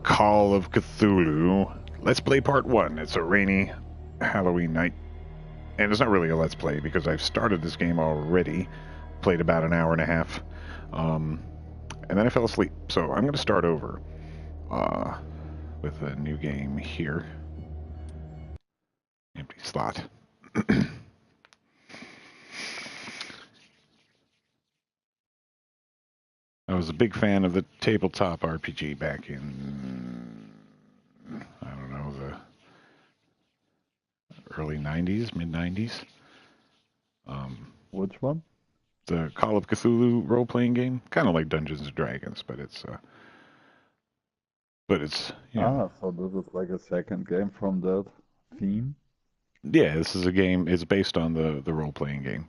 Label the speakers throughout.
Speaker 1: Call of Cthulhu. Let's play part 1. It's a rainy Halloween night. And it's not really a let's play because I've started this game already. Played about an hour and a half. And then I fell asleep. So I'm going to start over with a new game here. Empty slot. I was a big fan of the tabletop RPG back in, I don't know, the early 90s, mid-90s.
Speaker 2: Which one?
Speaker 1: The Call of Cthulhu role-playing game. Kind of like Dungeons & Dragons, but it's you know.
Speaker 2: So this is like a second game from that theme?
Speaker 1: Yeah, this is a game, it's based on the role-playing game.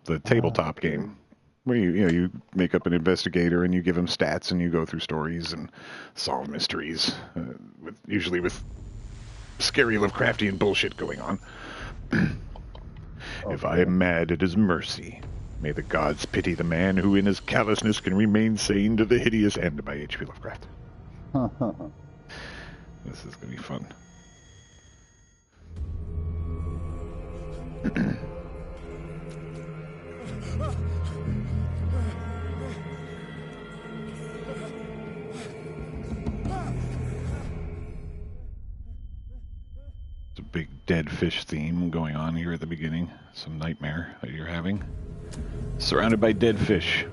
Speaker 1: The tabletop game. Where you make up an investigator and you give him stats and you go through stories and solve mysteries, usually with scary Lovecraftian bullshit going on. If I am mad, it is mercy. May the gods pity the man who in his callousness can remain sane to the hideous end, by H.P. Lovecraft. This is going to be fun. It's a big dead fish theme going on here at the beginning. Some nightmare that you're having. Surrounded by dead fish.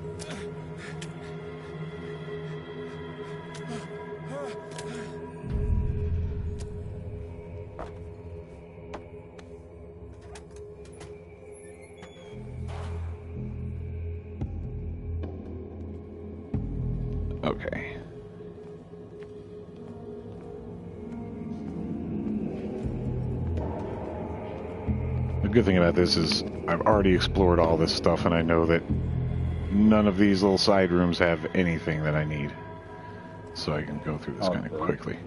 Speaker 1: Okay. The good thing about this is I've already explored all this stuff and I know that none of these little side rooms have anything that I need. So I can go through this kind of quickly.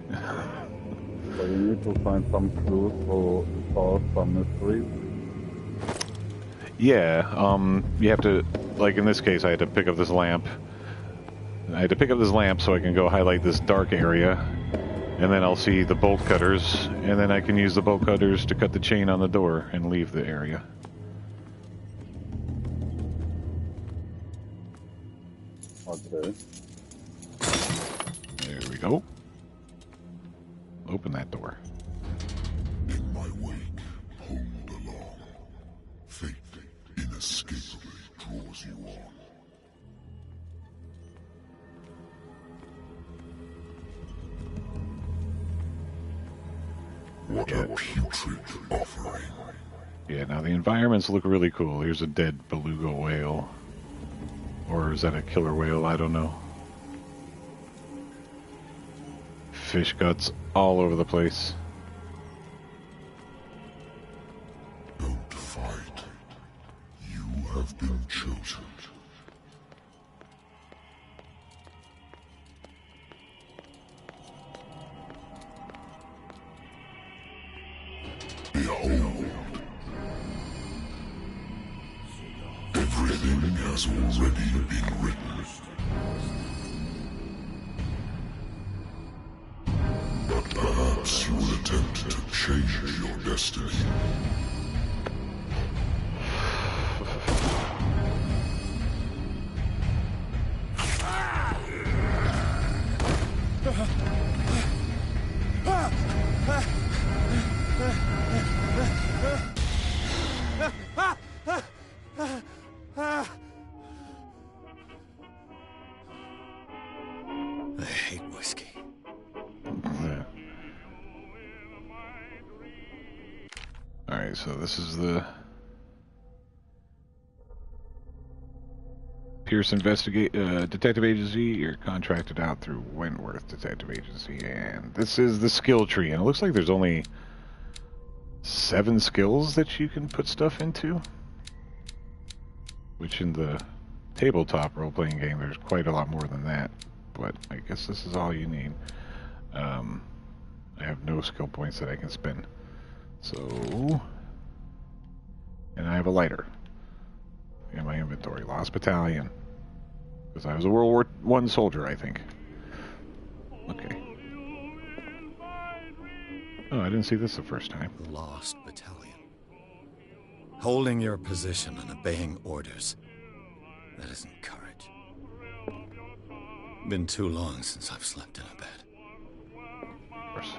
Speaker 2: So you need to find some clues to solve some mysteries?
Speaker 1: Yeah, you have to, like in this case, I had to pick up this lamp. I had to pick up this lamp so I can go highlight this dark area, and then I'll see the bolt cutters, and then I can use the bolt cutters to cut the chain on the door and leave the area.
Speaker 2: Okay.
Speaker 1: There we go. Open that door.
Speaker 3: In my wake, hold along. Fate inescapably draws you on. What a putrid offering.
Speaker 1: Yeah, now the environments look really cool. Here's a dead beluga whale. Or is that a killer whale? I don't know. Fish guts all over the place.
Speaker 3: Don't fight. You have been chosen. Behold. Everything has already been written. But perhaps you will attempt to change your destiny.
Speaker 4: I hate whiskey.
Speaker 1: Yeah. Alright, so this is the Pierce Detective Agency. You're contracted out through Wentworth Detective Agency, and this is the skill tree, and it looks like there's only 7 skills that you can put stuff into, which in the tabletop role-playing game there's quite a lot more than that, but I guess this is all you need. I have no skill points that I can spend, so, and I have a lighter in my inventory. Lost Battalion, because I was a World War I soldier, I think. Okay. Oh, I didn't see this the first time.
Speaker 4: The Lost Battalion. Holding your position and obeying orders. That isn't courage. Been too long since I've slept in a bed.
Speaker 1: Of course.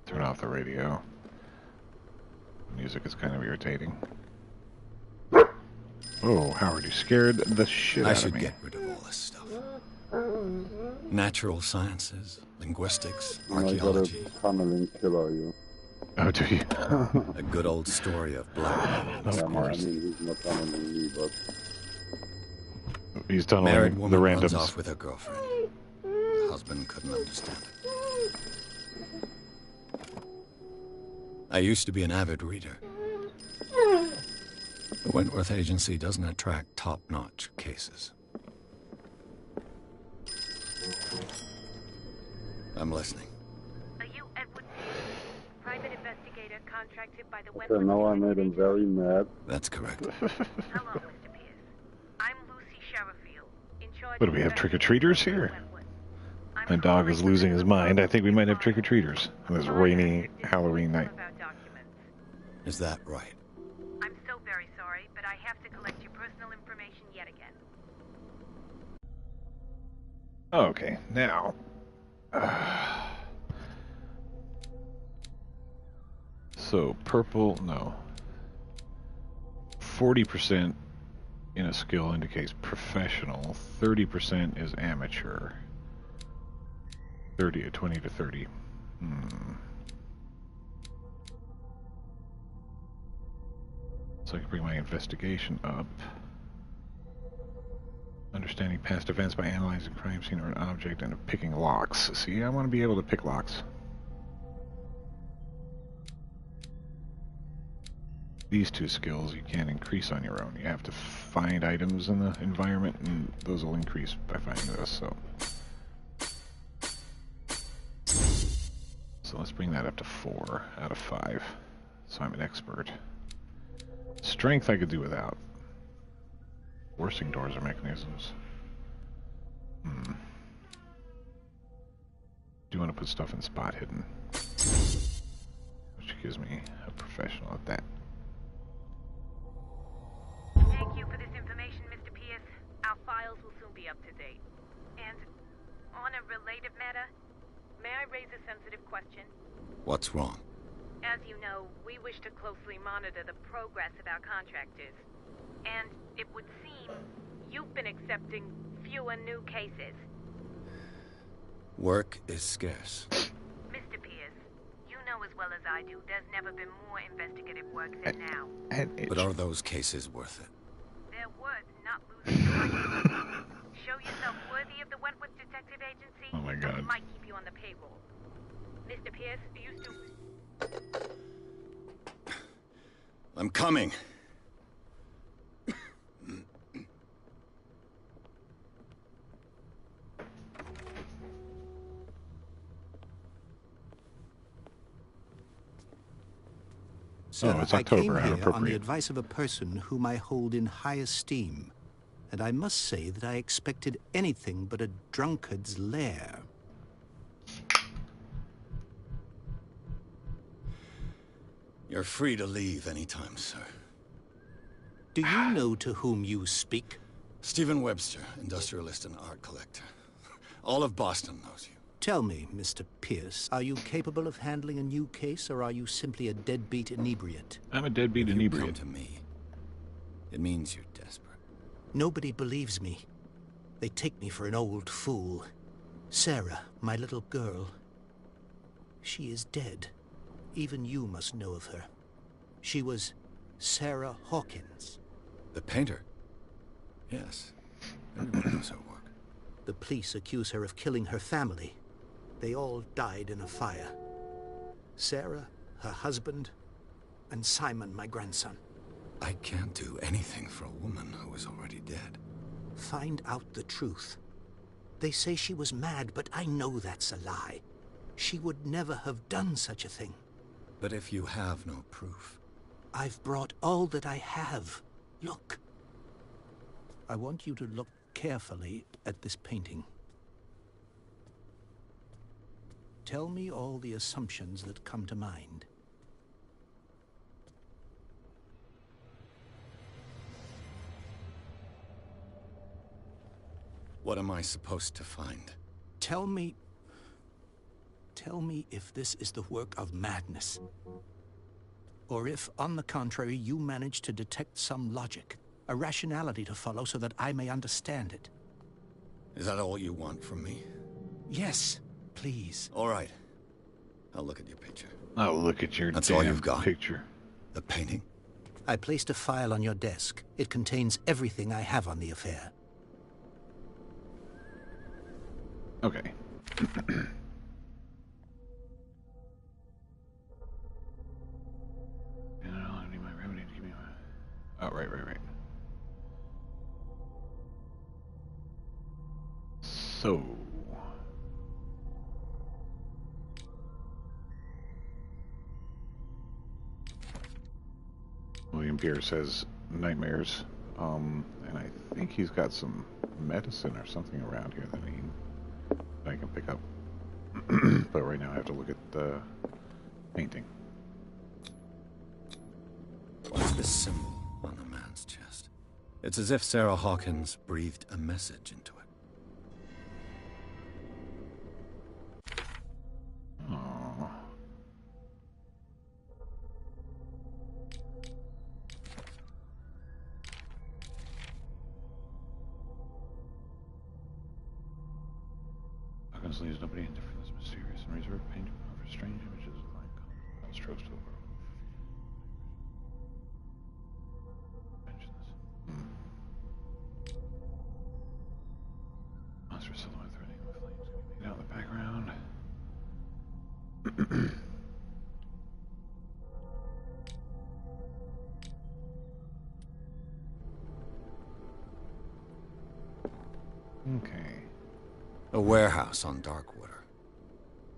Speaker 1: Turn off the radio. Music is kind of irritating. Oh, Howard, you scared the shit out of me.
Speaker 4: I should get rid of all this stuff. Natural sciences, linguistics,
Speaker 2: And I got
Speaker 4: archaeology.
Speaker 2: a tunneling killer, you.
Speaker 1: Oh, do you?
Speaker 4: A good old story of black.
Speaker 1: Of
Speaker 2: Yeah,
Speaker 1: course.
Speaker 2: I mean, he's not tunneling me, but
Speaker 1: He's
Speaker 4: Married
Speaker 1: tunneling
Speaker 4: woman
Speaker 1: the
Speaker 4: runs
Speaker 1: randoms.
Speaker 4: off with her girlfriend. The husband couldn't understand it. I used to be an avid reader. The Wentworth Agency doesn't attract top-notch cases. I'm listening.
Speaker 5: Are you Edward Pierce, private investigator contracted by the
Speaker 2: okay,
Speaker 5: Wentworth
Speaker 2: now I made him very mad.
Speaker 4: That's correct.
Speaker 5: Hello, Mr. Pierce. I'm Lucy Sherifield, in charge
Speaker 1: What do we have, trick-or-treaters here? My dog is losing his mind. I think we might have trick-or-treaters on this rainy Halloween night.
Speaker 4: Is that right?
Speaker 5: I'm so very sorry, but I have to collect your personal information yet again.
Speaker 1: Okay, now. So, purple, no. 40% in a skill indicates professional. 30% is amateur. 20 to 30. So I can bring my investigation up. Understanding past events by analyzing crime scene or an object and picking locks. See, I want to be able to pick locks. These two skills you can't increase on your own. You have to find items in the environment, and those will increase by finding those. So let's bring that up to 4 out of 5. So I'm an expert. Strength I could do without. Forcing doors or mechanisms. Do you want to put stuff in spot hidden? Which gives me a professional at that.
Speaker 5: Thank you for this information, Mr. Pierce. Our files will soon be up to date. And on a related matter, may I raise a sensitive question?
Speaker 4: What's wrong?
Speaker 5: As you know, we wish to closely monitor the progress of our contractors. And it would seem you've been accepting fewer new cases.
Speaker 4: Work is scarce.
Speaker 5: Mr. Pierce, you know as well as I do, there's never been more investigative work than now.
Speaker 4: But are those cases worth it?
Speaker 5: They're worth not losing your life. Show yourself worthy of the Wentworth Detective Agency,
Speaker 1: Oh my
Speaker 5: and
Speaker 1: God.
Speaker 5: we might keep you on the payroll. Mr. Pierce, you used to...
Speaker 4: I'm coming.
Speaker 6: Sir,
Speaker 1: Oh, it's
Speaker 6: I came
Speaker 1: October,
Speaker 6: here on the
Speaker 1: inappropriate.
Speaker 6: advice of a person whom I hold in high esteem, and I must say that I expected anything but a drunkard's lair.
Speaker 4: You're free to leave anytime, sir.
Speaker 6: Do you know to whom you speak?
Speaker 4: Stephen Webster, industrialist and art collector. All of Boston knows you.
Speaker 6: Tell me, Mr. Pierce, are you capable of handling a new case, or are you simply a deadbeat inebriate?
Speaker 1: I'm a deadbeat
Speaker 4: If you come
Speaker 1: inebriate.
Speaker 4: to me, it means you're desperate.
Speaker 6: Nobody believes me. They take me for an old fool. Sarah, my little girl, she is dead. Even you must know of her. She was Sarah Hawkins.
Speaker 4: The painter? Yes. Everyone knows her work.
Speaker 6: The police accuse her of killing her family. They all died in a fire. Sarah, her husband, and Simon, my grandson.
Speaker 4: I can't do anything for a woman who is already dead.
Speaker 6: Find out the truth. They say she was mad, but I know that's a lie. She would never have done such a thing.
Speaker 4: But if you have no proof...
Speaker 6: I've brought all that I have. Look. I want you to look carefully at this painting. Tell me all the assumptions that come to mind.
Speaker 4: What am I supposed to find?
Speaker 6: Tell me if this is the work of madness. Or if, on the contrary, you manage to detect some logic, a rationality to follow so that I may understand it.
Speaker 4: Is that all you want from me?
Speaker 6: Yes, please.
Speaker 4: All right. I'll look at your picture.
Speaker 1: Oh, look at your
Speaker 4: That's
Speaker 1: damn
Speaker 4: all you've got?
Speaker 1: picture.
Speaker 4: The painting?
Speaker 6: I placed a file on your desk. It contains everything I have on the affair.
Speaker 1: Okay. Oh, right. So... William Pierce has nightmares, and I think he's got some medicine or something around here that I can pick up. But right now I have to look at the painting.
Speaker 4: What's this symbol on the man's chest? It's as if Sarah Hawkins breathed a message into it.
Speaker 1: Oh. Hawkins leaves nobody indifferent. This mysterious and reserved painting offers strange images of light strokes to the world. Monster silhouette threading with flames can be made out in the background. Okay.
Speaker 4: A warehouse on Darkwater.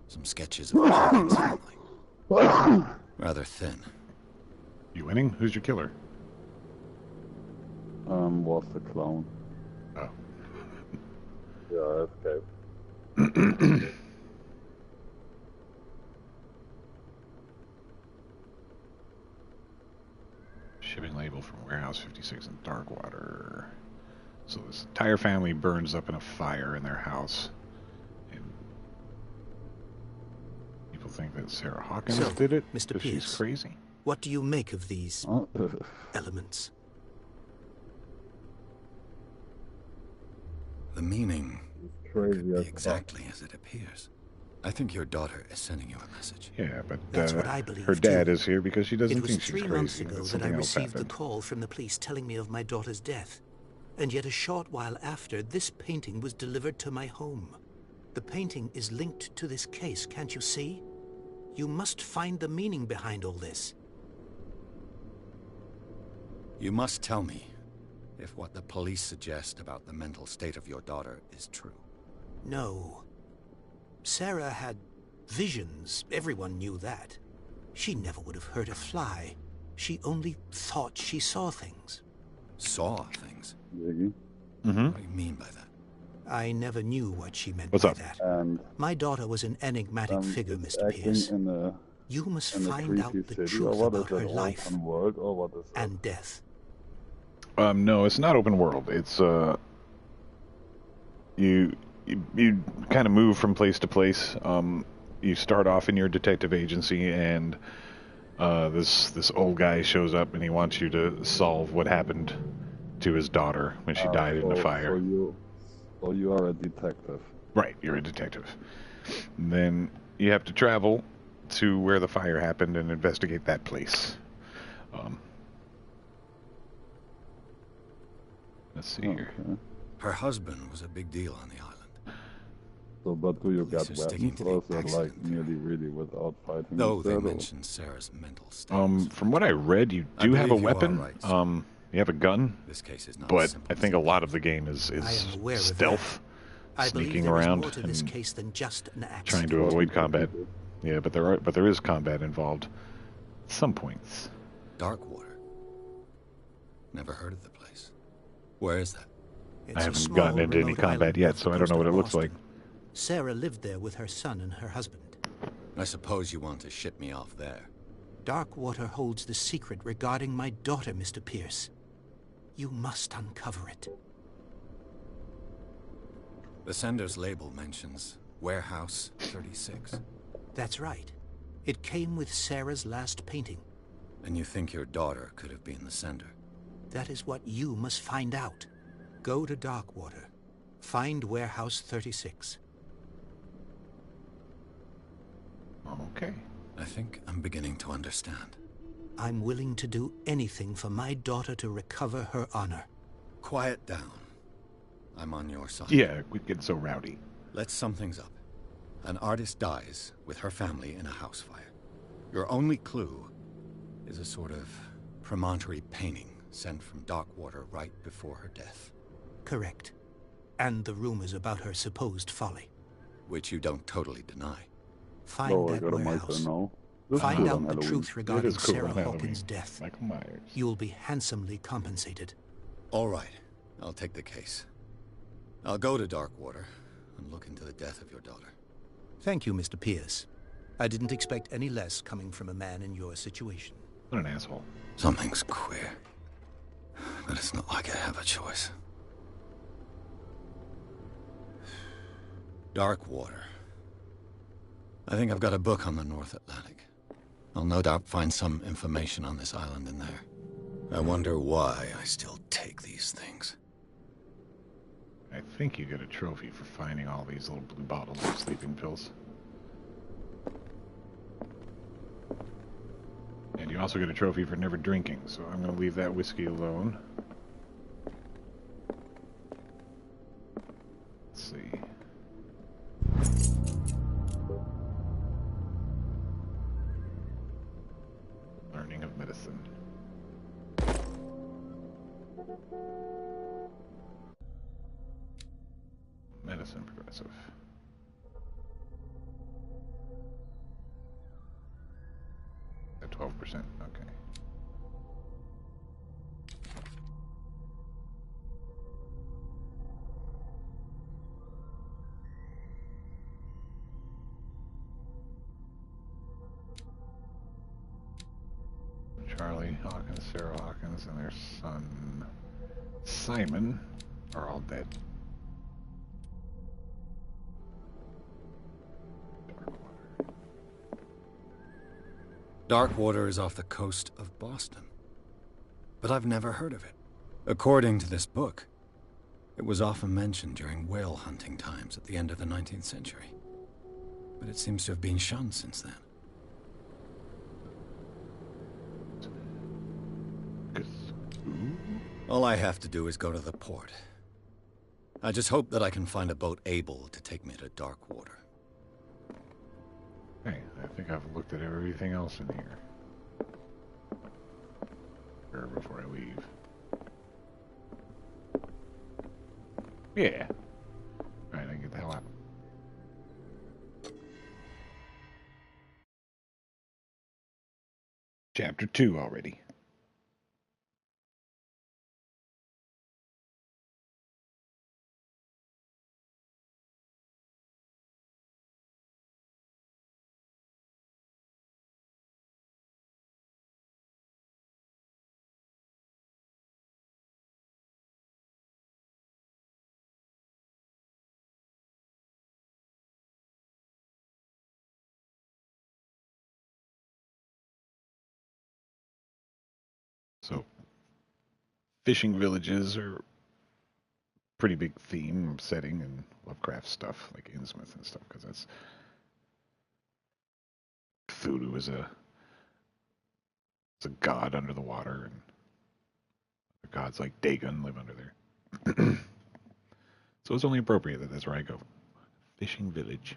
Speaker 4: Some sketches of the Hawkins family. Rather thin.
Speaker 1: You winning? Who's your killer?
Speaker 2: Was the clown.
Speaker 1: Oh.
Speaker 2: Yeah, I escaped.
Speaker 1: Shipping label from Warehouse 56 in Darkwater. So this entire family burns up in a fire in their house. And people think that Sarah Hawkins
Speaker 6: So,
Speaker 1: did it
Speaker 6: Mr.
Speaker 1: because she's
Speaker 6: Pierce.
Speaker 1: crazy.
Speaker 6: What do you make of these elements?
Speaker 4: The meaning
Speaker 2: Crazy
Speaker 4: could be
Speaker 2: as fuck.
Speaker 4: exactly as it appears. I think your daughter is sending you a message.
Speaker 1: Yeah, but
Speaker 6: That's what I believe,
Speaker 1: her dad
Speaker 6: too.
Speaker 1: is here because she doesn't
Speaker 6: It was
Speaker 1: think she's
Speaker 6: 3
Speaker 1: crazy.
Speaker 6: months ago that I
Speaker 1: Something else
Speaker 6: received the
Speaker 1: happened.
Speaker 6: call from the police telling me of my daughter's death. And yet a short while after, this painting was delivered to my home. The painting is linked to this case, can't you see? You must find the meaning behind all this.
Speaker 4: You must tell me if what the police suggest about the mental state of your daughter is true.
Speaker 6: No. Sarah had visions. Everyone knew that. She never would have hurt a fly. She only thought she saw things.
Speaker 4: Saw things?
Speaker 2: Ziggy.
Speaker 1: Mm-hmm.
Speaker 4: What do you mean by that?
Speaker 6: I never knew what she meant
Speaker 1: What's
Speaker 6: by
Speaker 1: up?
Speaker 6: that.
Speaker 2: And
Speaker 6: My daughter was an enigmatic figure,
Speaker 2: it's
Speaker 6: Mr.
Speaker 2: acting
Speaker 6: Pierce.
Speaker 2: in a
Speaker 6: You must
Speaker 2: in a
Speaker 6: find out
Speaker 2: creepy
Speaker 6: the
Speaker 2: city,
Speaker 6: truth
Speaker 2: or what
Speaker 6: about
Speaker 2: is
Speaker 6: her
Speaker 2: it?
Speaker 6: life
Speaker 2: Open world, or what is it?
Speaker 6: and death.
Speaker 1: No, it's not open world. It's you kind of move from place to place. You start off in your detective agency, and this old guy shows up, and he wants you to solve what happened to his daughter when she died in the fire.
Speaker 2: So you are a detective.
Speaker 1: Right, you're a detective. And then you have to travel to where the fire happened and investigate that place. Let's see here.
Speaker 2: Okay.
Speaker 4: Her husband was a big deal on the island.
Speaker 2: So, but do you
Speaker 4: Police
Speaker 2: get
Speaker 4: are sticking
Speaker 2: weapons,
Speaker 4: to the
Speaker 2: or is that like
Speaker 4: accident
Speaker 2: nearly really without fighting?
Speaker 4: Though they
Speaker 2: instead, or-
Speaker 4: mentioned Sarah's mental state.
Speaker 1: From what I read, you
Speaker 4: I
Speaker 1: do have a
Speaker 4: believe you are
Speaker 1: weapon.
Speaker 4: right, sir.
Speaker 1: You have a gun,
Speaker 4: This case is not
Speaker 1: but
Speaker 4: as simple
Speaker 1: I
Speaker 4: as
Speaker 1: think
Speaker 4: it
Speaker 1: a lot of
Speaker 4: appears.
Speaker 1: the game is
Speaker 6: I am aware of
Speaker 1: stealth,
Speaker 6: I believe
Speaker 1: sneaking
Speaker 6: there is
Speaker 1: around
Speaker 6: more to this
Speaker 1: and
Speaker 6: case than just an accident.
Speaker 1: trying to avoid combat. Yeah, but there is combat involved at some points.
Speaker 4: Darkwater. Never heard of the place. Where is that?
Speaker 1: I
Speaker 6: It's a
Speaker 1: haven't
Speaker 6: small,
Speaker 1: gotten into any
Speaker 6: remote
Speaker 1: combat
Speaker 6: island
Speaker 1: yet,
Speaker 6: off the
Speaker 1: so I don't
Speaker 6: coast
Speaker 1: know
Speaker 6: of
Speaker 1: what it looks like.
Speaker 6: Boston. Sarah lived there with her son and her husband.
Speaker 4: I suppose you want to ship me off there.
Speaker 6: Darkwater holds the secret regarding my daughter, Mr. Pierce. You must uncover it.
Speaker 4: The sender's label mentions Warehouse 36.
Speaker 6: That's right. It came with Sarah's last painting.
Speaker 4: And you think your daughter could have been the sender?
Speaker 6: That is what you must find out. Go to Darkwater. Find Warehouse 36.
Speaker 1: Okay.
Speaker 4: I think I'm beginning to understand.
Speaker 6: I'm willing to do anything for my daughter to recover her honor.
Speaker 4: Quiet down. I'm on your side.
Speaker 1: Yeah, we get so rowdy.
Speaker 4: Let's sum things up. An artist dies with her family in a house fire. Your only clue is a sort of promontory painting sent from Darkwater right before her death.
Speaker 6: Correct. And the rumors about her supposed folly.
Speaker 4: Which you don't totally deny.
Speaker 6: Find
Speaker 2: Oh, I
Speaker 6: that
Speaker 2: got a mic
Speaker 6: warehouse.
Speaker 2: now. This is
Speaker 6: Find
Speaker 2: cool
Speaker 6: out
Speaker 2: on
Speaker 6: the
Speaker 2: Halloween.
Speaker 6: truth
Speaker 1: It
Speaker 6: regarding
Speaker 1: is cool
Speaker 6: Sarah
Speaker 1: on Halloween.
Speaker 6: Hawkins' death.
Speaker 1: Michael Myers.
Speaker 6: You'll be handsomely compensated.
Speaker 4: All right, I'll take the case. I'll go to Darkwater and look into the death of your daughter.
Speaker 6: Thank you, Mr. Pierce. I didn't expect any less coming from a man in your situation.
Speaker 1: What an asshole.
Speaker 4: Something's queer. But it's not like I have a choice. Darkwater. I think I've got a book on the North Atlantic. I'll no doubt find some information on this island in there. I wonder why I still take these things.
Speaker 1: I think you get a trophy for finding all these little blue bottles of sleeping pills. And you also get a trophy for never drinking, so I'm going to leave that whiskey alone. Let's see. Learning of medicine. Medicine progressive. At 12%, okay. Charlie Hawkins, Sarah Hawkins, and their son Simon are all dead.
Speaker 4: Darkwater is off the coast of Boston. But I've never heard of it. According to this book, it was often mentioned during whale hunting times at the end of the 19th century. But it seems to have been shunned since then. All I have to do is go to the port. I just hope that I can find a boat able to take me to Darkwater.
Speaker 1: Hey, I think I've looked at everything else in here. Or before I leave. Yeah. Alright, I can get the hell out. Chapter 2 already. So, fishing villages are pretty big theme setting in Lovecraft stuff, like Innsmouth and stuff, because that's Cthulhu is a god under the water, and the gods like Dagon live under there. So it's only appropriate that that's where I go. Fishing village.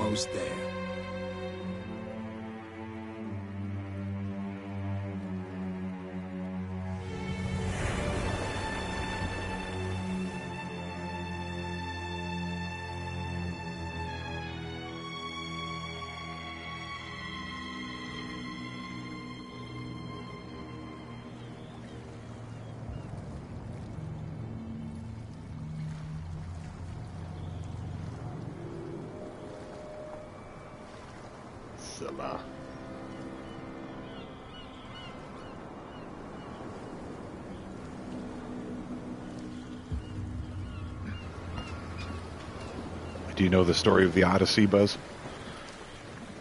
Speaker 7: almost there.
Speaker 1: Scylla. Do you know the story of the Odyssey, Buzz?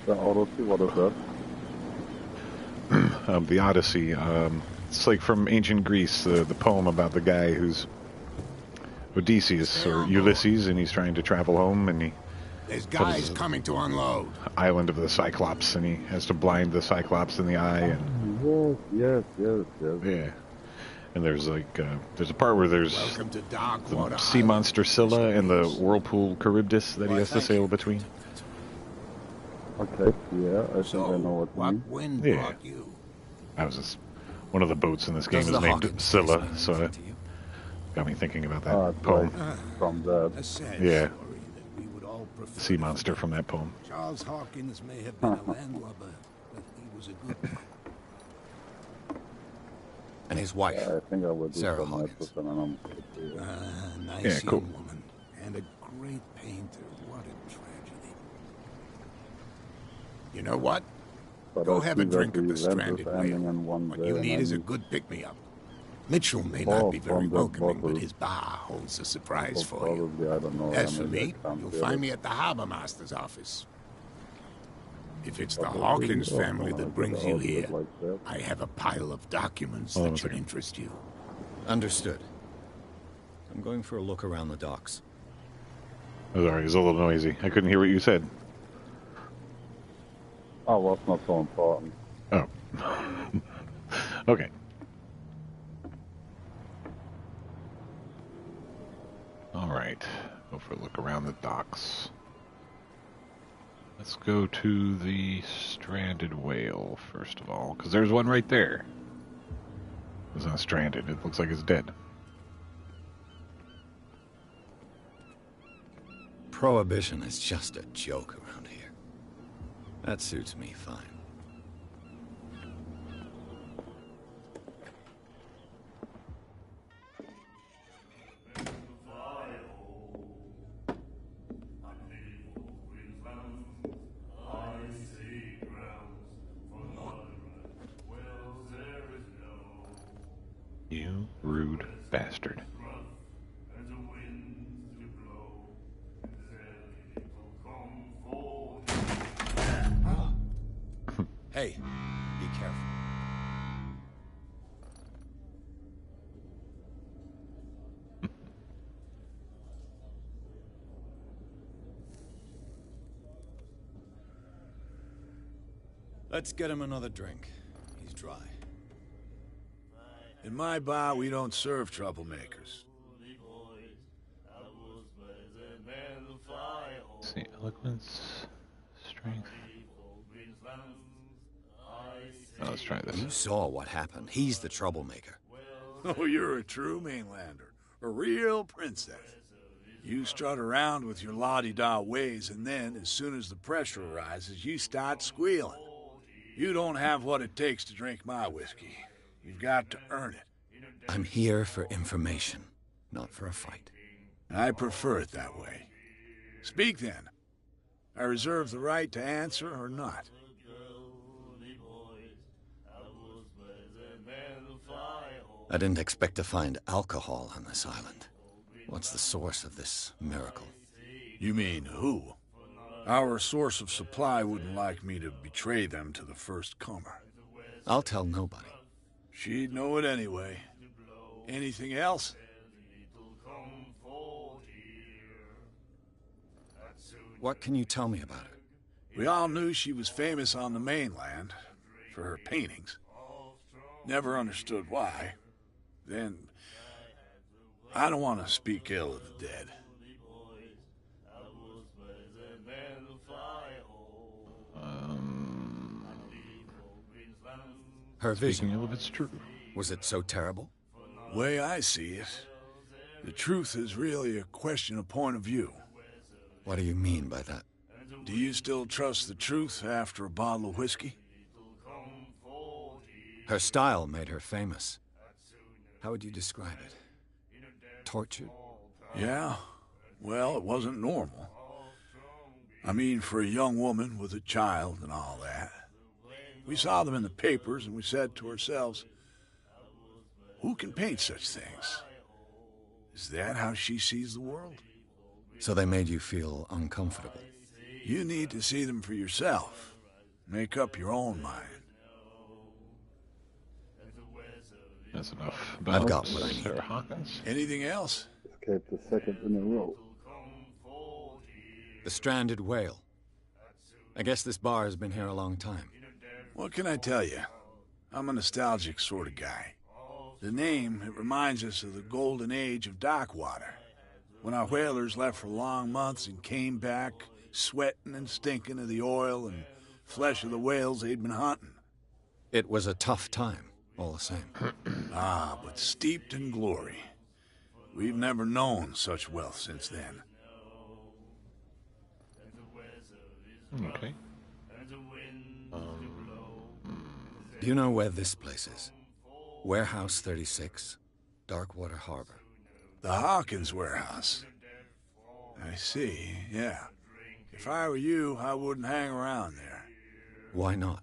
Speaker 2: The Odyssey, what is that?
Speaker 1: The Odyssey. It's like from ancient Greece, the poem about the guy who's Odysseus or Ulysses, and he's trying to travel home, and he
Speaker 7: There's guys coming to unload.
Speaker 1: island of the Cyclops, and he has to blind the Cyclops in the eye, and
Speaker 2: Yes.
Speaker 1: yeah. And there's like there's a part where there's
Speaker 7: Welcome to Darkwater
Speaker 1: the sea
Speaker 7: Island.
Speaker 1: monster Scylla and the whirlpool Charybdis that he has to sail between.
Speaker 2: Okay, yeah, I think
Speaker 7: So,
Speaker 2: I know what you
Speaker 7: what
Speaker 2: mean.
Speaker 7: wind
Speaker 1: Yeah.
Speaker 7: brought you?
Speaker 1: I was just, one of the boats in this game
Speaker 4: Does
Speaker 1: is
Speaker 4: the
Speaker 1: named
Speaker 4: Hawkins
Speaker 1: Scylla,
Speaker 4: case mean
Speaker 1: so it
Speaker 4: anything to you?
Speaker 1: got me thinking about that
Speaker 2: Ah, it's
Speaker 1: poem.
Speaker 2: right. From that.
Speaker 7: A sad
Speaker 1: Yeah.
Speaker 7: story that we would all prefer
Speaker 1: Sea
Speaker 7: to
Speaker 1: monster
Speaker 7: forget.
Speaker 1: from that poem.
Speaker 7: Charles Hawkins may have been a landlubber, but he was a good man.
Speaker 4: And his wife.
Speaker 2: I think I would do
Speaker 4: Sarah
Speaker 2: some
Speaker 4: Hawkins.
Speaker 2: matches and I'm
Speaker 7: Nice
Speaker 1: Yeah,
Speaker 7: young
Speaker 1: cool.
Speaker 7: woman and a great painter. What a tragedy. You know what?
Speaker 2: But
Speaker 7: Go
Speaker 2: I
Speaker 7: have
Speaker 2: see
Speaker 7: a
Speaker 2: that
Speaker 7: drink
Speaker 2: the
Speaker 7: of the
Speaker 2: event
Speaker 7: stranded
Speaker 2: is ending
Speaker 7: whale.
Speaker 2: in one
Speaker 7: What
Speaker 2: day,
Speaker 7: you
Speaker 2: and
Speaker 7: need
Speaker 2: I
Speaker 7: is a
Speaker 2: need
Speaker 7: good pick-me-up. Mitchell may
Speaker 2: Oh,
Speaker 7: not be very
Speaker 2: from that
Speaker 7: welcoming,
Speaker 2: bottle.
Speaker 7: but his bar holds a surprise
Speaker 2: so
Speaker 7: for you.
Speaker 2: probably, I don't know.
Speaker 7: As for
Speaker 2: maybe I
Speaker 7: me,
Speaker 2: can't
Speaker 7: you'll
Speaker 2: get
Speaker 7: find
Speaker 2: it.
Speaker 7: me at the harbor master's office. If it's the
Speaker 2: But
Speaker 7: Hawkins
Speaker 2: really,
Speaker 7: family
Speaker 2: I
Speaker 7: that
Speaker 2: could
Speaker 7: brings you
Speaker 2: argue
Speaker 7: here,
Speaker 2: it like that.
Speaker 7: I have a pile of documents
Speaker 1: Hold on
Speaker 7: that
Speaker 1: a
Speaker 7: should
Speaker 1: second.
Speaker 7: interest you.
Speaker 4: Understood. I'm going for a look around the docks.
Speaker 1: Oh, sorry, it was a little noisy. I couldn't hear what you said.
Speaker 2: Oh, well, it's not so important.
Speaker 1: Oh. Okay. All right. Go for a look around the docks. Let's go to the stranded whale, first of all, because there's one right there. It's not stranded. It looks like it's dead.
Speaker 4: Prohibition is just a joke around here. That suits me fine.
Speaker 1: You rude bastard.
Speaker 4: Hey, be careful. Let's get him another drink. He's dry.
Speaker 8: In my bar, we don't serve troublemakers.
Speaker 1: Let's see, eloquence, strength. Oh, let's try this.
Speaker 4: You saw what happened. He's the troublemaker.
Speaker 8: Oh, you're a true mainlander. A real princess. You strut around with your la-di-da ways, and then, as soon as the pressure arises, you start squealing. You don't have what it takes to drink my whiskey. You've got to earn it.
Speaker 4: I'm here for information, not for a fight.
Speaker 8: I prefer it that way. Speak then. I reserve the right to answer or not.
Speaker 4: I didn't expect to find alcohol on this island. What's the source of this miracle?
Speaker 8: You mean who? Our source of supply wouldn't like me to betray them to the first comer.
Speaker 4: I'll tell nobody.
Speaker 8: She'd know it anyway. Anything else?
Speaker 4: What can you tell me about her?
Speaker 8: We all knew she was famous on the mainland for her paintings. Never understood why. Then, I don't want to speak ill of the dead.
Speaker 4: Her
Speaker 1: Speaking
Speaker 4: vision,
Speaker 1: of, it's true.
Speaker 4: was it so terrible?
Speaker 8: Way I see it, the truth is really a question of point of view.
Speaker 4: What do you mean by that?
Speaker 8: Do you still trust the truth after a bottle of whiskey?
Speaker 4: Her style made her famous. How would you describe it? Tortured?
Speaker 8: Yeah? Well, it wasn't normal. I mean, for a young woman with a child and all that. We saw them in the papers and we said to ourselves, who can paint such things? Is that how she sees the world?
Speaker 4: So they made you feel uncomfortable.
Speaker 8: You need to see them for yourself. Make up your own mind.
Speaker 1: That's enough.
Speaker 4: I've got what I need.
Speaker 1: Sarah Hawkins.
Speaker 8: Anything else?
Speaker 2: Escaped the second in a row.
Speaker 4: The stranded whale. I guess this bar has been here a long time.
Speaker 8: What can I tell you? I'm a nostalgic sort of guy. The name, it reminds us of the golden age of dockwater, when our whalers left for long months and came back sweating and stinking of the oil and flesh of the whales they'd been hunting.
Speaker 4: It was a tough time, all the same.
Speaker 8: Ah, but steeped in glory. We've never known such wealth since then.
Speaker 1: Okay.
Speaker 4: Do you know where this place is? Warehouse 36, Darkwater Harbor.
Speaker 8: The Hawkins warehouse. I see, yeah. If I were you, I wouldn't hang around there.
Speaker 4: Why not?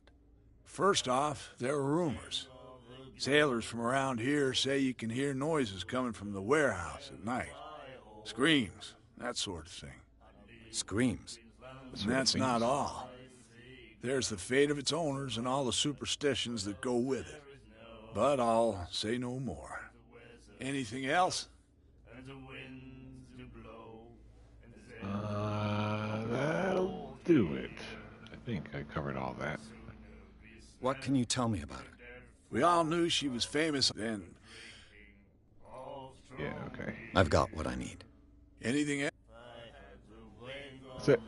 Speaker 8: First off, there are rumors. Sailors from around here say you can hear noises coming from the warehouse at night. Screams, that sort of thing.
Speaker 4: Screams.
Speaker 8: And that's not all. There's the fate of its owners and all the superstitions that go with it. But I'll say no more. Anything else?
Speaker 1: That'll do it. I think I covered all that.
Speaker 4: What can you tell me about it?
Speaker 8: We all knew she was famous then.
Speaker 1: Yeah, okay.
Speaker 4: I've got what I need.
Speaker 8: Anything else?
Speaker 1: That's it.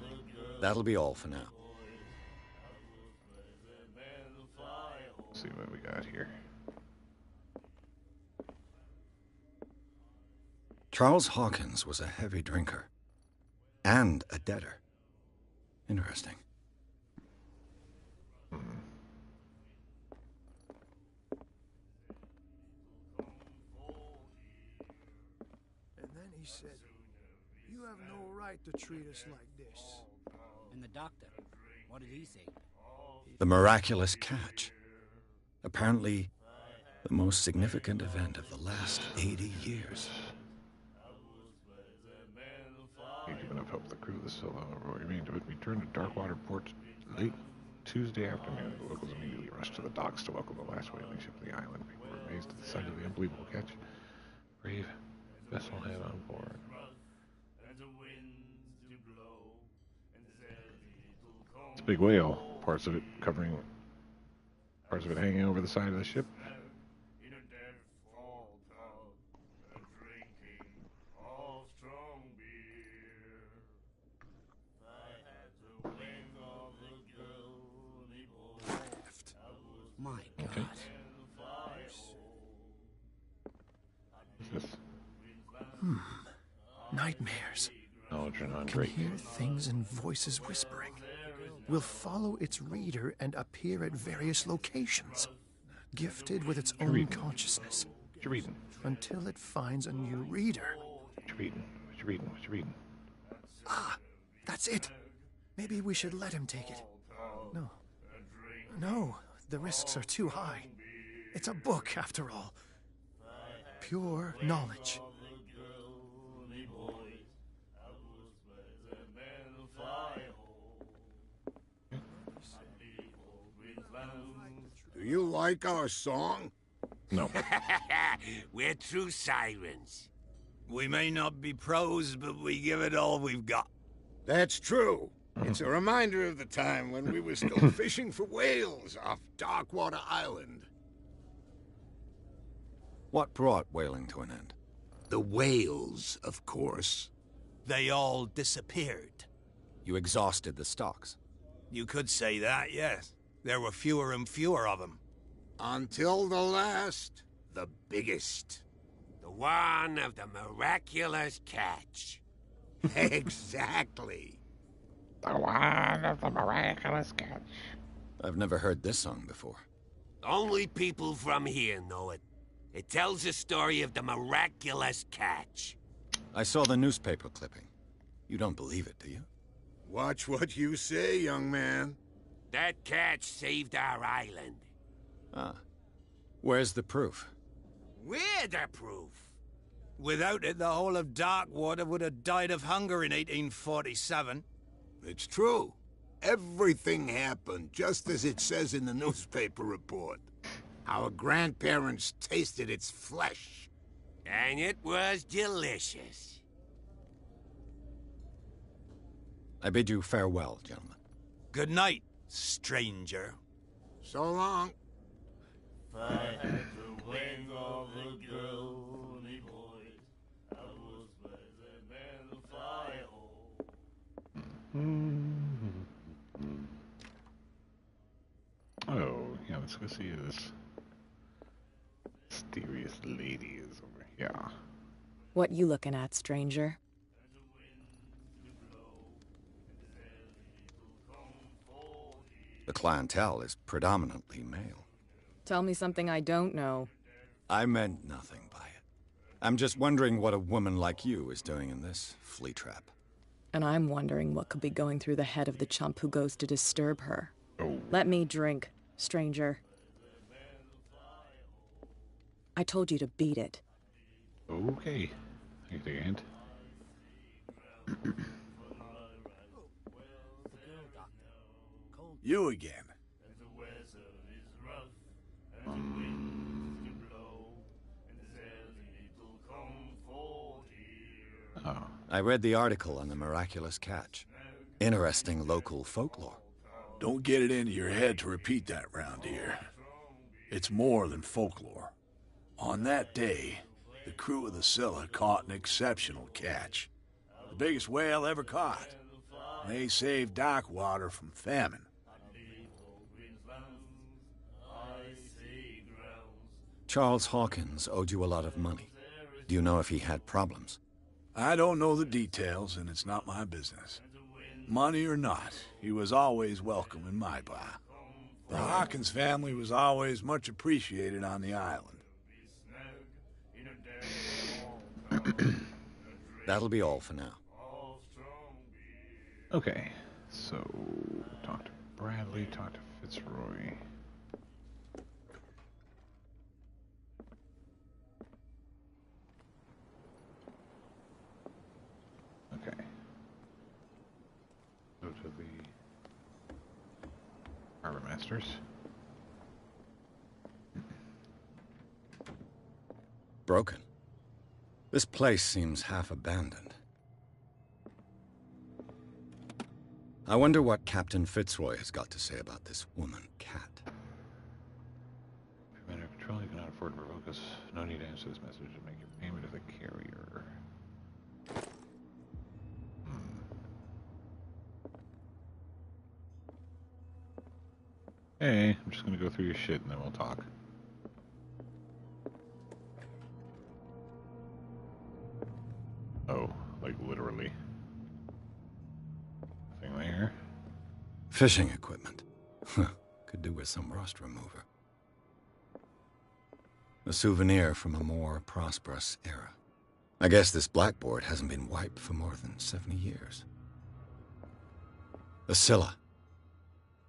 Speaker 4: That'll be all for now.
Speaker 1: Let's see what we got here.
Speaker 4: Charles Hawkins was a heavy drinker. And a debtor. Interesting.
Speaker 9: And then he said, "You have no right to treat us like this."
Speaker 10: And the doctor, what did he say?
Speaker 4: The miraculous catch. Apparently, the most significant event of the last 80 years.
Speaker 1: Ain't given enough help the crew of the solo remained to return to Darkwater Port late Tuesday afternoon. The locals immediately rushed to the docks to welcome the last whaling ship to the island. People were amazed at the sight of the unbelievable catch. Brave vessel had on board. It's a big whale. Parts of it hanging over the side of the ship.
Speaker 10: My God.
Speaker 1: Okay. What's this?
Speaker 9: Nightmares.
Speaker 1: Algernon
Speaker 9: Can
Speaker 1: Drake.
Speaker 9: hear things and voices whispering. Will follow its reader and appear at various locations, gifted with its own
Speaker 1: reading?
Speaker 9: consciousness,
Speaker 1: What you reading?
Speaker 9: until it finds a new reader.
Speaker 1: What you reading? What you reading? What you reading?
Speaker 9: Ah, that's it. Maybe we should let him take it. No. No, the risks are too high. It's a book, after all. Pure knowledge.
Speaker 11: Do you like our song?
Speaker 1: No.
Speaker 12: We're true sirens. We may not be pros, but we give it all we've got.
Speaker 11: That's true. It's a reminder of the time when we were still fishing for whales off Darkwater Island.
Speaker 4: What brought whaling to an end?
Speaker 12: The whales, of course.
Speaker 6: They all disappeared.
Speaker 4: You exhausted the stocks.
Speaker 6: You could say that, yes. There were fewer and fewer of them.
Speaker 11: Until the last, the biggest.
Speaker 12: The one of the miraculous catch.
Speaker 11: Exactly.
Speaker 1: The one of the miraculous catch.
Speaker 4: I've never heard this song before.
Speaker 12: Only people from here know it. It tells the story of the miraculous catch.
Speaker 4: I saw the newspaper clipping. You don't believe it, do you?
Speaker 11: Watch what you say, young man.
Speaker 12: That catch saved our island.
Speaker 4: Ah. Where's the proof?
Speaker 12: We're the proof.
Speaker 7: Without it, the whole of Darkwater would have died of hunger in 1847.
Speaker 11: It's true. Everything happened just as it says in the newspaper report. Our grandparents tasted its flesh.
Speaker 12: And it was delicious.
Speaker 4: I bid you farewell, gentlemen.
Speaker 7: Good night, stranger.
Speaker 11: So long.
Speaker 13: Fight the wings of the girly boys. I was better than the fire.
Speaker 1: Oh, yeah, let's go see who this mysterious lady is over here.
Speaker 14: What you looking at, stranger?
Speaker 4: The clientele is predominantly male.
Speaker 14: Tell me something I don't know.
Speaker 4: I meant nothing by it. I'm just wondering what a woman like you is doing in this flea trap.
Speaker 14: And I'm wondering what could be going through the head of the chump who goes to disturb her.
Speaker 1: Oh.
Speaker 14: Let me drink, stranger. I told you to beat it.
Speaker 1: Okay. I can take a hint.
Speaker 8: You again.
Speaker 1: Oh.
Speaker 4: I read the article on the miraculous catch. Interesting local folklore.
Speaker 8: Don't get it into your head to repeat that round here. It's more than folklore. On that day, the crew of the Scylla caught an exceptional catch. The biggest whale ever caught. They saved Darkwater from famine.
Speaker 4: Charles Hawkins owed you a lot of money. Do you know if he had problems?
Speaker 8: I don't know the details, and it's not my business. Money or not, he was always welcome in my bar. The Hawkins family was always much appreciated on the island.
Speaker 4: That'll be all for now.
Speaker 1: Okay, so talk to Bradley, talk to Fitzroy. Okay. Go to the Harbor Masters.
Speaker 4: Broken. This place seems half abandoned. I wonder what Captain Fitzroy has got to say about this woman, Cat.
Speaker 1: Commander of Patrol, you cannot afford to provoke us. No need to answer this message and make your payment to the carrier. Hey, I'm just gonna go through your shit and then we'll talk. Oh, like literally. Nothing there.
Speaker 4: Fishing equipment. Could do with some rust remover. A souvenir from a more prosperous era. I guess this blackboard hasn't been wiped for more than 70 years. The Scylla.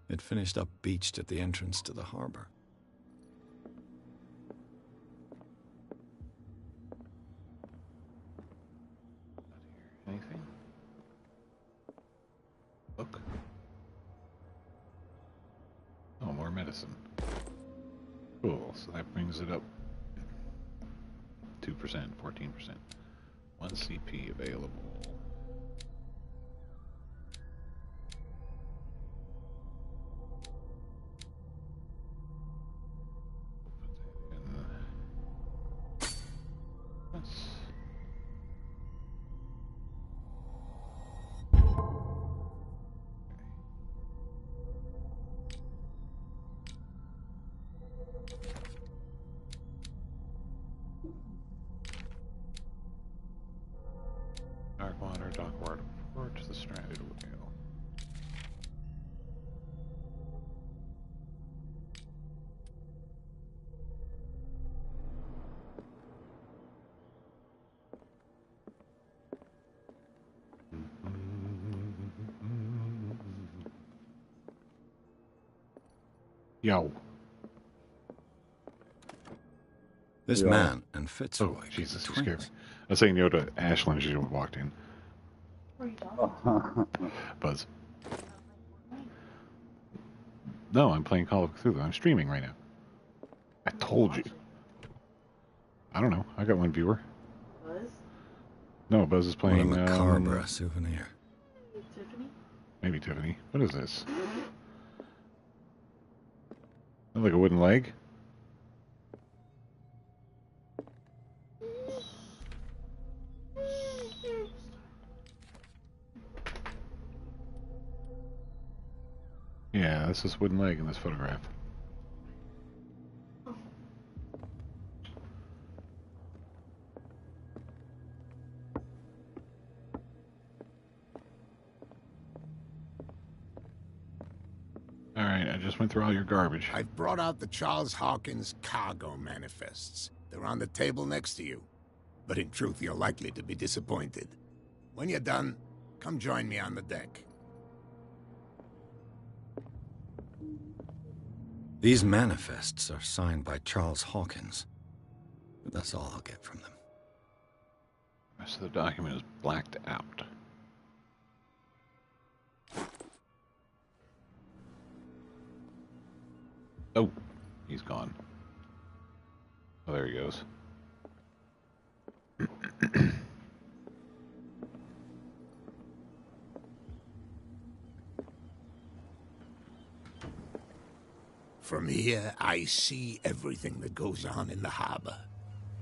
Speaker 4: It finished up beached at the entrance to the harbor.
Speaker 1: Anything? Look. Oh, more medicine. Cool, so that brings it up 2%, 14%. 1 CP available. Dark water, to the stranded whale. Yo.
Speaker 4: This man and Fitzroy.
Speaker 1: Oh, Jesus, you scared me. I was saying yo to Ashlyn as she walked in. Buzz. No, I'm playing Call of Cthulhu. I'm streaming right now. I told you. I don't know. I got one viewer.
Speaker 15: Buzz?
Speaker 1: No, Buzz is playing...
Speaker 4: What a macabre souvenir.
Speaker 15: Tiffany?
Speaker 1: Maybe Tiffany. What is this? Look like a wooden leg? Yeah, that's this wooden leg in this photograph. Alright, I just went through all your garbage.
Speaker 11: I've brought out the Charles Hawkins cargo manifests. They're on the table next to you. But in truth, you're likely to be disappointed. When you're done, come join me on the deck.
Speaker 4: These manifests are signed by Charles Hawkins. But that's all I'll get from them.
Speaker 1: The rest of the document is blacked out. Oh, he's gone. Oh, there he goes.
Speaker 11: From here, I see everything that goes on in the harbor.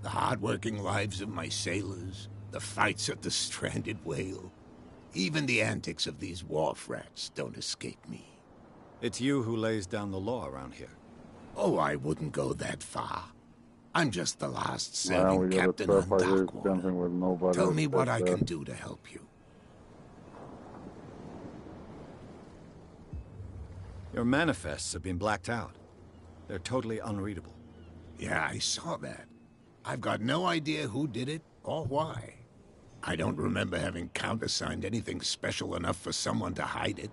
Speaker 11: The hard-working lives of my sailors, the fights at the stranded whale. Even the antics of these wharf rats don't escape me.
Speaker 4: It's you who lays down the law around here.
Speaker 11: Oh, I wouldn't go that far. I'm just the last serving captain on Darkwater. Tell me what I can do to help you.
Speaker 4: Your manifests have been blacked out. They're totally unreadable.
Speaker 11: Yeah, I saw that. I've got no idea who did it or why. I don't remember having countersigned anything special enough for someone to hide it.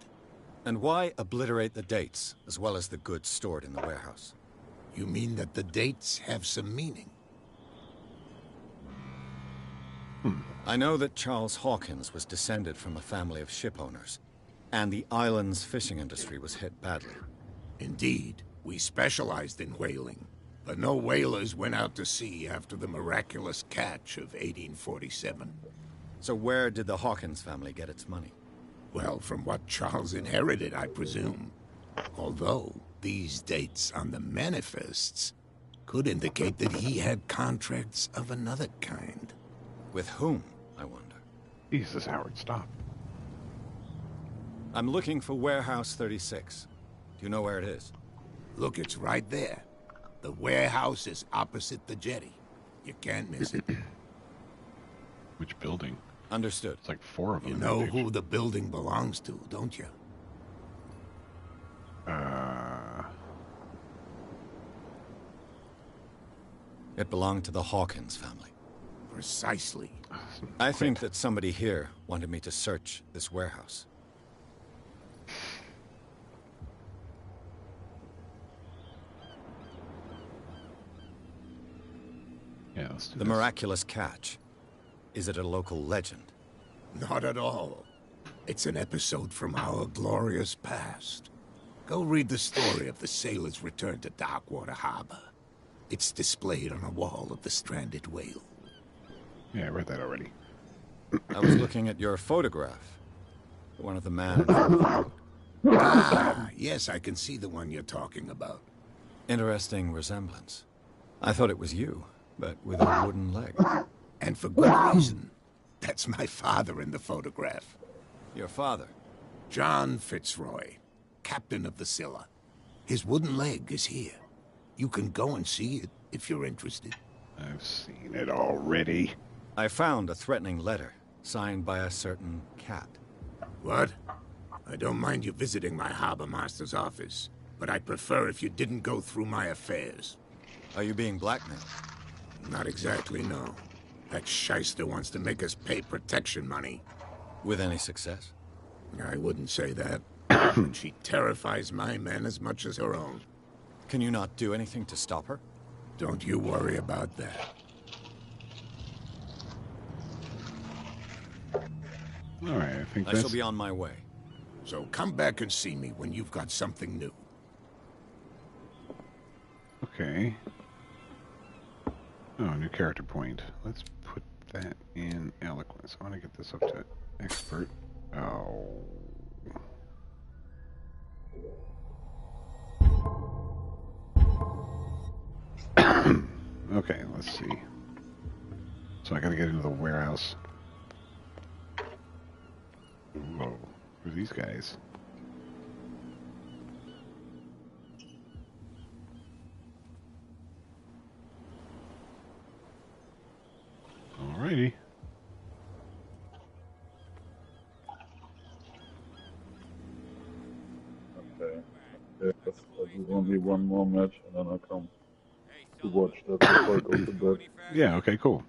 Speaker 4: And why obliterate the dates, as well as the goods stored in the warehouse?
Speaker 11: You mean that the dates have some meaning?
Speaker 4: I know that Charles Hawkins was descended from a family of ship owners, and the island's fishing industry was hit badly.
Speaker 11: Indeed, we specialized in whaling, but no whalers went out to sea after the miraculous catch of 1847.
Speaker 4: So where did the Hawkins family get its money?
Speaker 11: Well, from what Charles inherited, I presume. Although, these dates on the manifests could indicate that he had contracts of another kind.
Speaker 4: With whom, I wonder?
Speaker 1: Jesus, Howard, stop.
Speaker 4: I'm looking for Warehouse 36. Do you know where it is?
Speaker 11: Look, it's right there. The warehouse is opposite the jetty. You can't miss it.
Speaker 1: Which building?
Speaker 4: Understood.
Speaker 1: It's like 4 of them.
Speaker 11: You know who the building belongs to, don't you?
Speaker 4: It belonged to the Hawkins family.
Speaker 11: Precisely.
Speaker 4: I think that somebody here wanted me to search this warehouse.
Speaker 1: Yeah, let's do
Speaker 4: The miraculous catch. Is it a local legend?
Speaker 11: Not at all. It's an episode from our glorious past. Go read the story of the sailor's return to Darkwater Harbor. It's displayed on a wall of the stranded whale.
Speaker 1: Yeah, I read that already.
Speaker 4: I was looking at your photograph. One of the man.
Speaker 11: Ah, yes, I can see the one you're talking about.
Speaker 4: Interesting resemblance. I thought it was you, but with a wooden leg.
Speaker 11: And for good reason. That's my father in the photograph.
Speaker 4: Your father?
Speaker 11: John Fitzroy, captain of the Scylla. His wooden leg is here. You can go and see it if you're interested.
Speaker 1: I've seen it already.
Speaker 4: I found a threatening letter signed by a certain cat.
Speaker 11: What? I don't mind you visiting my harbor master's office, but I'd prefer if you didn't go through my affairs.
Speaker 4: Are you being blackmailed?
Speaker 11: Not exactly, no. That shyster wants to make us pay protection money.
Speaker 4: With any success?
Speaker 11: I wouldn't say that. She terrifies my men as much as her own.
Speaker 4: Can you not do anything to stop her?
Speaker 11: Don't you worry about that.
Speaker 1: All right, I think
Speaker 4: I shall be on my way.
Speaker 11: So come back and see me when you've got something new.
Speaker 1: Okay. Oh, new character point. Let's put that in eloquence. I want to get this up to expert. Oh. Okay, let's see. So I gotta get into the warehouse. Whoa, who are these guys? Alrighty.
Speaker 2: Okay. Yes, there's only one more match and then I'll come to watch that before I go to bed.
Speaker 1: Yeah, okay, cool.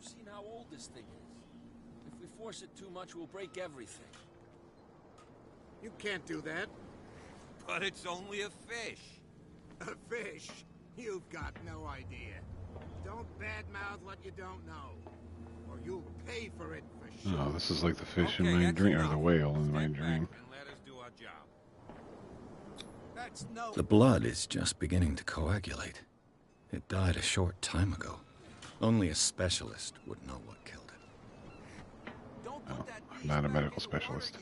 Speaker 16: Seen how old this thing is. If we force it too much, we'll break everything.
Speaker 6: You can't do that.
Speaker 12: But it's only a fish.
Speaker 6: A fish? You've got no idea. Don't badmouth what you don't know, or you'll pay for it for sure.
Speaker 1: Oh, this is like the fish in my dream, or the whale in my dream.
Speaker 4: The blood is just beginning to coagulate. It died a short time ago. Only a specialist would know what killed it.
Speaker 1: Oh, I'm not a medical specialist.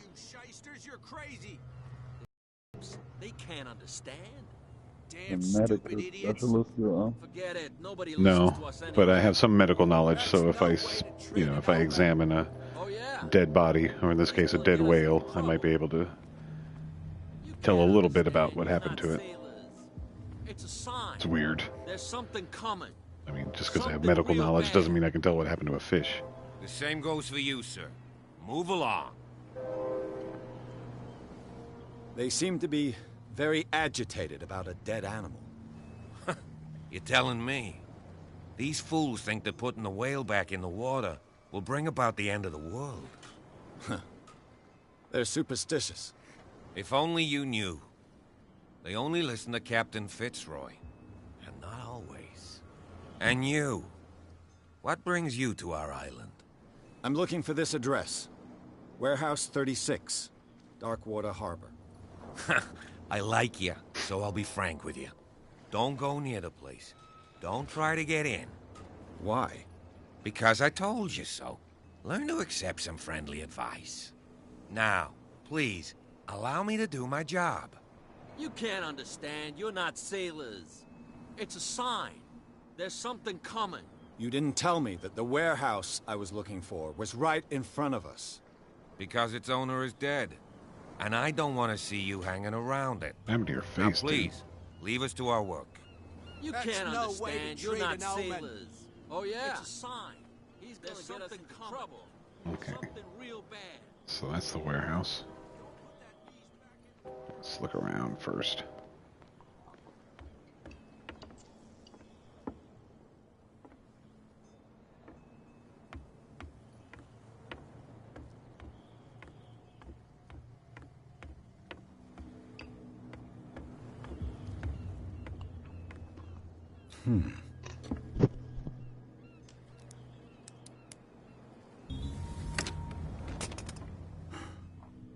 Speaker 16: You're crazy. They can't understand.
Speaker 2: A
Speaker 16: Damn
Speaker 2: medical
Speaker 16: stupid idiots.
Speaker 2: specialist you are?
Speaker 16: Forget it. Nobody listens to us
Speaker 1: No,
Speaker 16: anyway.
Speaker 1: but I have some medical knowledge, so if I, you know, if I examine a dead body, or in this case a dead whale, I might be able to tell a little bit about what happened to it.
Speaker 16: It's a sign.
Speaker 1: It's weird.
Speaker 16: There's something coming.
Speaker 1: I mean, just because I have medical knowledge doesn't mean I can tell what happened to a fish.
Speaker 12: The same goes for you, sir. Move along.
Speaker 4: They seem to be very agitated about a dead animal.
Speaker 12: You're telling me? These fools think that putting the whale back in the water will bring about the end of the world.
Speaker 4: They're superstitious.
Speaker 12: If only you knew. They only listen to Captain Fitzroy. And not always. And you. What brings you to our island?
Speaker 4: I'm looking for this address. Warehouse 36, Darkwater Harbor.
Speaker 12: I like you, so I'll be frank with you. Don't go near the place. Don't try to get in.
Speaker 4: Why?
Speaker 12: Because I told you so. Learn to accept some friendly advice. Now, please, allow me to do my job.
Speaker 16: You can't understand. You're not sailors. It's a sign. There's something coming.
Speaker 4: You didn't tell me that the warehouse I was looking for was right in front of us.
Speaker 12: Because its owner is dead. And I don't want to see you hanging around it.
Speaker 1: Damn to your
Speaker 12: Now,
Speaker 1: face,
Speaker 12: please, leave us to our work.
Speaker 16: You
Speaker 6: That's
Speaker 16: can't
Speaker 6: no way to
Speaker 16: understand. You're
Speaker 6: treat
Speaker 16: not
Speaker 6: an omen.
Speaker 16: sailors. Oh yeah. It's a sign. He's gonna get us in trouble.
Speaker 1: Okay.
Speaker 16: Something real bad.
Speaker 1: So that's the warehouse. Let's look around first.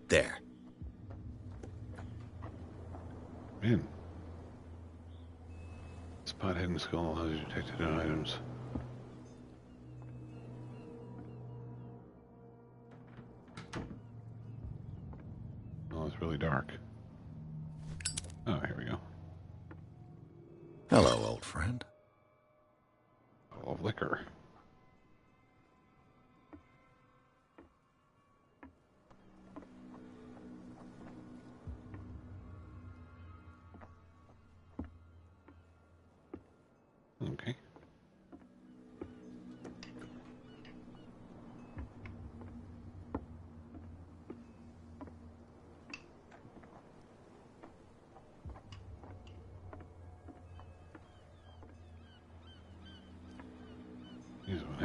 Speaker 4: There.
Speaker 1: In. Spot hidden skull allows you to detect hidden items. Oh, it's really dark. Oh, here we go.
Speaker 4: Hello, old friend.
Speaker 1: Bottle of liquor. Okay.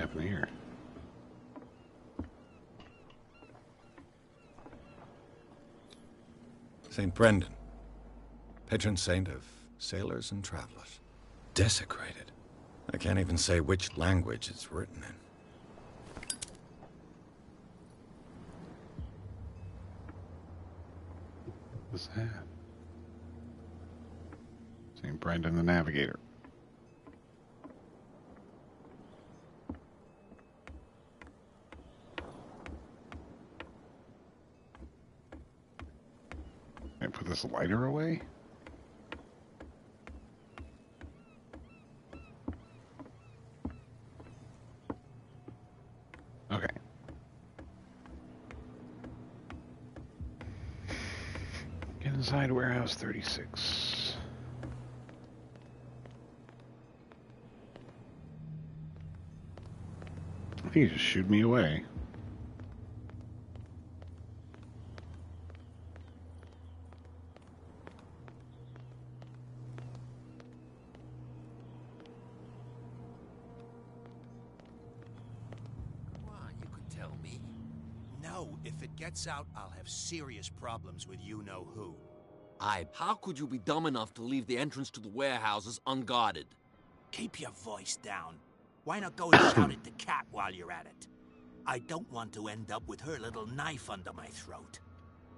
Speaker 1: happened here?
Speaker 4: St. Brendan, patron saint of sailors and travelers. Desecrated. I can't even say which language it's written in.
Speaker 1: What's that? St. Brendan the Navigator. Can I put this lighter away? Okay. Get inside warehouse 36. I think he just shooed me away.
Speaker 6: No, if it gets out, I'll have serious problems with you-know-who.
Speaker 16: How could you be dumb enough to leave the entrance to the warehouses unguarded?
Speaker 6: Keep your voice down. Why not go and shout at the cat while you're at it? I don't want to end up with her little knife under my throat.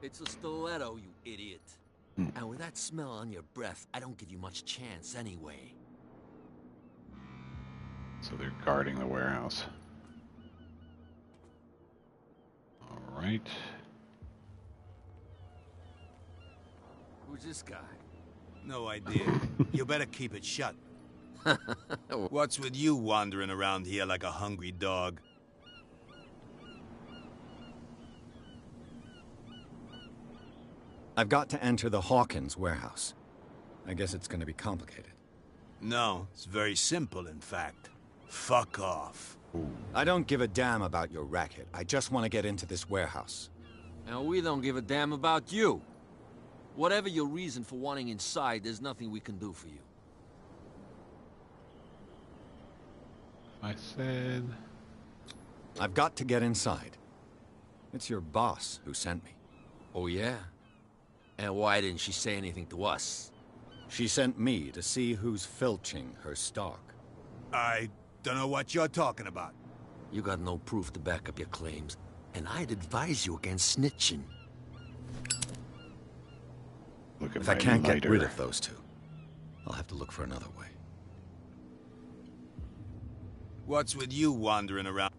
Speaker 16: It's a stiletto, you idiot. And with that smell on your breath, I don't give you much chance anyway.
Speaker 1: So they're guarding the warehouse. All right.
Speaker 16: Who's this guy?
Speaker 6: No idea. You better keep it shut. What's with you wandering around here like a hungry dog?
Speaker 4: I've got to enter the Hawkins warehouse. I guess it's going to be complicated.
Speaker 6: No, it's very simple, in fact. Fuck off.
Speaker 4: I don't give a damn about your racket. I just want to get into this warehouse.
Speaker 16: And we don't give a damn about you. Whatever your reason for wanting inside, there's nothing we can do for you.
Speaker 1: I said...
Speaker 4: I've got to get inside. It's your boss who sent me.
Speaker 16: Oh, yeah? And why didn't she say anything to us?
Speaker 4: She sent me to see who's filching her stock.
Speaker 6: I don't know what you're talking about.
Speaker 16: You got no proof to back up your claims, and I'd advise you against snitching.
Speaker 1: Look at
Speaker 4: if I can't get rid of those two, I'll have to look for another way.
Speaker 6: What's with you wandering around?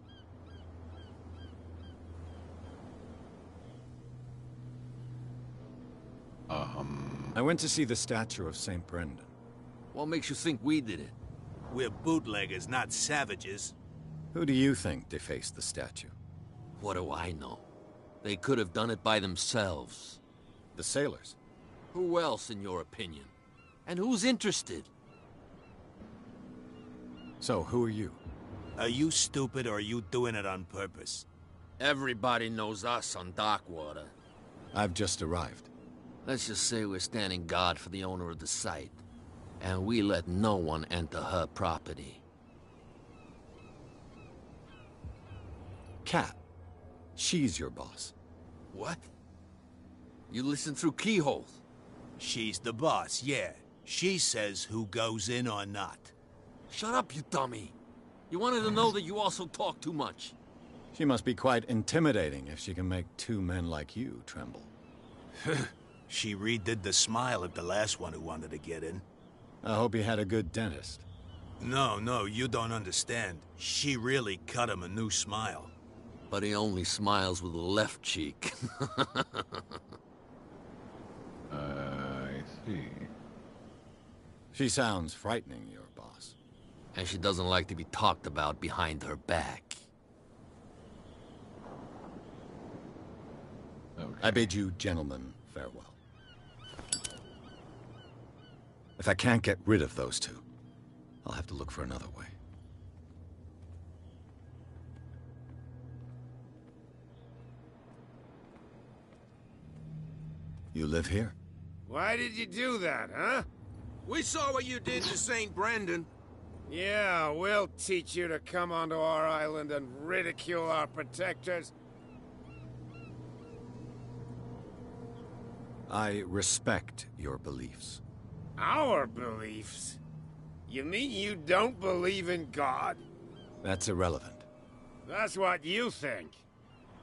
Speaker 4: I went to see the statue of St. Brendan.
Speaker 16: What makes you think we did it?
Speaker 6: We're bootleggers, not savages.
Speaker 4: Who do you think defaced the statue?
Speaker 16: What do I know? They could have done it by themselves.
Speaker 4: The sailors?
Speaker 16: Who else, in your opinion? And who's interested?
Speaker 4: So, who are you?
Speaker 6: Are you stupid or are you doing it on purpose?
Speaker 16: Everybody knows us on Darkwater.
Speaker 4: I've just arrived.
Speaker 16: Let's just say we're standing guard for the owner of the site. And we let no one enter her property.
Speaker 4: Kat. She's your boss.
Speaker 16: What? You listen through keyholes?
Speaker 6: She's the boss, yeah. She says who goes in or not.
Speaker 16: Shut up, you dummy. You wanted to know that you also talk too much.
Speaker 4: She must be quite intimidating if she can make two men like you tremble.
Speaker 6: She redid the smile of the last one who wanted to get in.
Speaker 4: I hope he had a good dentist.
Speaker 6: No, you don't understand. She really cut him a new smile.
Speaker 16: But he only smiles with the left cheek.
Speaker 1: I see.
Speaker 4: She sounds frightening, your boss.
Speaker 16: And she doesn't like to be talked about behind her back.
Speaker 1: Okay.
Speaker 4: I bid you gentlemen farewell. If I can't get rid of those two, I'll have to look for another way. You live here?
Speaker 17: Why did you do that, huh?
Speaker 7: We saw what you did to St. Brendan.
Speaker 17: Yeah, we'll teach you to come onto our island and ridicule our protectors.
Speaker 4: I respect your beliefs.
Speaker 17: Our beliefs? You mean you don't believe in God?
Speaker 4: That's irrelevant.
Speaker 17: That's what you think.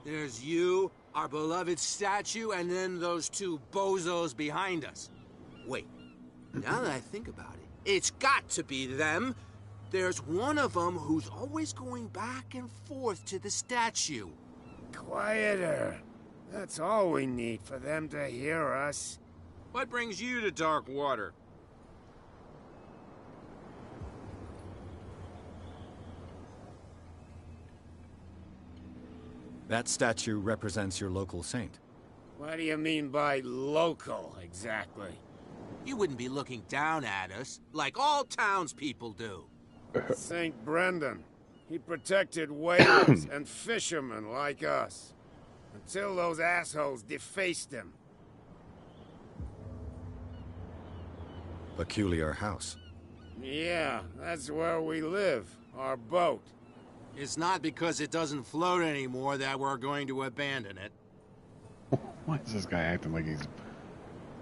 Speaker 7: There's you, our beloved statue, and then those two bozos behind us. Wait, now that I think about it, it's got to be them. There's one of them who's always going back and forth to the statue.
Speaker 17: Quieter. That's all we need for them to hear us.
Speaker 7: What brings you to dark water?
Speaker 4: That statue represents your local saint.
Speaker 17: What do you mean by local, exactly?
Speaker 7: You wouldn't be looking down at us, like all townspeople do.
Speaker 17: St. Brendan. He protected whalers and fishermen like us. Until those assholes defaced him.
Speaker 4: Peculiar house.
Speaker 17: Yeah, that's where we live. Our boat.
Speaker 7: It's not because it doesn't float anymore that we're going to abandon it.
Speaker 1: Why is this guy acting like he's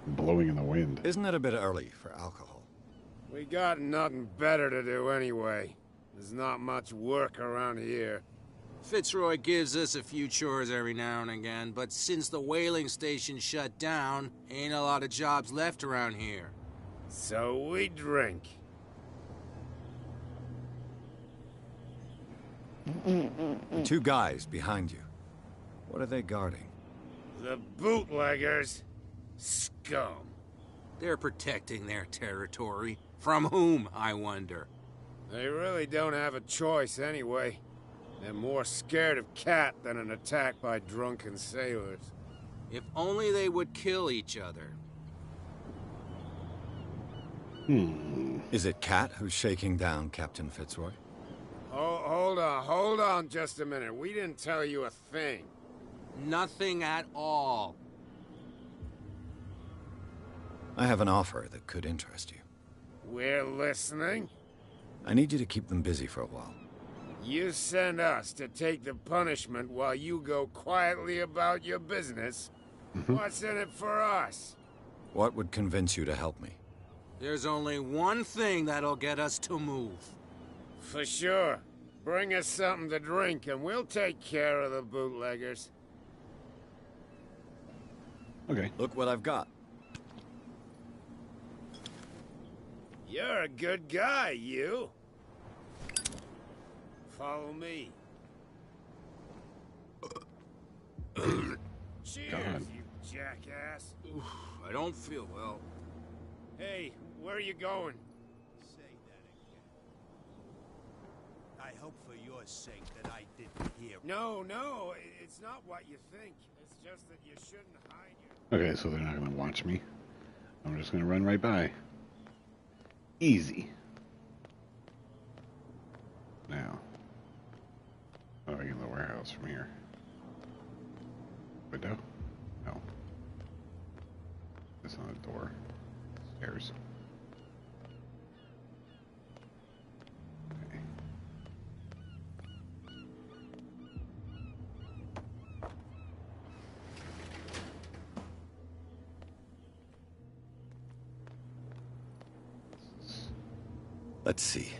Speaker 1: blowing in the wind?
Speaker 4: Isn't it a bit early for alcohol?
Speaker 17: We got nothing better to do anyway. There's not much work around here.
Speaker 7: Fitzroy gives us a few chores every now and again, but since the whaling station shut down, ain't a lot of jobs left around here.
Speaker 17: So we drink.
Speaker 4: Two guys behind you. What are they guarding?
Speaker 17: The bootleggers. Scum.
Speaker 7: They're protecting their territory. From whom, I wonder?
Speaker 17: They really don't have a choice anyway. They're more scared of Cat than an attack by drunken sailors.
Speaker 7: If only they would kill each other.
Speaker 4: Is it Cat who's shaking down Captain Fitzroy?
Speaker 17: Oh, hold on just a minute. We didn't tell you a thing.
Speaker 7: Nothing at all.
Speaker 4: I have an offer that could interest you.
Speaker 17: We're listening.
Speaker 4: I need you to keep them busy for a while.
Speaker 17: You send us to take the punishment while you go quietly about your business. What's in it for us?
Speaker 4: What would convince you to help me?
Speaker 7: There's only one thing that'll get us to move.
Speaker 17: For sure. Bring us something to drink and we'll take care of the bootleggers.
Speaker 1: Okay.
Speaker 4: Look what I've got.
Speaker 17: You're a good guy, you. Follow me. Cheers,
Speaker 1: God.
Speaker 17: you jackass.
Speaker 7: Oof, I don't feel well.
Speaker 17: Hey, where are you going?
Speaker 6: Say that again. I hope for your sake that I didn't hear.
Speaker 17: No, it's not what you think. It's just that you shouldn't hide your...
Speaker 1: Okay, so they're not going to watch me. I'm just going to run right by. Easy. Now. How do I get in the warehouse from here? Window? No. It's not a door. Stairs. Okay.
Speaker 4: Let's see.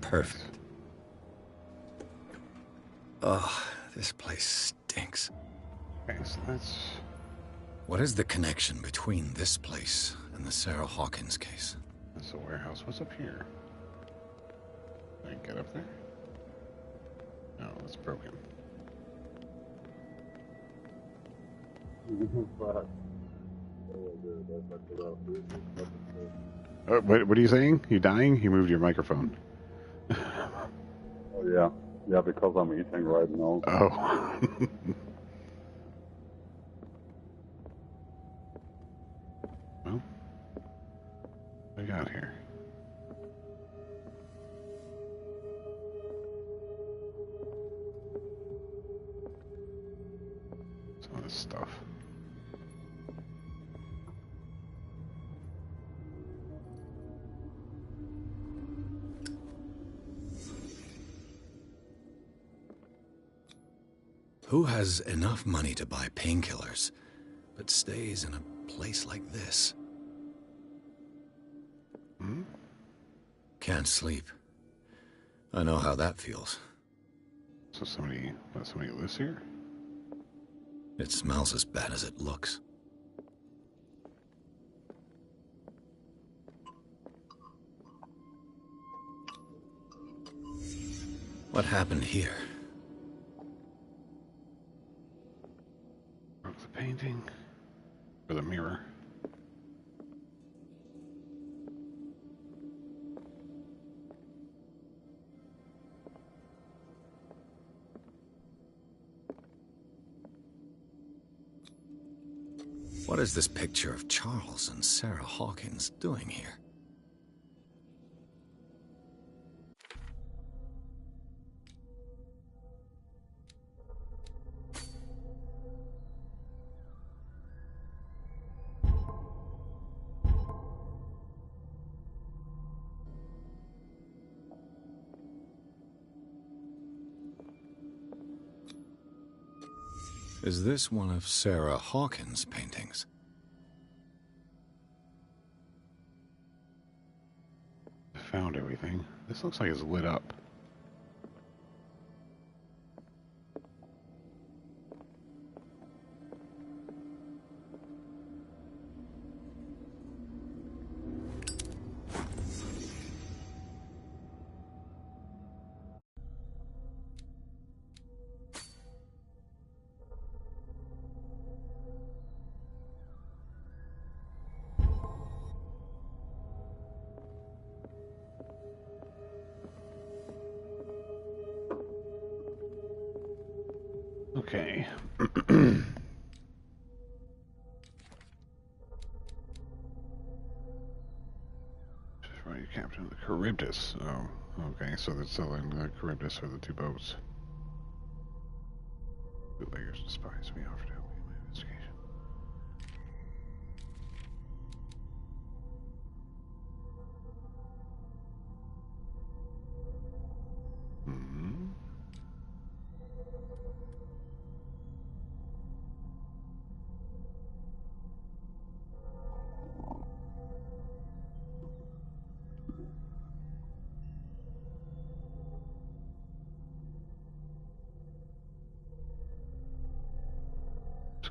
Speaker 4: Perfect. Oh, this place stinks.
Speaker 1: Okay, so that's...
Speaker 4: What is the connection between this place and the Sarah Hawkins case?
Speaker 1: That's the warehouse. What's up here? Can I get up there? No, it's broken. What are you saying? You dying? You moved your microphone.
Speaker 2: Oh yeah. Yeah, because I'm eating right now.
Speaker 1: Oh. Well, what we got here? Some of this stuff.
Speaker 4: Who has enough money to buy painkillers, but stays in a place like this?
Speaker 1: Hmm?
Speaker 4: Can't sleep. I know how that feels.
Speaker 1: So somebody lives here?
Speaker 4: It smells as bad as it looks. What happened here?
Speaker 1: Broke the painting. Or the mirror.
Speaker 4: What is this picture of Charles and Sarah Hawkins doing here? Is this one of Sarah Hawkins' paintings?
Speaker 1: Found everything. This looks like it's lit up. Okay. Right, Captain of the Charybdis. Oh, okay, so they're selling the Charybdis for the two boats. Bootleggers and spies, we offer to help you in my investigation. Hmm.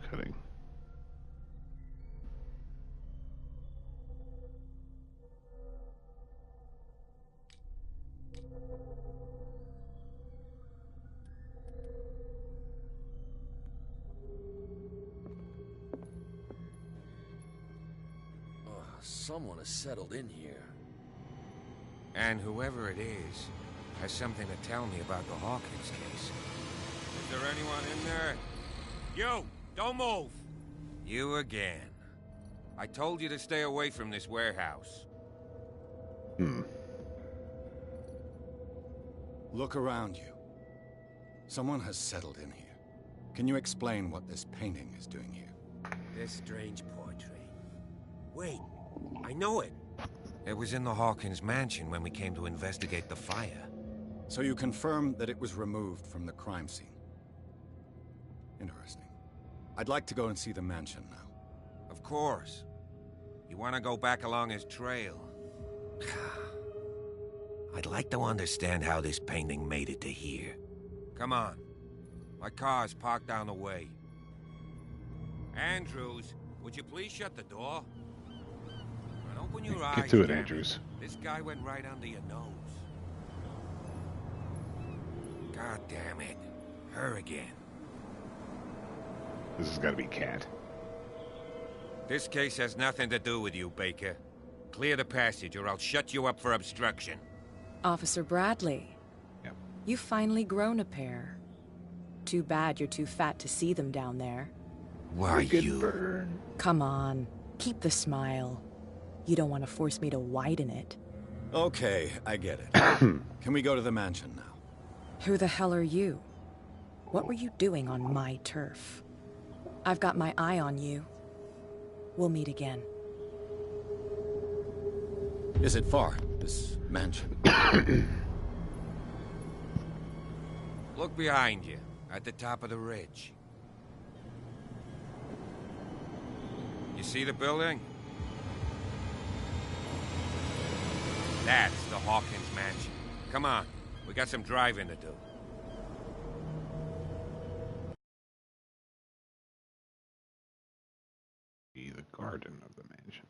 Speaker 1: Cutting.
Speaker 16: Someone has settled in here.
Speaker 12: And whoever it is has something to tell me about the Hawkins case. Is there anyone in there? You! Don't move! You again. I told you to stay away from this warehouse.
Speaker 4: Look around you. Someone has settled in here. Can you explain what this painting is doing here?
Speaker 12: This strange portrait. Wait, I know it. It was in the Hawkins mansion when we came to investigate the fire.
Speaker 4: So you confirm that it was removed from the crime scene? Interesting. I'd like to go and see the mansion now.
Speaker 12: Of course. You want to go back along his trail? I'd like to understand how this painting made it to here. Come on. My car's parked down the way. Andrews, would you please shut the door? And open your eyes.
Speaker 1: Get to it,
Speaker 12: damn
Speaker 1: Andrews.
Speaker 12: This guy went right under your nose. God damn it. Her again.
Speaker 1: This has got to be Cat.
Speaker 12: This case has nothing to do with you, Baker. Clear the passage or I'll shut you up for obstruction.
Speaker 14: Officer Bradley.
Speaker 1: Yep.
Speaker 14: You've finally grown a pair. Too bad you're too fat to see them down there.
Speaker 12: Why you?
Speaker 14: Come on, keep the smile. You don't want to force me to widen it.
Speaker 4: Okay, I get it. Can we go to the mansion now?
Speaker 14: Who the hell are you? What were you doing on my turf? I've got my eye on you. We'll meet again.
Speaker 4: Is it far, this mansion?
Speaker 12: Look behind you. At the top of the ridge. You see the building? That's the Hawkins mansion. Come on, we got some driving to do.
Speaker 1: Be the garden of the mansion.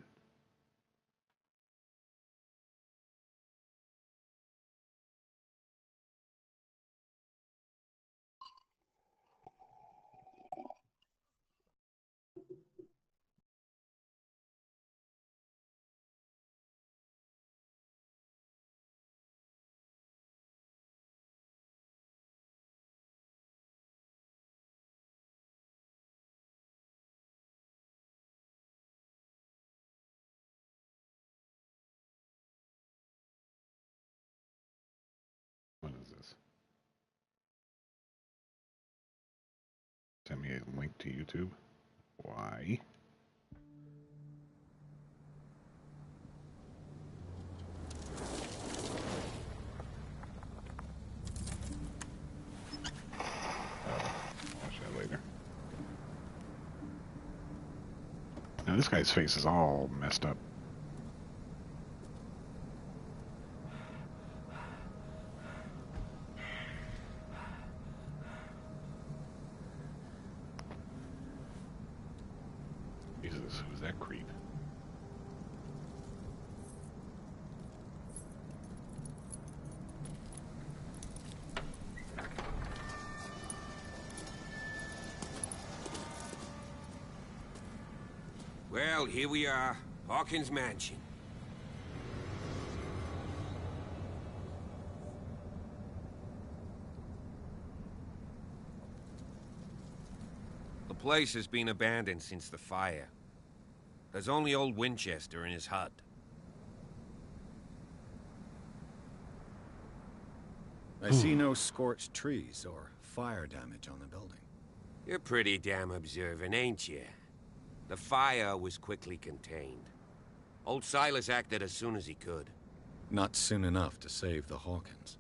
Speaker 1: What is this? Send me a link to YouTube. Why? Watch that later. Now this guy's face is all messed up. Jesus, who's that creep?
Speaker 12: Well, here we are. Hawkins mansion. The place has been abandoned since the fire. There's only old Winchester in his hut.
Speaker 4: I see no scorched trees or fire damage on the building.
Speaker 12: You're pretty damn observant, ain't you? The fire was quickly contained. Old Silas acted as soon as he could.
Speaker 4: Not soon enough to save the Hawkins.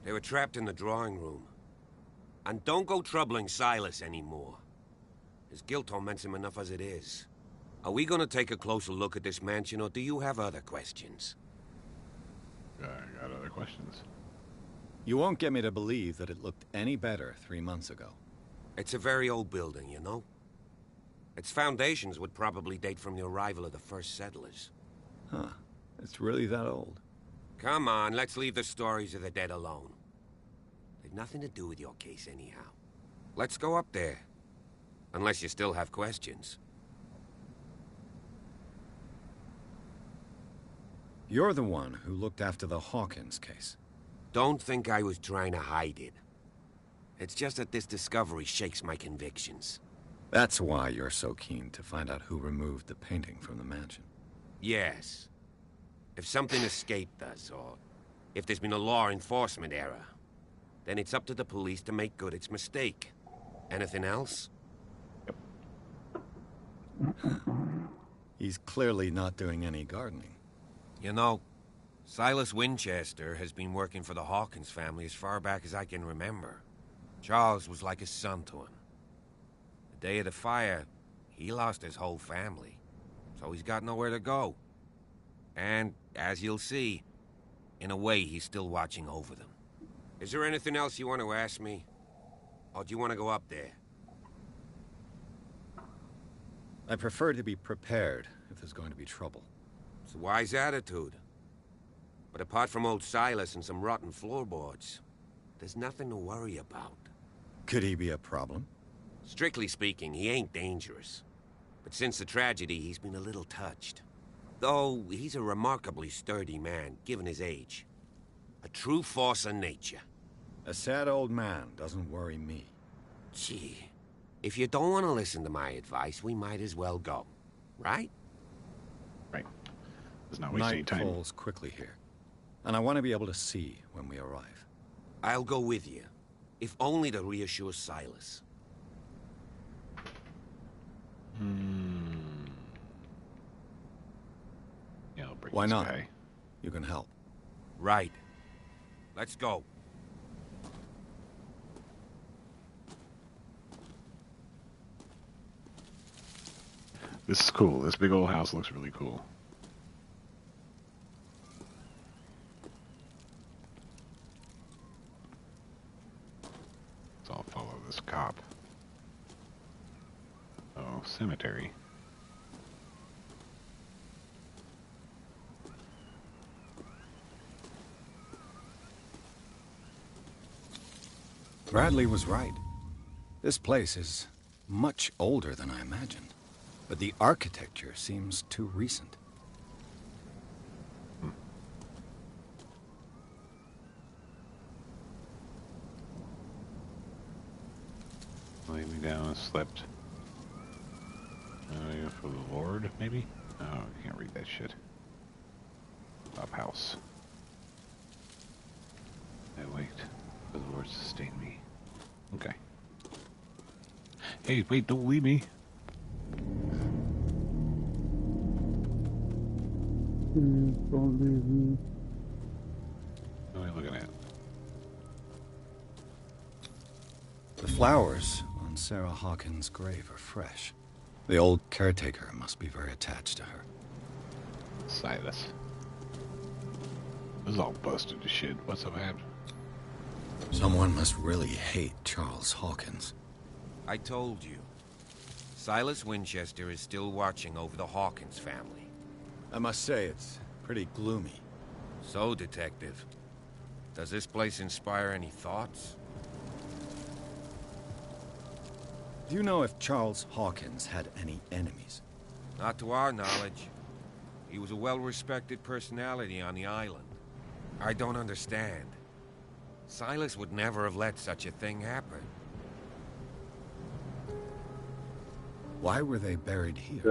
Speaker 12: They were trapped in the drawing room. And don't go troubling Silas anymore. His guilt torments him enough as it is. Are we gonna take a closer look at this mansion, or do you have other questions?
Speaker 1: I got other questions.
Speaker 4: You won't get me to believe that it looked any better 3 months ago.
Speaker 12: It's a very old building, you know? Its foundations would probably date from the arrival of the first settlers.
Speaker 4: Huh. It's really that old.
Speaker 12: Come on, let's leave the stories of the dead alone. They've nothing to do with your case anyhow. Let's go up there. Unless you still have questions.
Speaker 4: You're the one who looked after the Hawkins case.
Speaker 12: Don't think I was trying to hide it. It's just that this discovery shakes my convictions.
Speaker 4: That's why you're so keen to find out who removed the painting from the mansion.
Speaker 12: Yes. If something escaped us, or if there's been a law enforcement error, then it's up to the police to make good its mistake. Anything else?
Speaker 4: He's clearly not doing any gardening.
Speaker 12: You know, Silas Winchester has been working for the Hawkins family as far back as I can remember. Charles was like a son to him. The day of the fire, he lost his whole family, so he's got nowhere to go. And, as you'll see, in a way, he's still watching over them. Is there anything else you want to ask me? Or do you want to go up there?
Speaker 4: I prefer to be prepared if there's going to be trouble.
Speaker 12: It's a wise attitude. But apart from old Silas and some rotten floorboards, there's nothing to worry about.
Speaker 4: Could he be a problem?
Speaker 12: Strictly speaking, he ain't dangerous. But since the tragedy, he's been a little touched. Though, he's a remarkably sturdy man, given his age. A true force of nature.
Speaker 4: A sad old man doesn't worry me.
Speaker 12: Gee, if you don't want to listen to my advice, we might as well go. Right?
Speaker 1: Right. Let's not waste any
Speaker 4: Night
Speaker 1: time.
Speaker 4: falls quickly here, and I want to be able to see when we arrive.
Speaker 12: I'll go with you, if only to reassure Silas.
Speaker 1: Yeah, I'll bring
Speaker 4: Why
Speaker 1: this
Speaker 4: not?
Speaker 1: guy.
Speaker 4: You can help.
Speaker 12: Right. Let's go.
Speaker 1: This is cool. This big old house looks really cool. So I'll follow this cop. Oh, cemetery.
Speaker 4: Bradley was right. This place is much older than I imagined, but the architecture seems too recent.
Speaker 1: Laid me down and slept. For the Lord, maybe? Oh, I can't read that shit. Top house. I waked, for the Lord sustained me. Okay. Hey, wait, don't leave me.
Speaker 2: Don't leave me.
Speaker 1: What are you looking at?
Speaker 4: The flowers on Sarah Hawkins' grave are fresh. The old caretaker must be very attached to her.
Speaker 1: Silas. This is all busted to shit. What's so bad?
Speaker 4: Someone must really hate Charles Hawkins.
Speaker 12: I told you. Silas Winchester is still watching over the Hawkins family.
Speaker 4: I must say, it's pretty gloomy.
Speaker 12: So, Detective, does this place inspire any thoughts?
Speaker 4: Do you know if Charles Hawkins had any enemies?
Speaker 12: Not to our knowledge. He was a well-respected personality on the island. I don't understand. Silas would never have let such a thing happen.
Speaker 4: Why were they buried here?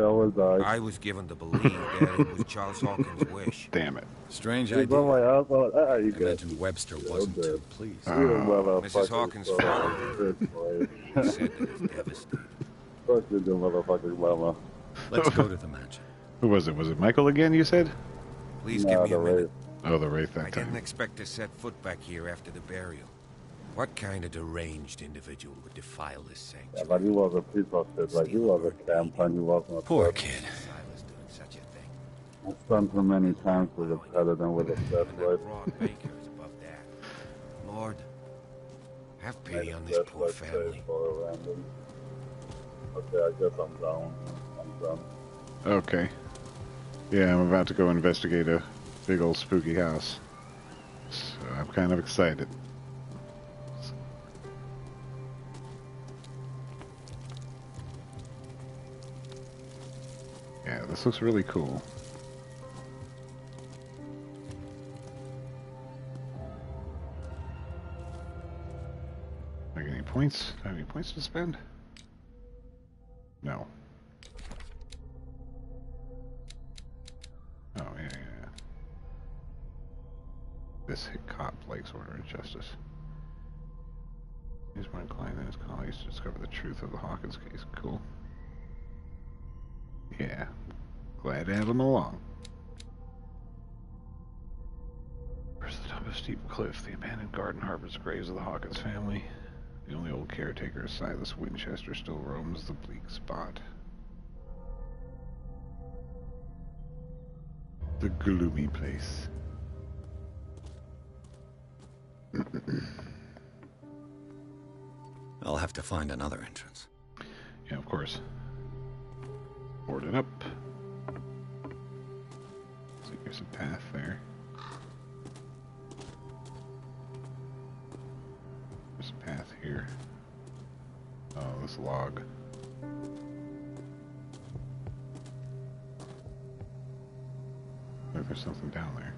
Speaker 12: I was given to believe that it was Charles Hawkins' wish.
Speaker 1: Damn it.
Speaker 4: Strange
Speaker 2: He's
Speaker 4: idea.
Speaker 2: on my ass. I
Speaker 4: imagine Webster wasn't too pleased.
Speaker 12: Mrs. Hawkins found it. He said that it's devastated.
Speaker 2: Fuck you, motherfucking mama.
Speaker 4: Let's go to the mansion.
Speaker 1: Who was it? Was it Michael again, you said?
Speaker 12: Please give me a minute.
Speaker 1: Oh, the Wraith that
Speaker 12: I
Speaker 1: time.
Speaker 12: didn't expect to set foot back here after the burial. What kind of deranged individual would defile this sanctuary?
Speaker 2: Yeah, but he was a piece of shit. Like, he was a camper and he wasn't a
Speaker 4: Poor
Speaker 2: threat.
Speaker 4: kid.
Speaker 12: Silas doing such a thing.
Speaker 2: I've done too many times with a pellet and with a death
Speaker 12: And
Speaker 2: right?
Speaker 12: that broad baker is above that. Lord, have pity on this poor family.
Speaker 2: Okay, I guess I'm down. I'm done.
Speaker 1: Okay. Yeah, I'm about to go investigate a big old spooky house. So I'm kind of excited. Yeah, this looks really cool. Do I get any points? Do I have any points to spend? No. Oh, yeah. This hit cop likes order of justice. Here's one client and his colleagues to discover the truth of the Hawkins case. Cool. Yeah. Glad to have him along. Where's the top of a steep cliff? The abandoned garden harbors the graves of the Hawkins family. The only old caretaker, Silas Winchester, still roams the bleak spot. The gloomy place.
Speaker 4: I'll have to find another entrance.
Speaker 1: Yeah, of course. Board it up. So here's a path there. There's a path here. Oh, this log. Look, there's something down there.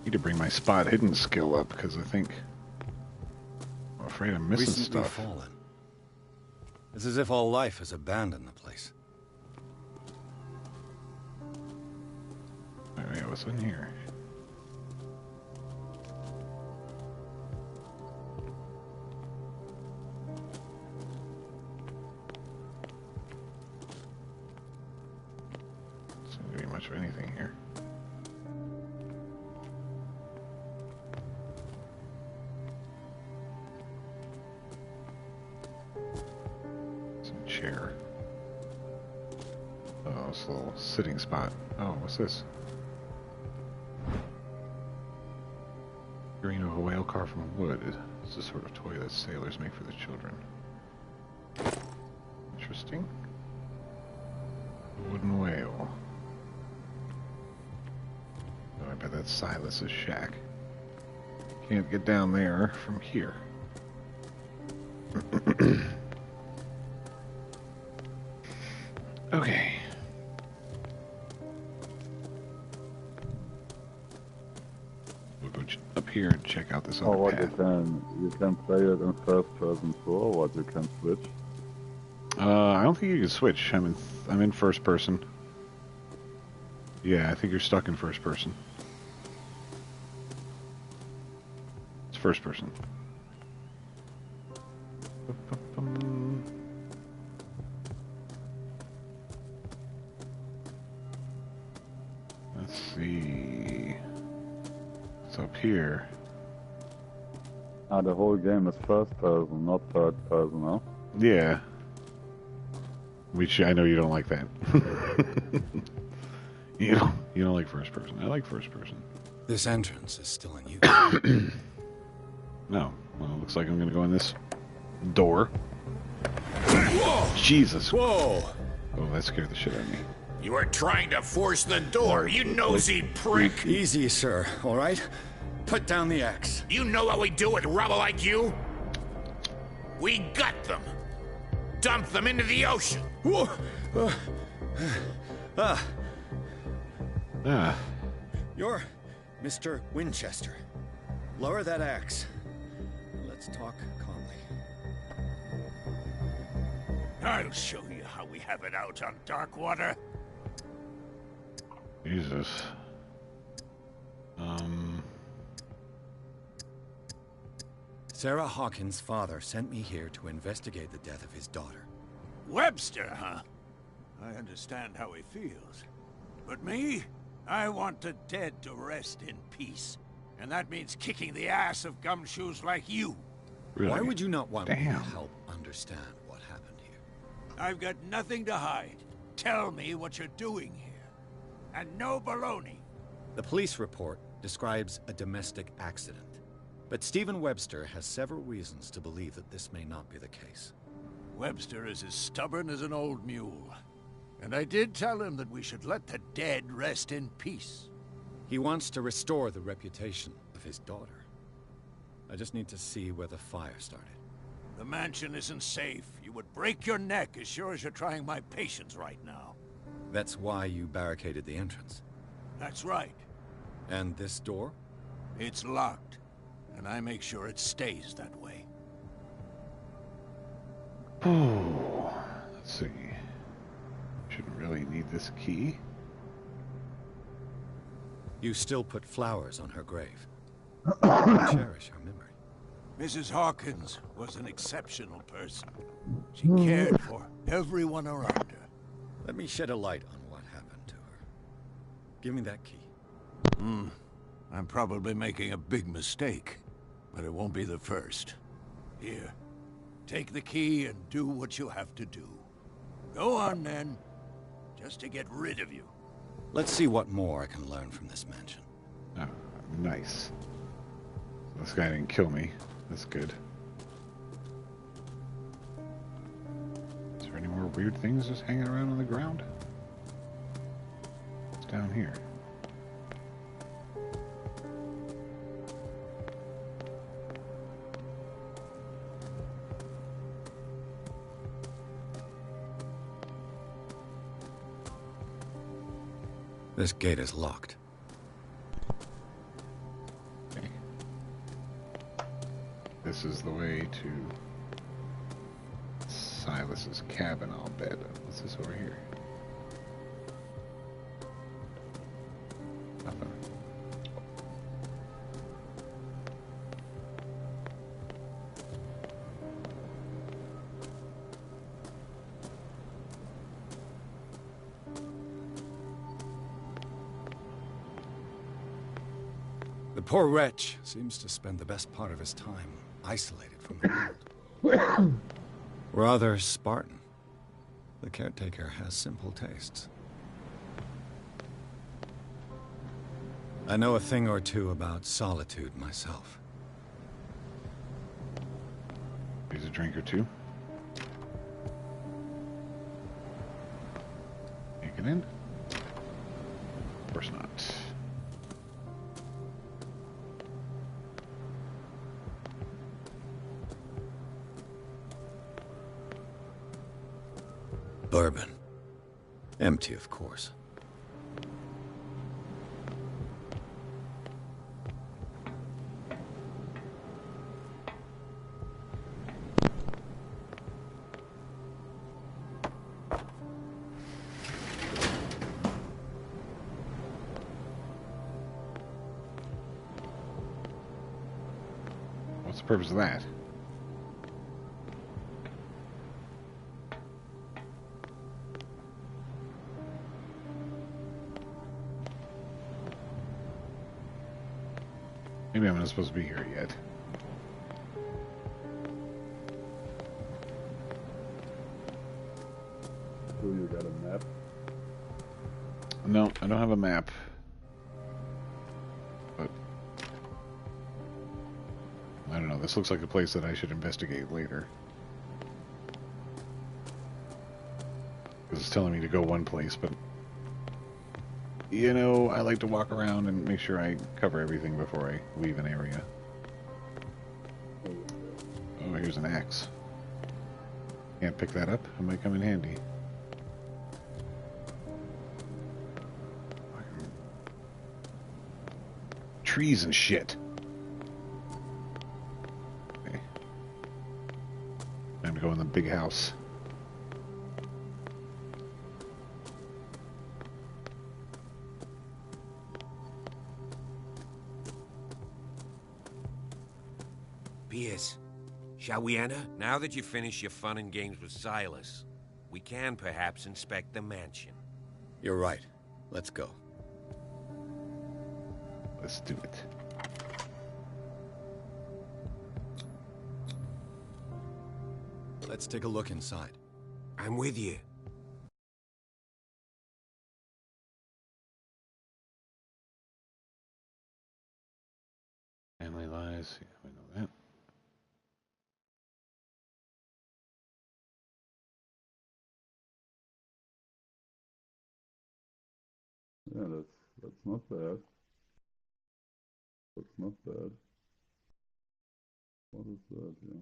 Speaker 1: Need to bring my spot hidden skill up because I think I'm afraid I'm missing
Speaker 4: Recently
Speaker 1: stuff.
Speaker 4: fallen. It's as if all life has abandoned the place.
Speaker 1: Wait, what's in here? Doesn't give me much of anything here. Some chair. Oh, it's a little sitting spot. Oh, what's this? Figurine of a whale carved from wood. It's the sort of toy that sailors make for the children. Interesting. A wooden whale. Oh, I bet that's Silas's shack. Can't get down there from here. Okay. We'll go up here and check out this other
Speaker 2: Oh, what
Speaker 1: path.
Speaker 2: you can play it in first person too, or what you can switch.
Speaker 1: I don't think you can switch. I'm in first person. Yeah, I think you're stuck in first person. It's first person. Let's see. It's up here.
Speaker 2: Ah, the whole game is first person, not third person, huh?
Speaker 1: Yeah. Which I know you don't like that. you don't like first person. I like first person.
Speaker 4: This entrance is still in use.
Speaker 1: No. Well, it looks like I'm going to go in this door. Whoa! Jesus.
Speaker 11: Whoa!
Speaker 1: Oh, that scared the shit out of me.
Speaker 11: You are trying to force the door, you nosy prick!
Speaker 4: Easy, sir, all right? Put down the axe.
Speaker 11: You know what we do with rubble like you? We gut them. Dump them into the ocean.
Speaker 4: Whoa! You're Mr. Winchester. Lower that axe. Let's talk calmly.
Speaker 8: I'll show you how we have it out on Darkwater.
Speaker 1: Jesus.
Speaker 4: Sarah Hawkins' father sent me here to investigate the death of his daughter.
Speaker 8: Webster, huh? I understand how he feels. But me? I want the dead to rest in peace. And that means kicking the ass of gumshoes like you.
Speaker 1: Really?
Speaker 4: Why would you not want me to help understand what happened here?
Speaker 8: I've got nothing to hide. Tell me what you're doing here. And no baloney.
Speaker 4: The police report describes a domestic accident. But Stephen Webster has several reasons to believe that this may not be the case.
Speaker 8: Webster is as stubborn as an old mule. And I did tell him that we should let the dead rest in peace.
Speaker 4: He wants to restore the reputation of his daughter. I just need to see where the fire started.
Speaker 8: The mansion isn't safe. You would break your neck as sure as you're trying my patience right now.
Speaker 4: That's why you barricaded the entrance.
Speaker 8: That's right.
Speaker 4: And this door?
Speaker 8: It's locked. And I make sure it stays that way.
Speaker 1: Oh, let's see. Shouldn't really need this key.
Speaker 4: You still put flowers on her grave. Cherish her memory.
Speaker 8: Mrs. Hawkins was an exceptional person. She cared for everyone around her.
Speaker 4: Let me shed a light on what happened to her. Give me that key.
Speaker 8: I'm probably making a big mistake, but it won't be the first. Here, take the key and do what you have to do. Go on, then. Just to get rid of you.
Speaker 4: Let's see what more I can learn from this mansion.
Speaker 1: Oh, nice. This guy didn't kill me. That's good. Is there any more weird things just hanging around on the ground? It's down here.
Speaker 4: This gate is locked.
Speaker 1: Okay. This is the way to Silas's cabin, I'll bet. What's this over here? Nothing.
Speaker 4: poor wretch seems to spend the best part of his time isolated from the world. Rather Spartan. The caretaker has simple tastes. I know a thing or two about solitude myself.
Speaker 1: Here's a drink or two. Take it in. Of course not.
Speaker 4: Bourbon. Empty, of course.
Speaker 1: What's the purpose of that? Maybe I'm not supposed to be here yet.
Speaker 2: So you got a map?
Speaker 1: No, I don't have a map. But I don't know, this looks like a place that I should investigate later. Because it's telling me to go one place, but you know, I like to walk around and make sure I cover everything before I leave an area. Oh, here's an axe. Can't pick that up. It might come in handy. Trees and shit. Okay. Time to go in the big house.
Speaker 12: Pierce, shall we enter? Now that you've finished your fun and games with Silas, we can perhaps inspect the mansion.
Speaker 4: You're right. Let's go.
Speaker 1: Let's do it.
Speaker 4: Let's take a look inside.
Speaker 12: I'm with you.
Speaker 1: Family lies. Yeah, we know that.
Speaker 2: Yeah, that's not bad. That's not bad. What is that? Yeah.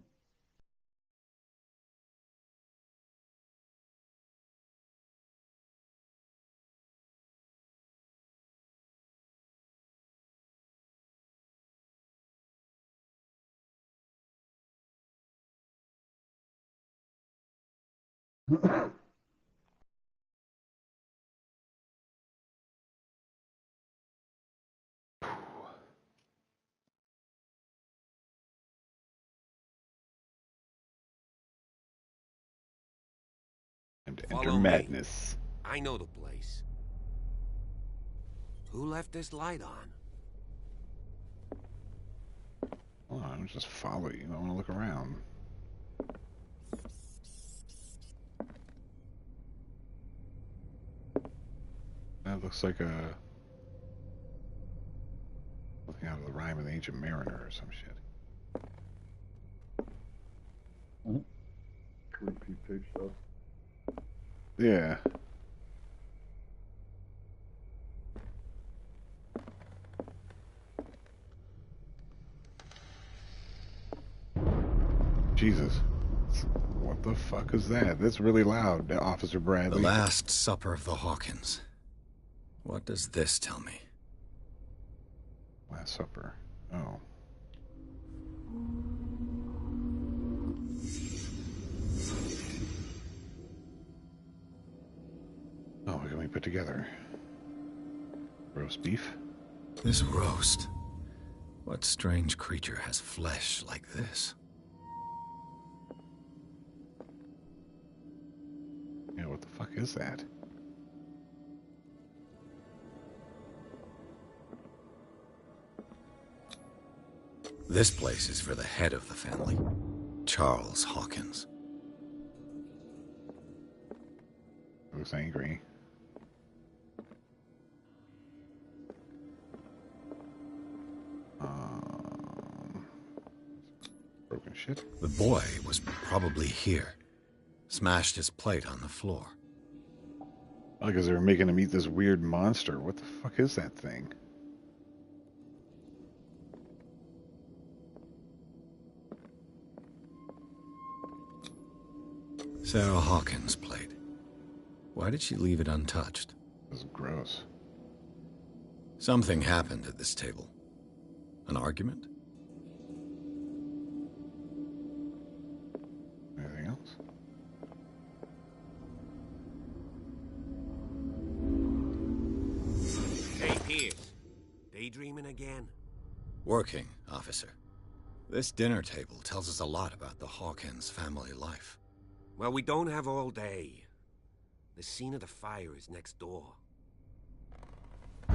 Speaker 1: Time to
Speaker 12: Follow
Speaker 1: enter
Speaker 12: me.
Speaker 1: madness.
Speaker 12: I know the place. Who left this light on?
Speaker 1: Hold on, I'm just follow you. I want to look around. That looks like a something out of the Rime of the Ancient Mariner or some shit.
Speaker 2: Creepy pig stuff.
Speaker 1: Yeah. Jesus. What the fuck is that? That's really loud, Officer Bradley.
Speaker 4: The Last Supper of the Hawkins. What does this tell me?
Speaker 1: Last Supper. Oh. Oh, what can we put together? Roast beef?
Speaker 4: This roast. What strange creature has flesh like this?
Speaker 1: Yeah, what the fuck is that?
Speaker 4: This place is for the head of the family, Charles Hawkins.
Speaker 1: Looks angry. Broken shit.
Speaker 4: The boy was probably here. Smashed his plate on the floor.
Speaker 1: Oh, because they were making him eat this weird monster. What the fuck is that thing?
Speaker 4: Sarah Hawkins' plate. Why did she leave it untouched?
Speaker 1: This is gross.
Speaker 4: Something happened at this table. An argument?
Speaker 1: Anything else?
Speaker 12: Hey, Pierce. Daydreaming again?
Speaker 4: Working, officer. This dinner table tells us a lot about the Hawkins family life.
Speaker 12: Well, we don't have all day. The scene of the fire is next door.
Speaker 1: Oh,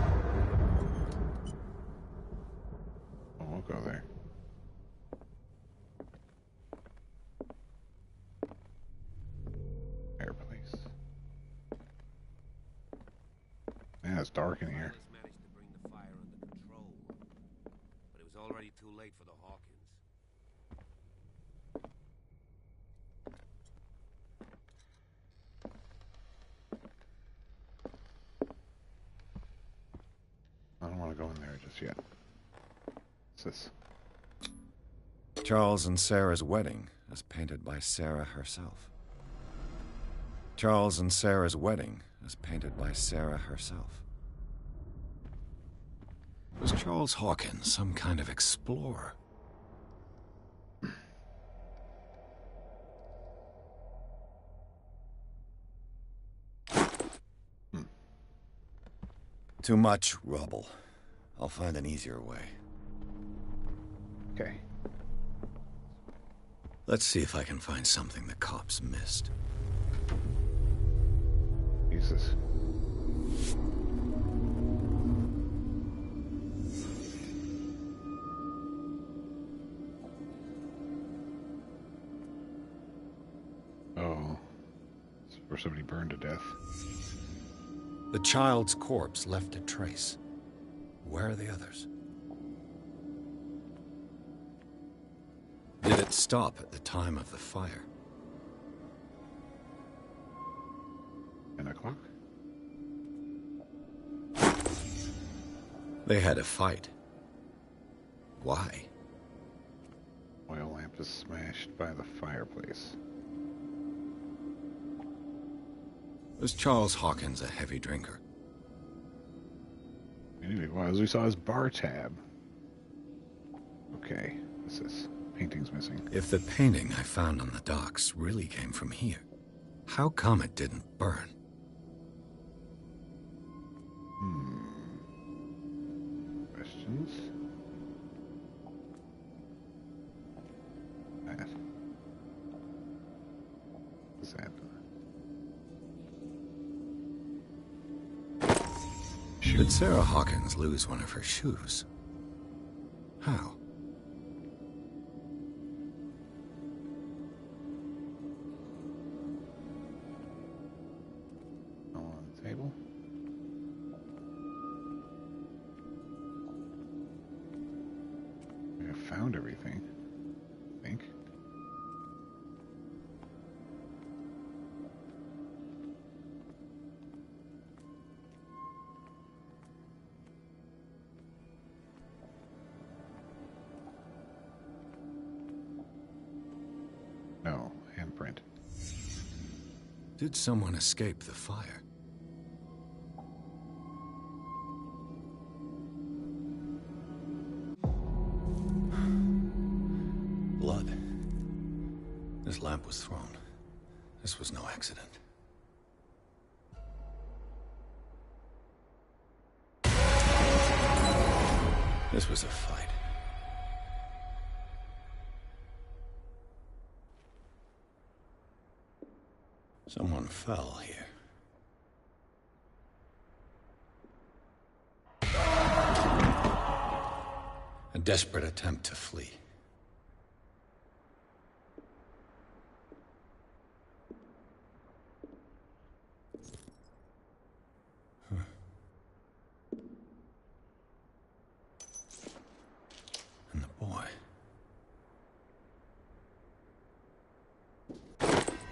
Speaker 1: we'll go there. Fireplace. Yeah, it's dark in here.
Speaker 12: Managed to bring the fire under control, but it was already too late for the Hawkins.
Speaker 1: I don't want to go in there just yet. What's this?
Speaker 4: Charles and Sarah's wedding, as painted by Sarah herself. Charles and Sarah's wedding, as painted by Sarah herself. Was Charles Hawkins some kind of explorer? Too much rubble. I'll find an easier way.
Speaker 1: Okay.
Speaker 4: Let's see if I can find something the cops missed.
Speaker 1: Jesus. Oh. It's where somebody burned to death.
Speaker 4: The child's corpse left a trace. Where are the others? Did it stop at the time of the fire?
Speaker 1: 10 o'clock?
Speaker 4: They had a fight. Why?
Speaker 1: Oil lamp is smashed by the fireplace.
Speaker 4: Was Charles Hawkins a heavy drinker?
Speaker 1: We knew he was. We saw his bar tab. Okay, what's this? Painting's missing.
Speaker 4: If the painting I found on the docks really came from here, how come it didn't burn?
Speaker 1: Questions? That. What's that?
Speaker 4: Did Sarah Hawkins lose one of her shoes? How?
Speaker 1: On the table. I found everything, I think. No, handprint.
Speaker 4: Did someone escape the fire? Blood. This lamp was thrown. This was no accident. This was a fight. Someone fell here. A desperate attempt to flee. And the boy.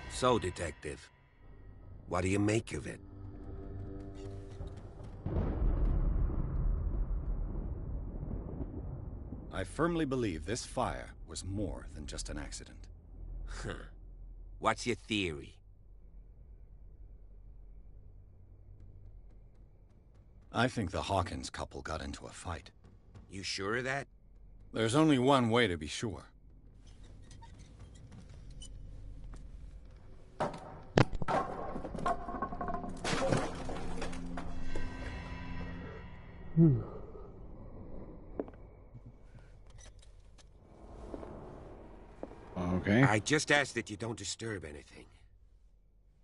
Speaker 12: So, Detective, what do you make of it?
Speaker 4: I firmly believe this fire was more than just an accident.
Speaker 12: Huh. What's your theory?
Speaker 4: I think the Hawkins couple got into a fight.
Speaker 12: You sure of that?
Speaker 4: There's only one way to be sure.
Speaker 1: Okay.
Speaker 12: I just ask that you don't disturb anything.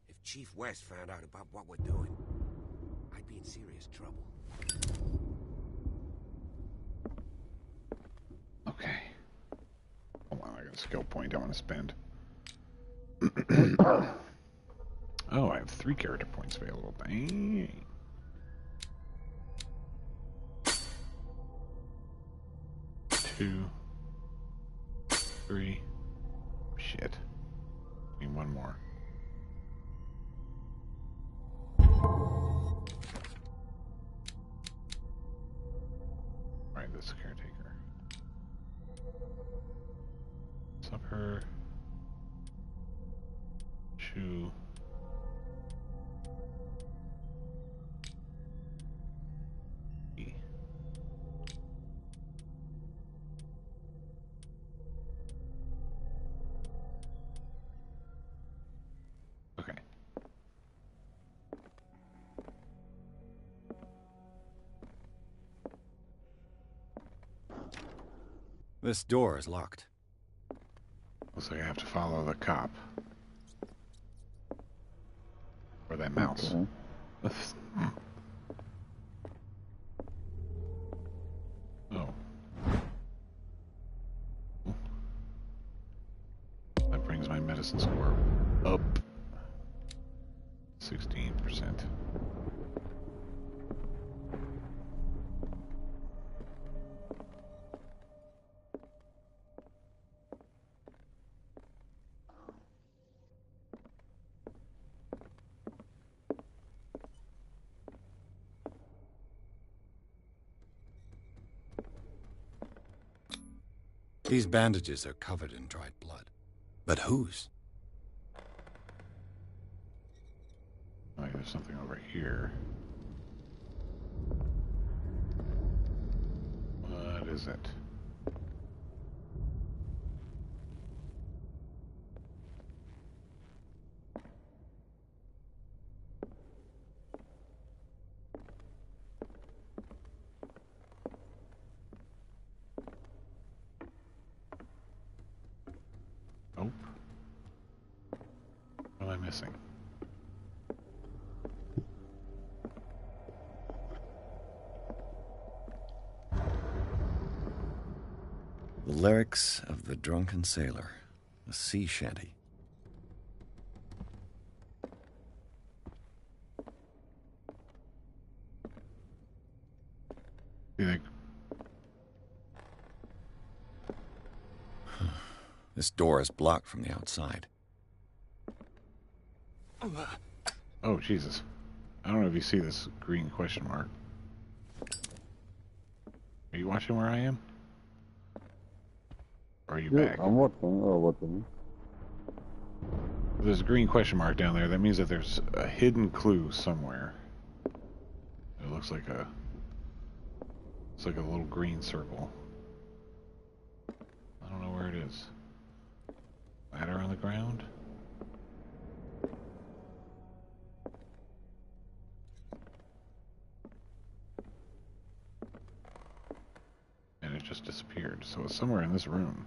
Speaker 12: If Chief West found out about what we're doing, I'd be in serious trouble.
Speaker 1: Okay. Hold on, I got a skill point I want to spend. Oh, I have 3 character points available. Dang. Two. 3. Shit. Need one more. Alright, this caretaker. Sub her. Chew. E. Okay.
Speaker 4: This door is locked.
Speaker 1: Looks like I have to follow the cop. Or that mouse.
Speaker 2: Okay.
Speaker 1: Oh. That brings my medicine score up 16%.
Speaker 4: These bandages are covered in dried blood. But whose?
Speaker 1: Oh, there's something over here. What is it? Nope. What am I missing?
Speaker 4: The lyrics of the drunken sailor. A sea shanty.
Speaker 1: You think?
Speaker 4: This door is blocked from the outside.
Speaker 1: Oh, Jesus. I don't know if you see this green question mark. Are you watching where I am? Or are you
Speaker 2: Yeah,
Speaker 1: back?
Speaker 2: I'm watching. Oh, watching.
Speaker 1: There's a green question mark down there. That means that there's a hidden clue somewhere. It looks like a... It's like a little green circle. I don't know where it is. Ladder on the ground? And it just disappeared. So it's somewhere in this room.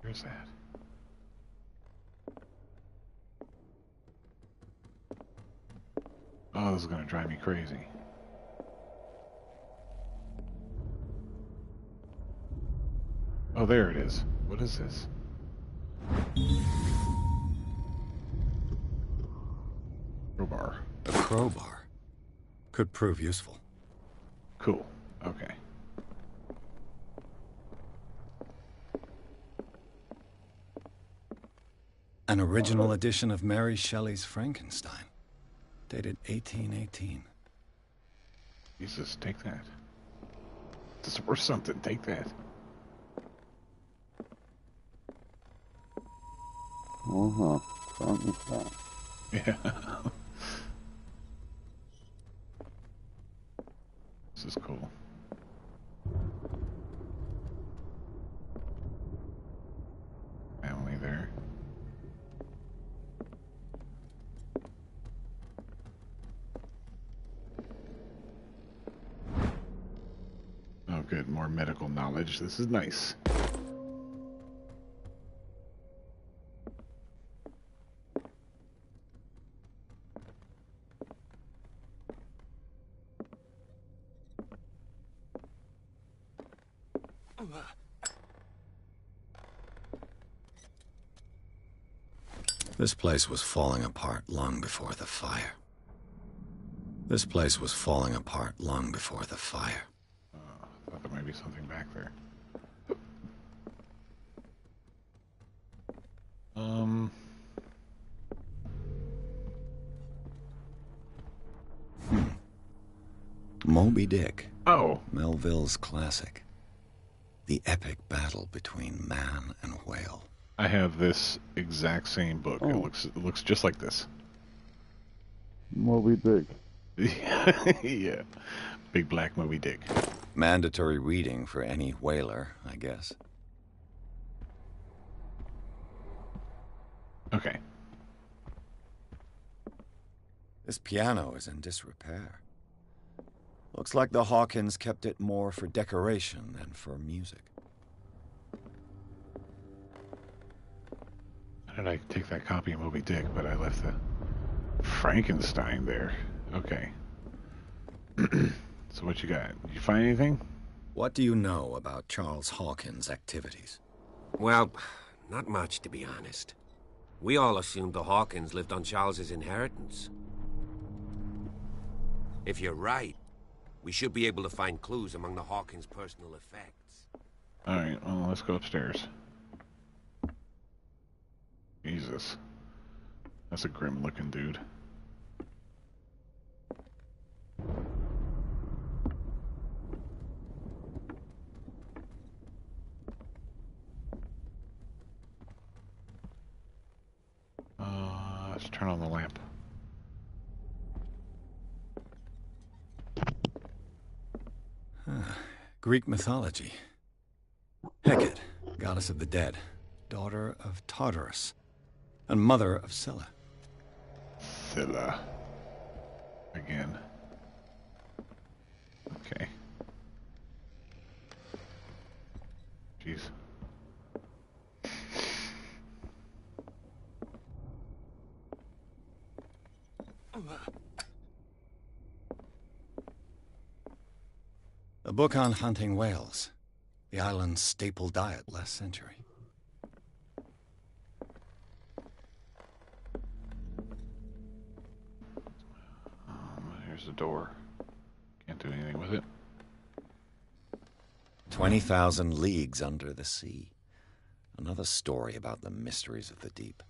Speaker 1: Where's that? Oh, this is going to drive me crazy. Oh, there it is. What is this? Crowbar.
Speaker 4: A crowbar. Could prove useful.
Speaker 1: Cool. Okay.
Speaker 4: An original edition of Mary Shelley's Frankenstein, dated 1818.
Speaker 1: Jesus, take that. This is worth something. Take that.
Speaker 2: Frankenstein.
Speaker 1: Yeah. This is cool. Family there. Oh, good. More medical knowledge. This is nice.
Speaker 4: This place was falling apart long before the fire. This place was falling apart long before the fire.
Speaker 1: I thought there might be something back there.
Speaker 4: Moby Dick.
Speaker 1: Oh.
Speaker 4: Melville's classic. The epic battle between man and whale.
Speaker 1: I have this exact same book.
Speaker 2: Oh.
Speaker 1: It looks just like this.
Speaker 2: Moby Dick.
Speaker 1: Yeah. Big black Moby Dick.
Speaker 4: Mandatory reading for any whaler, I guess.
Speaker 1: Okay.
Speaker 4: This piano is in disrepair. Looks like the Hawkins kept it more for decoration than for music.
Speaker 1: How did I take that copy of Moby Dick, but I left the Frankenstein there? Okay. So what you got? Did you find anything?
Speaker 4: What do you know about Charles Hawkins' activities?
Speaker 12: Well, not much, to be honest. We all assumed the Hawkins lived on Charles's inheritance. If you're right, we should be able to find clues among the Hawkins' personal effects.
Speaker 1: Alright, well, let's go upstairs. Jesus. That's a grim-looking dude. Let's turn on the lamp.
Speaker 4: Greek mythology. Hecate, goddess of the dead, daughter of Tartarus, and mother of Scylla.
Speaker 1: Scylla. Again. Okay. Jeez.
Speaker 4: A book on hunting whales, the island's staple diet last century.
Speaker 1: Here's the door. Can't do anything with it.
Speaker 4: 20,000 leagues under the sea. Another story about the mysteries of the deep.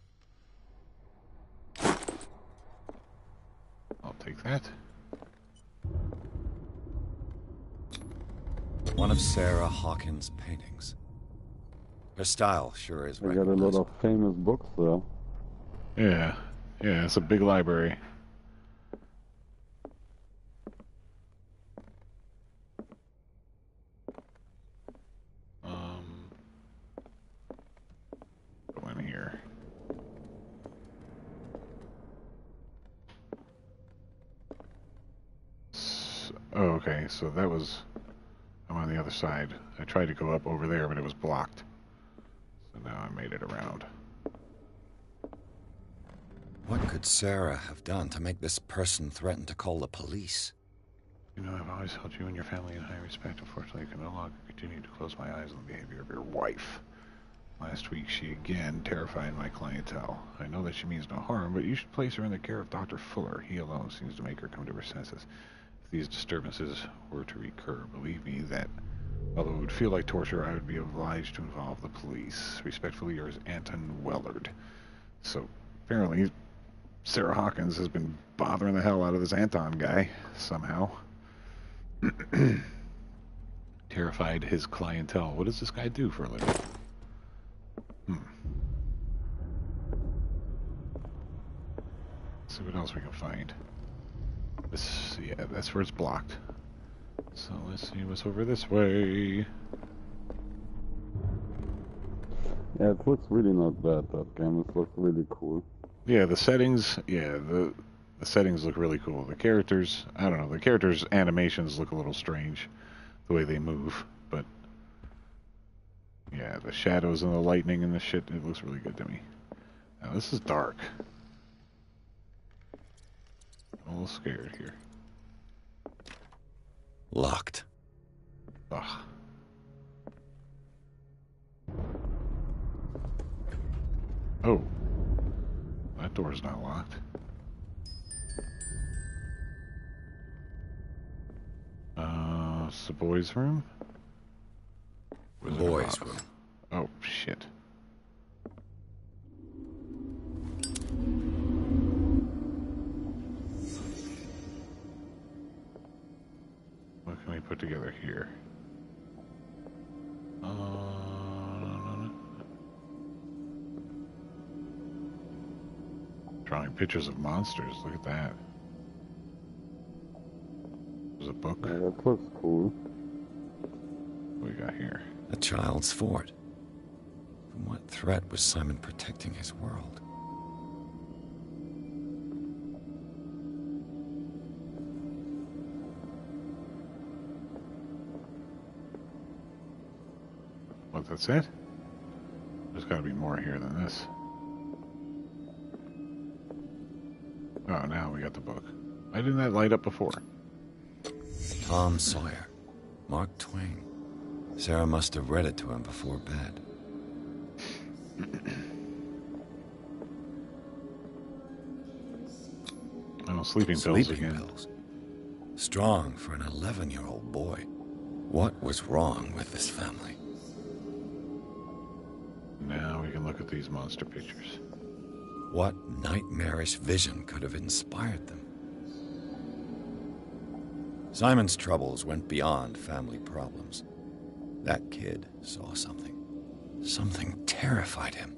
Speaker 1: I'll take that.
Speaker 4: One of Sarah Hawkins' paintings. Her style sure is
Speaker 2: They got a lot of famous books though.
Speaker 1: Yeah. Yeah, it's a big library. Go in here. Oh, okay, so that was... I'm on the other side. I tried to go up over there, but it was blocked. So now I made it around.
Speaker 4: What could Sarah have done to make this person threaten to call the police?
Speaker 1: You know, I've always held you and your family in high respect. Unfortunately, I can no longer continue to close my eyes on the behavior of your wife. Last week, she again terrified my clientele. I know that she means no harm, but you should place her in the care of Dr. Fuller. He alone seems to make her come to her senses. If these disturbances were to recur, believe me that, although it would feel like torture, I would be obliged to involve the police. Respectfully yours, Anton Wellard. So, apparently, Sarah Hawkins has been bothering the hell out of this Anton guy, somehow. Terrified his clientele. What does this guy do for a living? Let's see what else we can find. This, yeah, that's where it's blocked. So let's see what's over this way.
Speaker 2: Yeah, it looks really not bad, that game. It looks really cool.
Speaker 1: Yeah, the settings, the settings look really cool. The characters, I don't know, the characters' animations look a little strange, the way they move, but yeah, the shadows and the lightning and the shit, it looks really good to me. Now, this is dark. I'm a little scared here.
Speaker 4: Locked.
Speaker 1: Ugh. Oh. That door's not locked. It's the boys' room?
Speaker 4: Boys' room.
Speaker 1: Oh, shit. What can we put together here? Drawing pictures of monsters. Look at that. There's a book.
Speaker 2: Yeah, that looks cool.
Speaker 1: What we got here?
Speaker 4: A child's fort. From what threat was Simon protecting his world?
Speaker 1: What, that's it? There's got to be more here than this. Oh, now we got the book. Why didn't that light up before?
Speaker 4: Tom Sawyer. Mark Twain. Sarah must have read it to him before bed.
Speaker 1: Oh, sleeping pills again.
Speaker 4: Pills. Strong for an 11-year-old boy. What was wrong with this family?
Speaker 1: Now we can look at these monster pictures.
Speaker 4: What nightmarish vision could have inspired them? Simon's troubles went beyond family problems. That kid saw something. Something terrified him.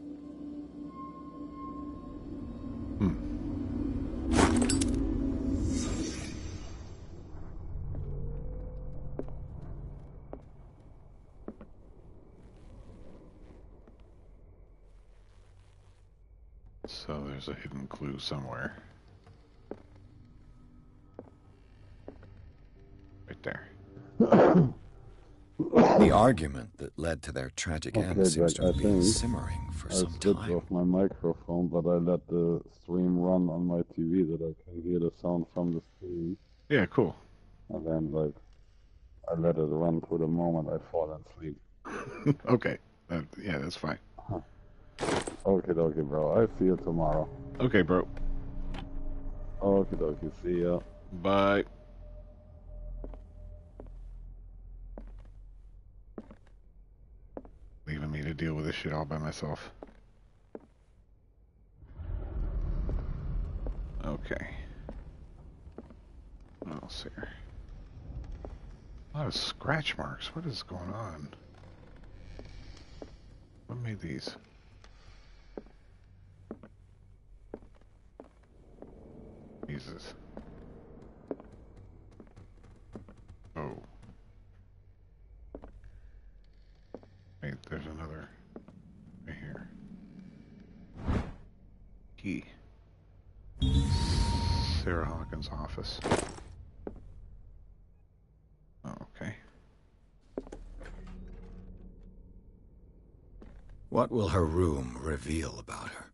Speaker 1: So there's a hidden clue somewhere. Right there.
Speaker 4: The argument that led to their tragic end seems to have been simmering for some
Speaker 2: I switched off my microphone, but I let the stream run on my TV that I can hear the sound from the stream.
Speaker 1: Yeah, cool.
Speaker 2: And then, like, I let it run to the moment I fall asleep.
Speaker 1: Okay. Yeah, that's fine.
Speaker 2: Okay, dokie, bro. I see you tomorrow.
Speaker 1: Okay, bro.
Speaker 2: Okay, dokie. See ya.
Speaker 1: Bye. Leaving me to deal with this shit all by myself. Okay. What else here? A lot of scratch marks. What is going on? What made these? Jesus. Oh. Wait, there's another right here. Key. Sarah Hawkins' office. Oh, okay.
Speaker 4: What will her room reveal about her?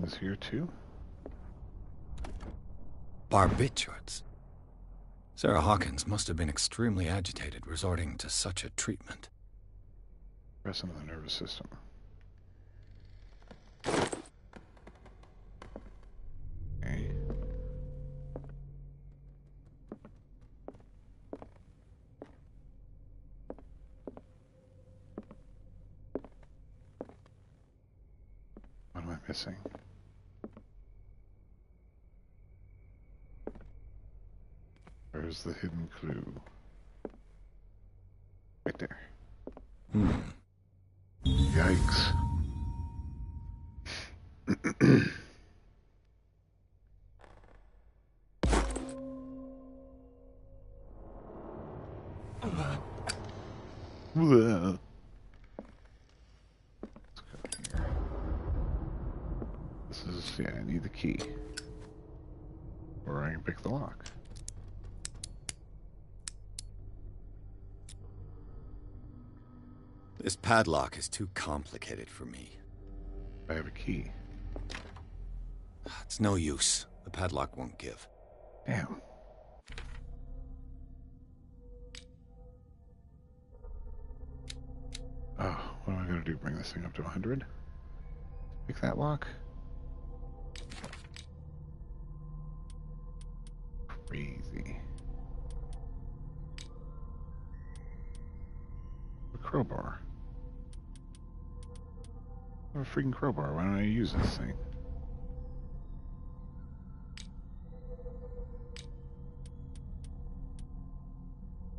Speaker 1: things here too.
Speaker 4: Barbiturates. Sarah Hawkins must have been extremely agitated resorting to such a treatment.
Speaker 1: Pressing the nervous system. Okay. What am I missing? Where's the hidden clue? Right there. Yikes. Let's go here. This is, yeah, I need the key. Or I can pick the lock.
Speaker 4: This padlock is too complicated for me.
Speaker 1: I have a key.
Speaker 4: It's no use. The padlock won't give.
Speaker 1: Damn. Oh, what am I going to do? Bring this thing up to 100? Pick that lock? Crazy. A crowbar. I have a freaking crowbar. Why don't I use this thing?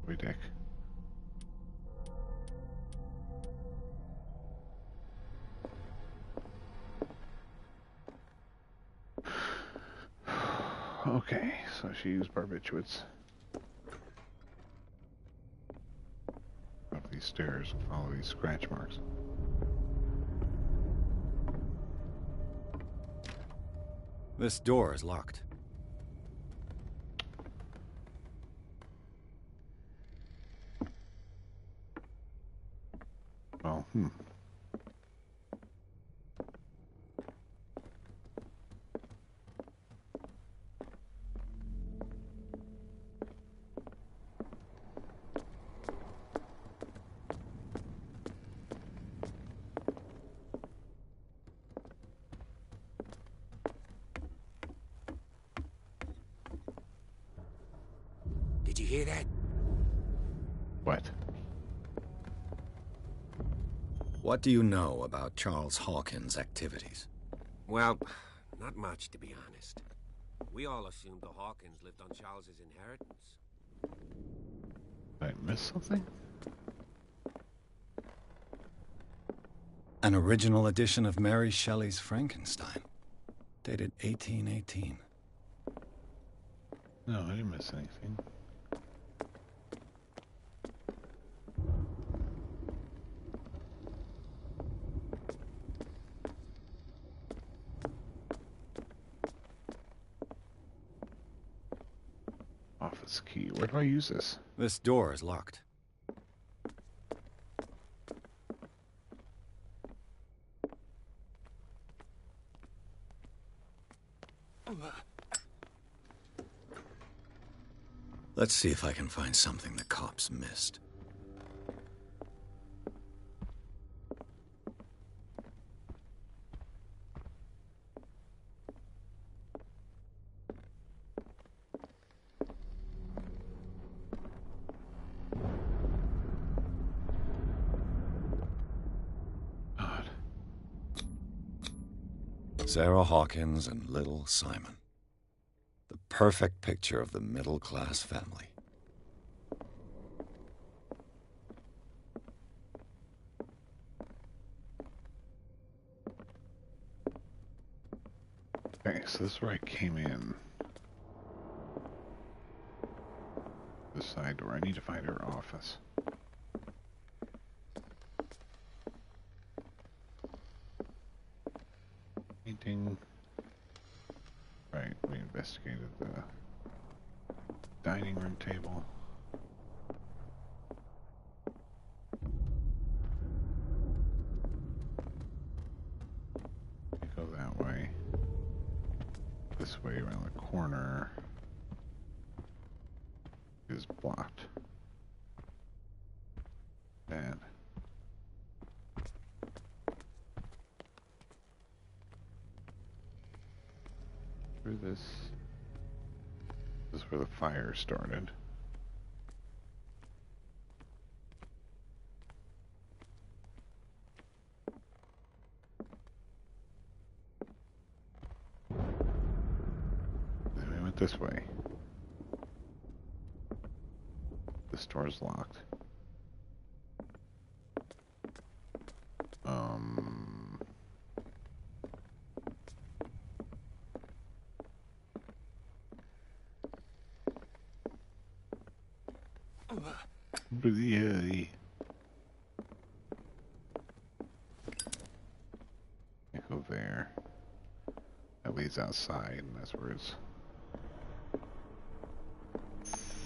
Speaker 1: Boy, dick. Okay, so she used barbiturates. Up these stairs and follow these scratch marks.
Speaker 4: This door is locked.
Speaker 1: Oh,
Speaker 12: Did you hear that?
Speaker 1: What?
Speaker 4: What do you know about Charles Hawkins' activities?
Speaker 12: Well, not much, to be honest. We all assumed the Hawkins lived on Charles's inheritance.
Speaker 1: Did I miss something?
Speaker 4: An original edition of Mary Shelley's Frankenstein, dated 1818.
Speaker 1: No, I didn't miss anything. Office key. Where do I use this?
Speaker 4: This door is locked. Let's see if I can find something the cops missed.
Speaker 1: God.
Speaker 4: Sarah Hawkins and little Simon. The perfect picture of the middle-class family.
Speaker 1: Okay, so this is where I came in. The side door. I need to find her office. Painting. Right, we investigated the dining room table. Go that way. is blocked. Bad. Through this. This is where the fire started. Then we went this way. This door's locked. Yeah. Go there. That leads outside, and that's where it's.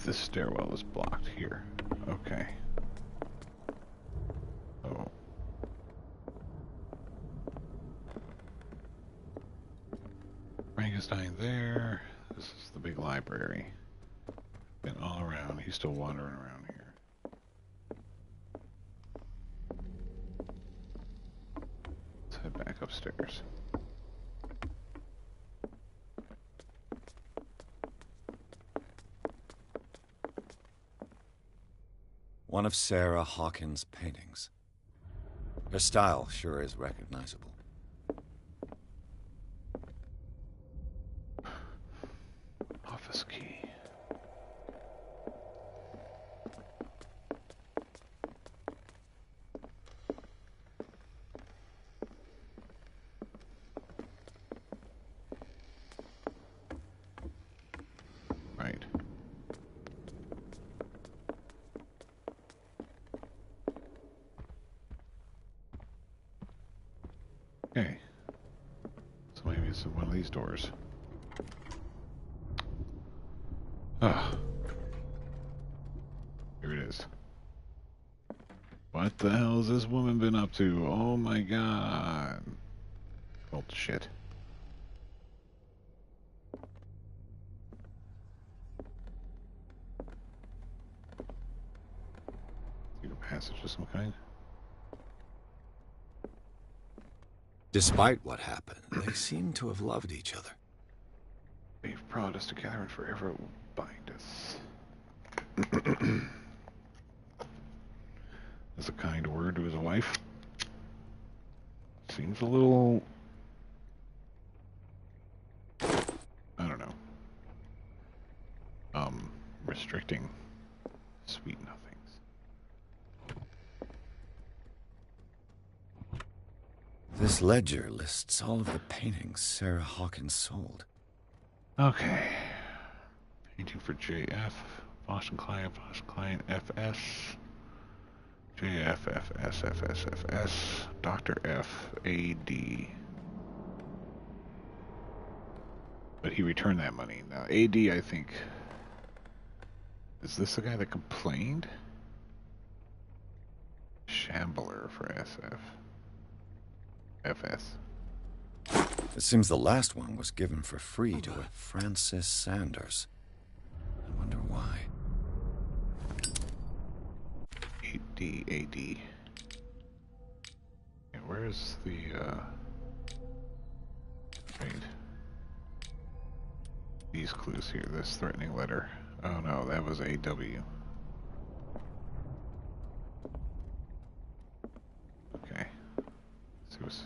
Speaker 1: This stairwell is blocked here. Okay. Oh. Frankenstein there. This is the big library. Been all around. He's still wandering around here. Let's head back upstairs.
Speaker 4: One of Sarah Hawkins' paintings. Her style sure is recognizable.
Speaker 1: Office key. Right. Okay. So maybe it's one of these doors. Ah. Here it is. What the hell has this woman been up to? Oh my god. Oh shit. Secret passage of some kind.
Speaker 4: Despite what happened, they seem to have loved each other.
Speaker 1: We've brought us together and forever it will bind us. That's a kind word to his wife. Seems a little... I don't know. Restricting sweet nothings.
Speaker 4: This ledger lists all of the paintings Sarah Hawkins sold.
Speaker 1: Okay. Painting for JF, Boston Client, FS, JF, FS, FS, FS, Dr. F, AD. But he returned that money. Now, AD, I think... Is this the guy that complained? Shambler for SF. FS.
Speaker 4: It seems the last one was given for free to a Francis Sanders. I wonder why.
Speaker 1: AD. Yeah, where's the, Wait. These clues here, this threatening letter. Oh no, that was AW. Okay. Let's see what's...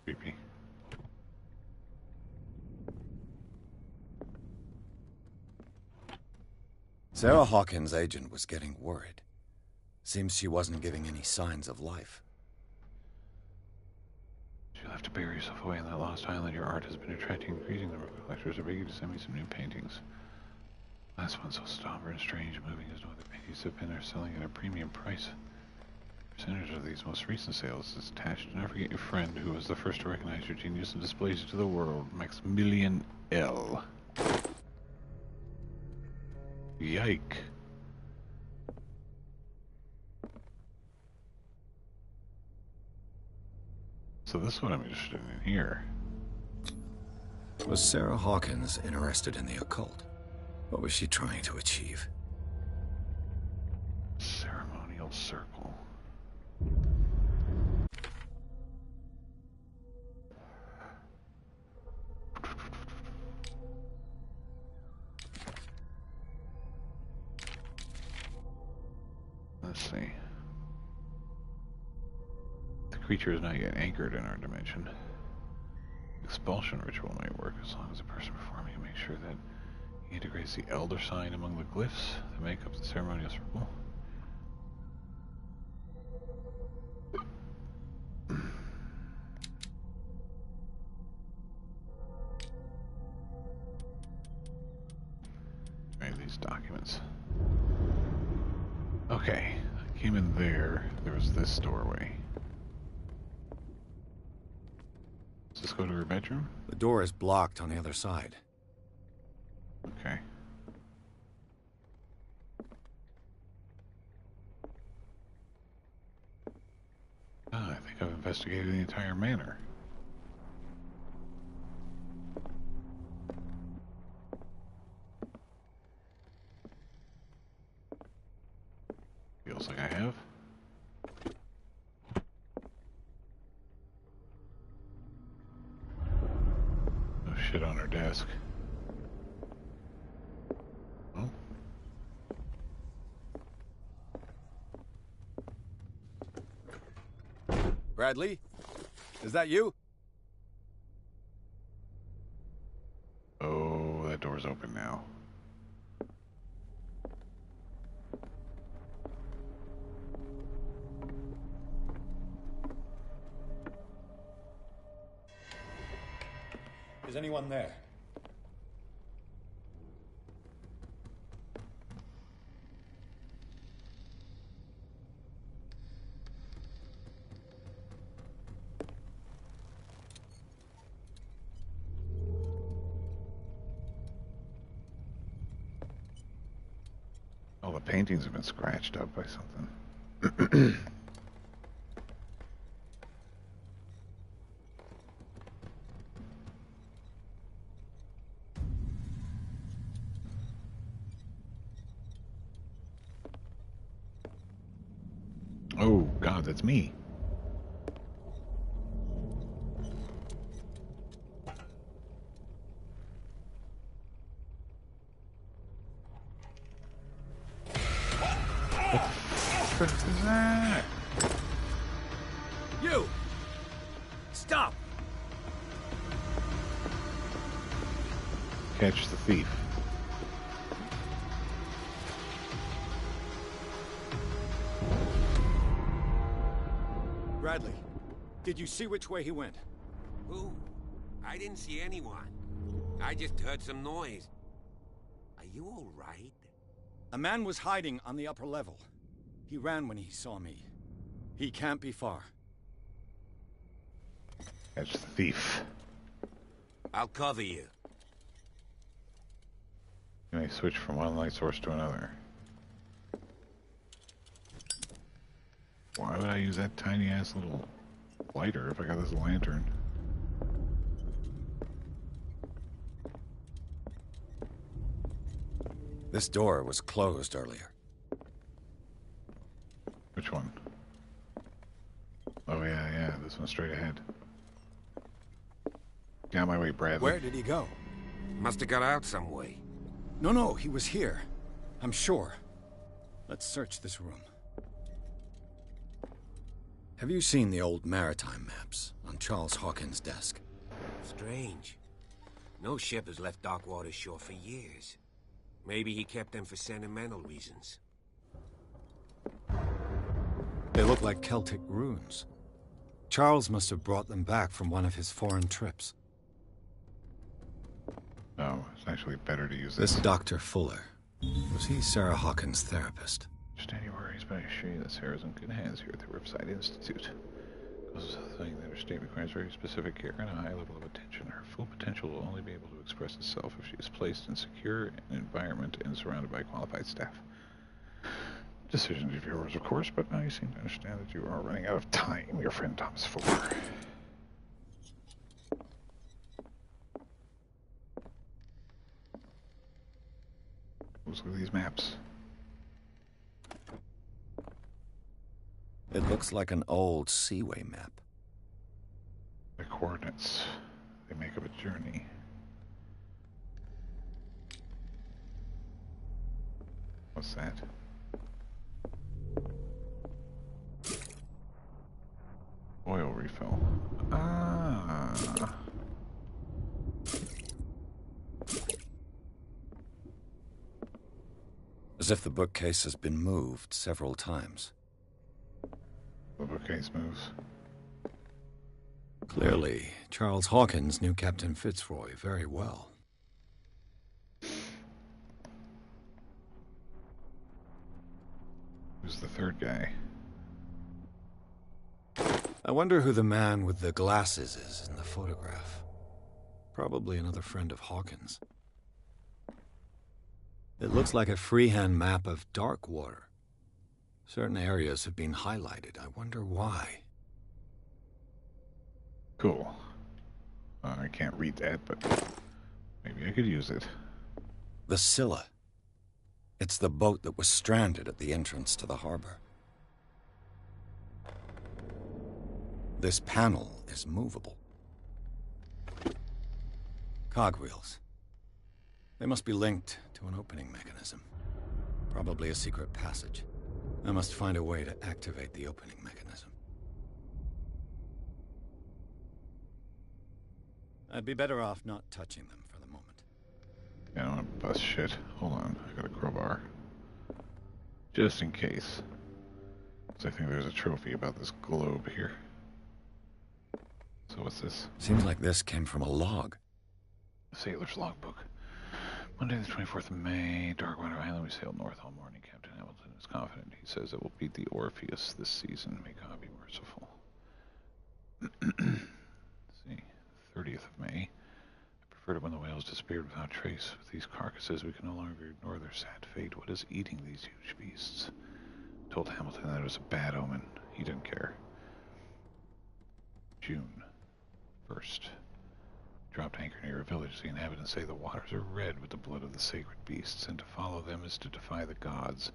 Speaker 1: Creepy.
Speaker 4: Sarah Hawkins' agent was getting worried. Seems she wasn't giving any signs of life.
Speaker 1: You'll have to bury yourself away in that lost island. Your art has been attracting increasing number of collectors. Are begging to send me some new paintings. Last one so somber and strange, moving as no other paintings have been. Are selling at a premium price. Percentage of these most recent sales is attached. Do not forget your friend who was the first to recognize your genius and displays it to the world. Maximilian L. Yike. So this is what I'm interested in here.
Speaker 4: Was Sarah Hawkins interested in the occult? What was she trying to achieve?
Speaker 1: Ceremonial circle. Let's see. The creature is not yet anchored in our dimension. Expulsion ritual may work as long as the person performing it makes sure that he integrates the elder sign among the glyphs that make up the ceremonial circle. Right, these documents. Okay, I came in there. There was this doorway. Does this go to her bedroom?
Speaker 4: The door is blocked on the other side.
Speaker 1: Okay. Ah, I think I've investigated the entire manor. Feels like I have. No shit on her desk. Oh.
Speaker 4: Bradley? Is that you?
Speaker 1: Oh, that door's open now.
Speaker 4: Is anyone there?
Speaker 1: All the paintings have been scratched up by something. Oh, God, that's me. What is that?
Speaker 16: You! Stop!
Speaker 1: Catch the thief.
Speaker 4: Bradley, did you see which way he went?
Speaker 12: Who? I didn't see anyone. I just heard some noise. Are you all right?
Speaker 4: A man was hiding on the upper level. He ran when he saw me. He can't be far.
Speaker 1: Catch the thief.
Speaker 12: I'll cover you.
Speaker 1: You may switch from one light source to another. Why would I use that tiny ass little lighter if I got this lantern?
Speaker 4: This door was closed earlier.
Speaker 1: Which one? Oh yeah, this one straight ahead. Get out of my way, Bradley.
Speaker 4: Where did he go?
Speaker 12: Must have got out some way.
Speaker 4: No, he was here. I'm sure. Let's search this room. Have you seen the old maritime maps on Charles Hawkins' desk?
Speaker 12: Strange. No ship has left Darkwater shore for years. Maybe he kept them for sentimental reasons.
Speaker 4: They look like Celtic runes. Charles must have brought them back from one of his foreign trips.
Speaker 1: No, it's actually better to use
Speaker 4: This Dr. Fuller, was he Sarah Hawkins' therapist?
Speaker 1: Understand your worries, but I assure you that Sarah's in good hands here at the Riverside Institute. Goes without saying that her state requires very specific care and a high level of attention. Her full potential will only be able to express itself if she is placed in a secure environment and surrounded by qualified staff. Decisions of yours, of course, but now you seem to understand that you are running out of time, your friend Thomas Fuller. Let's look at these maps.
Speaker 4: It looks like an old seaway map.
Speaker 1: The coordinates. They make up a journey. What's that? Oil refill. Ah.
Speaker 4: As if the bookcase has been moved several times.
Speaker 1: The bookcase moves.
Speaker 4: Clearly, Charles Hawkins knew Captain Fitzroy very well.
Speaker 1: Who's the third guy?
Speaker 4: I wonder who the man with the glasses is in the photograph. Probably another friend of Hawkins. It looks like a freehand map of Darkwater. Certain areas have been highlighted. I wonder why.
Speaker 1: Cool. I can't read that, but maybe I could use it.
Speaker 4: The Scylla. It's the boat that was stranded at the entrance to the harbor. This panel is movable. Cogwheels. They must be linked to an opening mechanism. Probably a secret passage. I must find a way to activate the opening mechanism. I'd be better off not touching them for the moment.
Speaker 1: Yeah, I don't want to bust shit. Hold on, I got a crowbar. Just in case. 'Cause I think there's a trophy about this globe here. So what's this?
Speaker 4: Seems like this came from a log.
Speaker 1: Sailor's logbook. Monday the 24th of May, Darkwater Island. We sailed north all morning. Captain Hamilton is confident. He says it will beat the Orpheus this season. May God be merciful. Let's see. 30th of May. I preferred it when the whales disappeared without trace. With these carcasses, we can no longer ignore their sad fate. What is eating these huge beasts? I told Hamilton that it was a bad omen. He didn't care. June 1st. Dropped anchor near a village. The inhabitants say the waters are red with the blood of the sacred beasts, and to follow them is to defy the gods.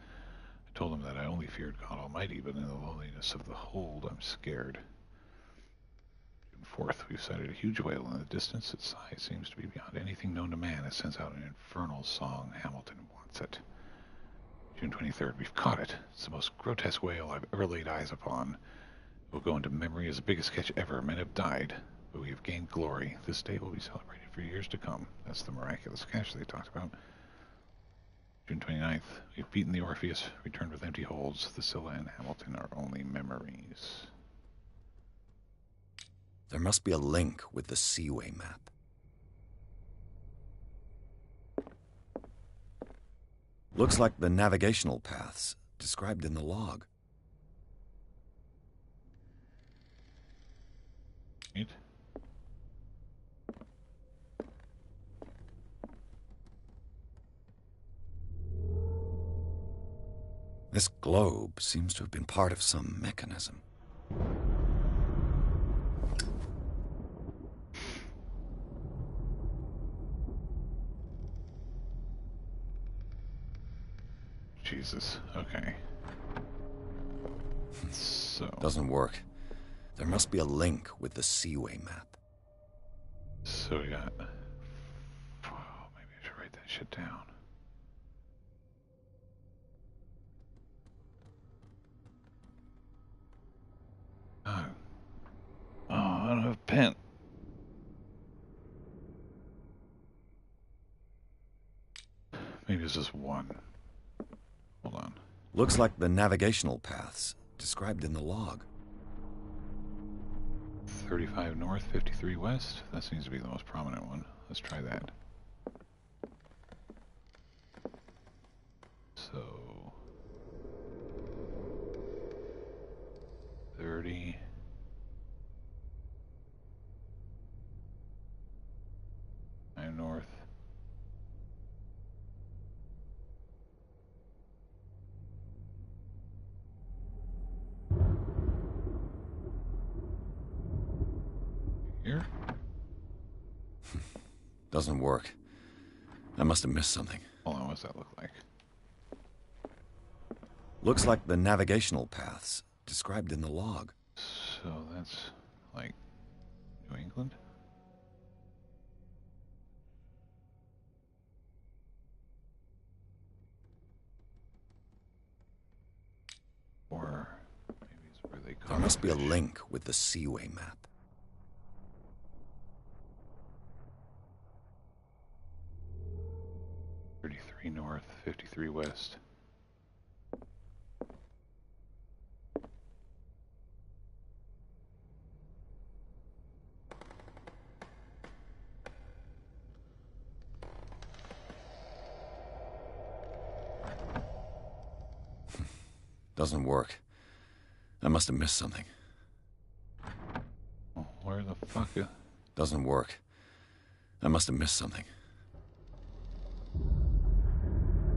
Speaker 1: I told them that I only feared God Almighty, but in the loneliness of the hold, I'm scared. June 4th, we've sighted a huge whale in the distance. Its size seems to be beyond anything known to man. It sends out an infernal song. Hamilton wants it. June 23rd, we've caught it. It's the most grotesque whale I've ever laid eyes upon. It will go into memory as the biggest catch ever. Men have died, but we have gained glory. This day will be celebrated for years to come. That's the miraculous catch they talked about. June 29th, we've beaten the Orpheus, returned with empty holds. The Scylla and Hamilton are only memories.
Speaker 4: There must be a link with the Seaway map. Looks like the navigational paths described in the log.
Speaker 1: Right.
Speaker 4: This globe seems to have been part of some mechanism.
Speaker 1: Jesus. Okay. So.
Speaker 4: Doesn't work. There must be a link with the Seaway map.
Speaker 1: So we got... Oh, maybe I should write that shit down. Oh, I don't have a pen. Maybe it's just one. Hold on.
Speaker 4: Looks like the navigational paths described in the log.
Speaker 1: 35 north, 53 west. That seems to be the most prominent one. Let's try that. So... 30... north. Here?
Speaker 4: Doesn't work. I must have missed something.
Speaker 1: Hold on, what's that look like?
Speaker 4: Looks like the navigational paths described in the log.
Speaker 1: So that's like New England? Or maybe it's where they call
Speaker 4: There must be a link with the Seaway map.
Speaker 1: .33 north, 53 west.
Speaker 4: Doesn't work. I must have missed something.
Speaker 1: Oh, where the fuck is...
Speaker 4: Doesn't work. I must have missed something.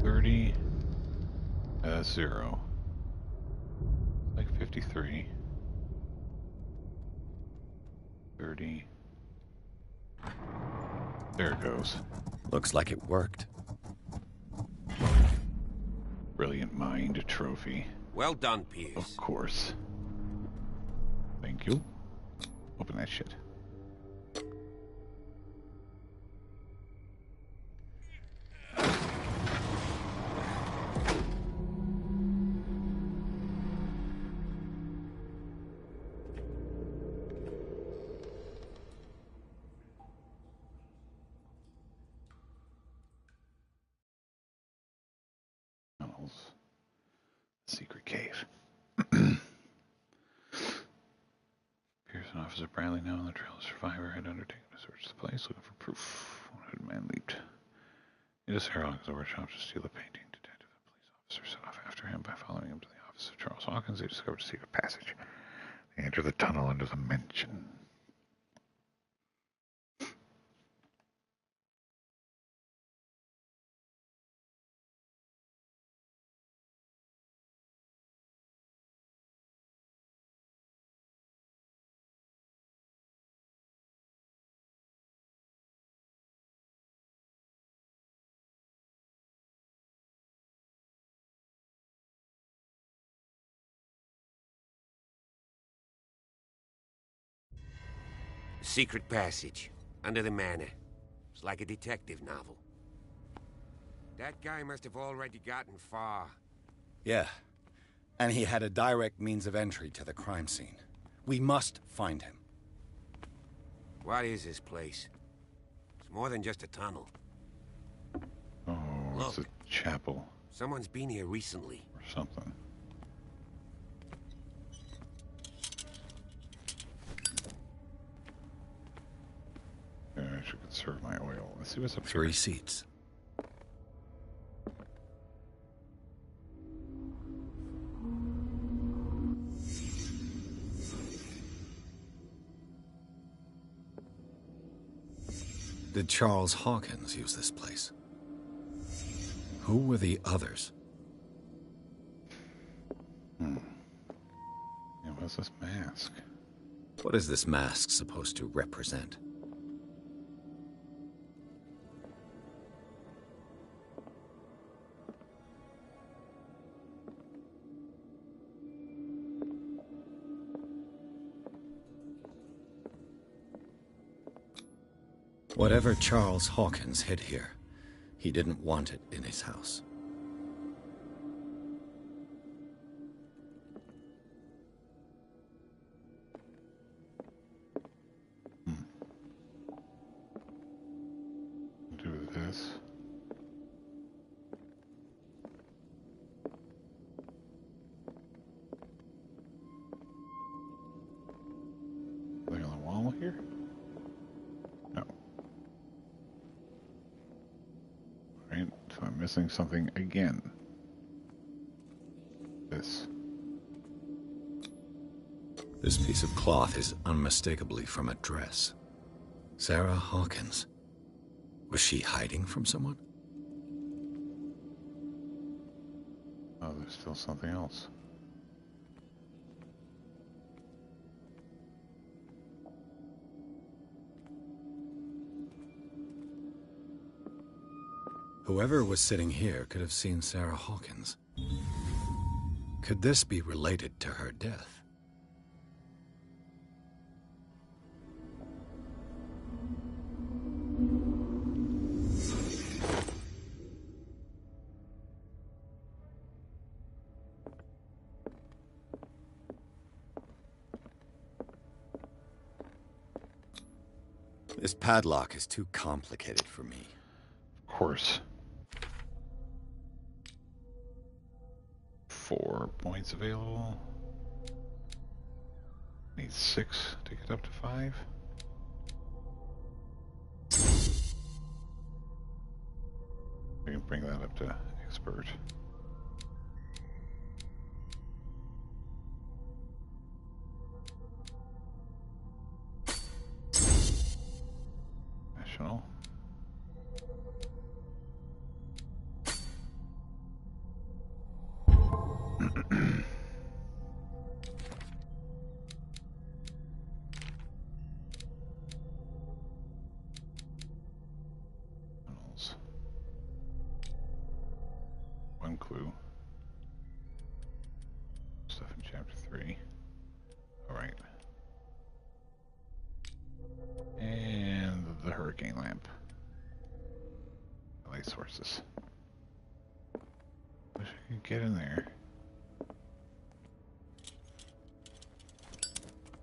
Speaker 1: 30... 0. Like 53. 30. There it goes.
Speaker 4: Looks like it worked.
Speaker 1: Brilliant mind trophy.
Speaker 12: Well done, Pierce.
Speaker 1: Of course. Thank you. Open that shit. Secret cave. Pierce and Officer Bradley, now on the trail of survivor, had undertaken to search the place looking for proof. One hooded man leaped into Sarah Hawkins' workshop to steal a painting. Detective and police officer set off after him. By following him to the office of Charles Hawkins, they discovered a secret passage. They entered the tunnel under the mansion.
Speaker 12: Secret passage. Under the manor. It's like a detective novel. That guy must have already gotten far.
Speaker 4: Yeah. And he had a direct means of entry to the crime scene. We must find him.
Speaker 12: What is this place? It's more than just a tunnel.
Speaker 1: Oh,
Speaker 12: Look.
Speaker 1: it's a chapel.
Speaker 12: Someone's been here recently.
Speaker 1: Or something. I should conserve my oil. Let's see what's up here.
Speaker 4: 3 seats. Did Charles Hawkins use this place? Who were the others?
Speaker 1: Yeah, what's this mask?
Speaker 4: What is this mask supposed to represent? Whatever Charles Hawkins hid here, he didn't want it in his house.
Speaker 1: Do this. Something on the wall here? No. Alright, so I'm missing something again. This.
Speaker 4: This piece of cloth is unmistakably from a dress. Sarah Hawkins. Was she hiding from someone?
Speaker 1: Oh, there's still something else.
Speaker 4: Whoever was sitting here could have seen Sarah Hawkins. Could this be related to her death? This padlock is too complicated for me.
Speaker 1: Of course. 4 points available. Need 6 to get up to 5. We can bring that up to expert. National. One clue. Stuff in chapter 3. Alright. And the hurricane lamp. Light sources. Wish I could get in there.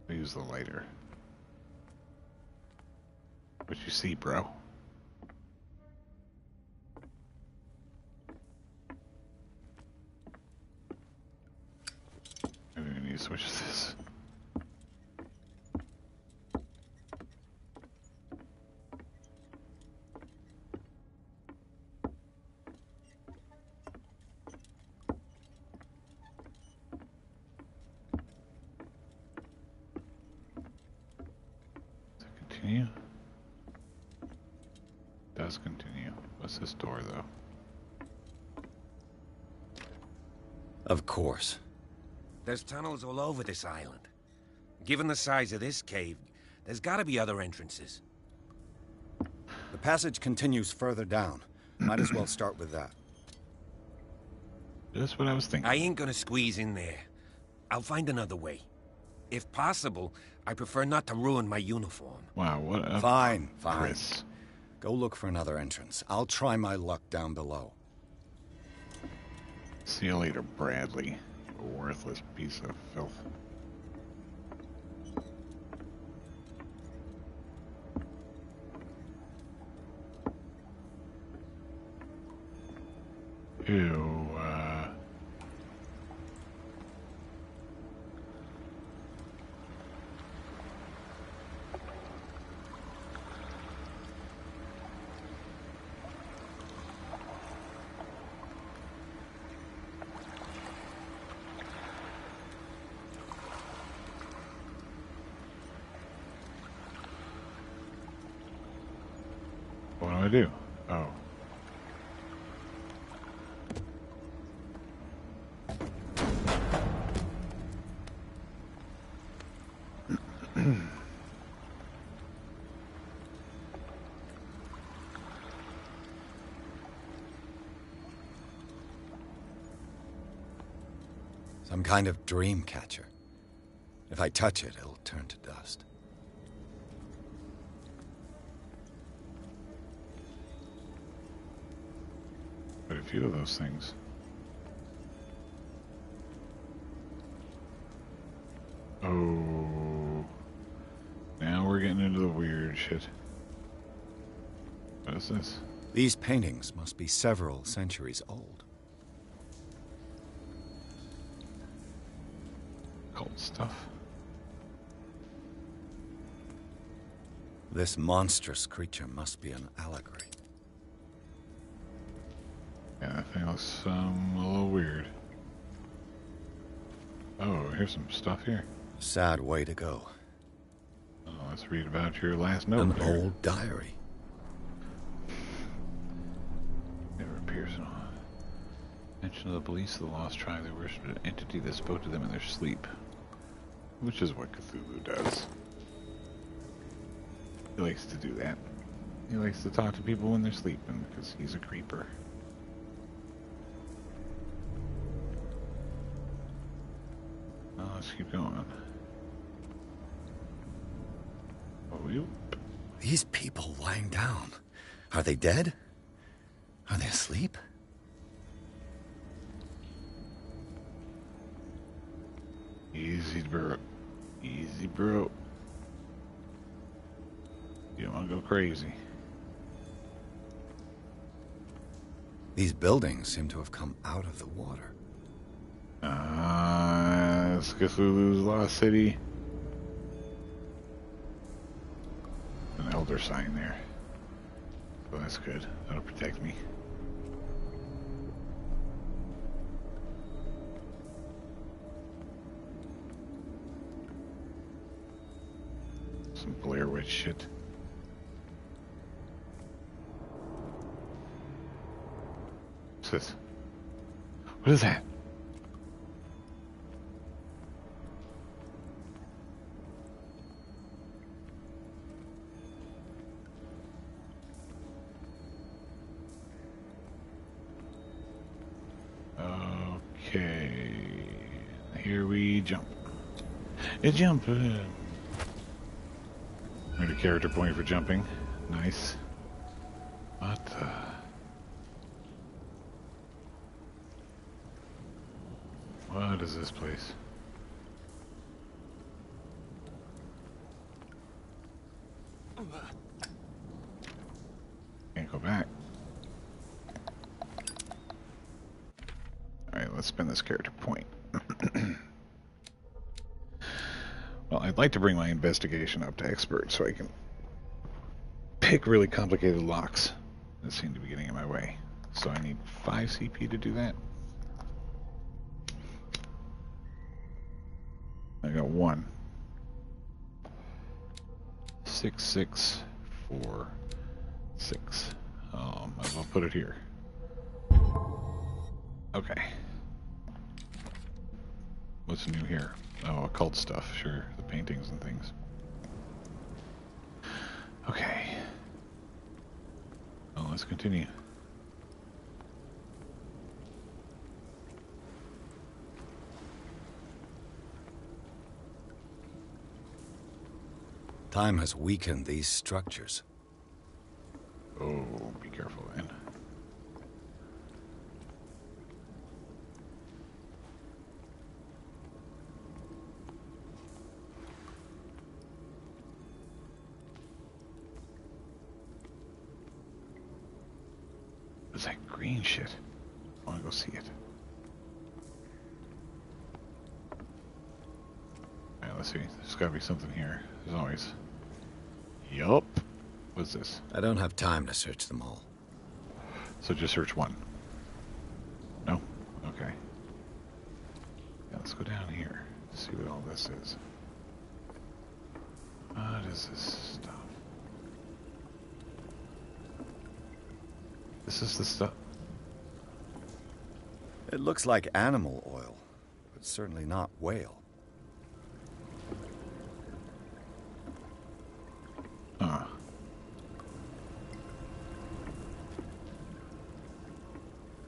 Speaker 1: I'll use the lighter. What you see, bro? Maybe we need to switch this. Continue. Does continue. What's this door, though?
Speaker 4: Of course.
Speaker 12: There's tunnels all over this island. Given the size of this cave, there's gotta be other entrances.
Speaker 4: The passage continues further down. Might as well start with that.
Speaker 1: That's what I was thinking.
Speaker 12: I ain't gonna squeeze in there. I'll find another way. If possible, I prefer not to ruin my uniform.
Speaker 1: Wow, what a...
Speaker 4: Fine.
Speaker 1: Chris.
Speaker 4: Go look for another entrance. I'll try my luck down below.
Speaker 1: See you later, Bradley. A worthless piece of filth. Ew, what do I do? Oh.
Speaker 4: Some kind of dream catcher. If I touch it, it'll turn to dust.
Speaker 1: Quite a few of those things. Oh. Now we're getting into the weird shit. What is this?
Speaker 4: These paintings must be several centuries old.
Speaker 1: Cult stuff.
Speaker 4: This monstrous creature must be an allegory.
Speaker 1: Yeah, that thing looks a little weird. Oh, here's some stuff here.
Speaker 4: Sad way to go.
Speaker 1: Oh, let's read about your last note.
Speaker 4: An
Speaker 1: there.
Speaker 4: old diary.
Speaker 1: Never appears in all. Mention of the beliefs of the lost tribe. They worshipped an entity that spoke to them in their sleep. Which is what Cthulhu does. He likes to do that. He likes to talk to people when they're sleeping because he's a creeper. Let's keep going. Oh, you.
Speaker 4: These people lying down. Are they dead? Are they asleep?
Speaker 1: Easy, bro. Easy, bro. You don't want to go crazy.
Speaker 4: These buildings seem to have come out of the water.
Speaker 1: It's Cthulhu's Lost City. An elder sign there. So that's good. That'll protect me. Some Blair Witch shit. What's this? What is that? Okay, here we jump. A jump. Made a character point for jumping. Nice. What is this place? Can't go back. Alright, let's spin this character point. Well, I'd like to bring my investigation up to expert so I can pick really complicated locks that seem to be getting in my way. So I need 5 CP to do that. I got 1. 6, 6, 4, 6. Might as well put it here. Okay. What's new here? Oh, occult stuff, sure. The paintings and things. Okay. Well, let's continue.
Speaker 4: Time has weakened these structures.
Speaker 1: Oh, be careful then. What's that green shit? I want to go see it. Alright, let's see. There's gotta be something here. There's always. Yup. What's this?
Speaker 4: I don't have time to search them all.
Speaker 1: So just search one. No? Okay. Yeah, let's go down here. See what all this is. What is this stuff? This is the stuff.
Speaker 4: It looks like animal oil, but certainly not whale.
Speaker 1: Huh.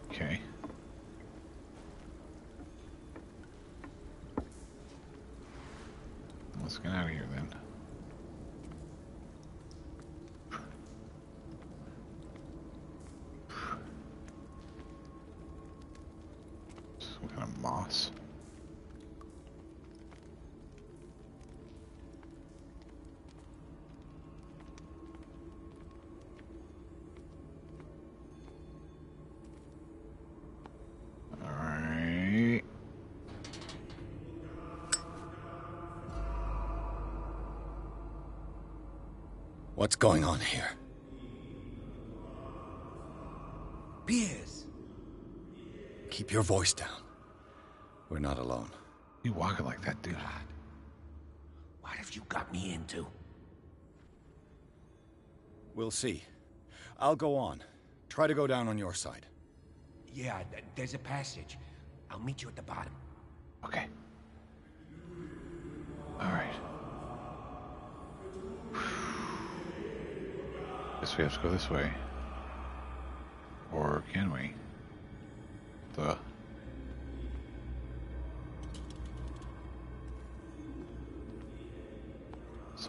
Speaker 1: Okay. Let's get out of here then. Some kind of moss. Alright.
Speaker 4: What's going on here?
Speaker 12: Beers.
Speaker 4: Keep your voice down. We're not alone.
Speaker 1: You walking like that, dude?
Speaker 11: What have you got me into?
Speaker 4: We'll see. I'll go on. Try to go down on your side.
Speaker 11: Yeah, there's a passage. I'll meet you at the bottom.
Speaker 1: Okay. Alright. guess we have to go this way. Or can we? So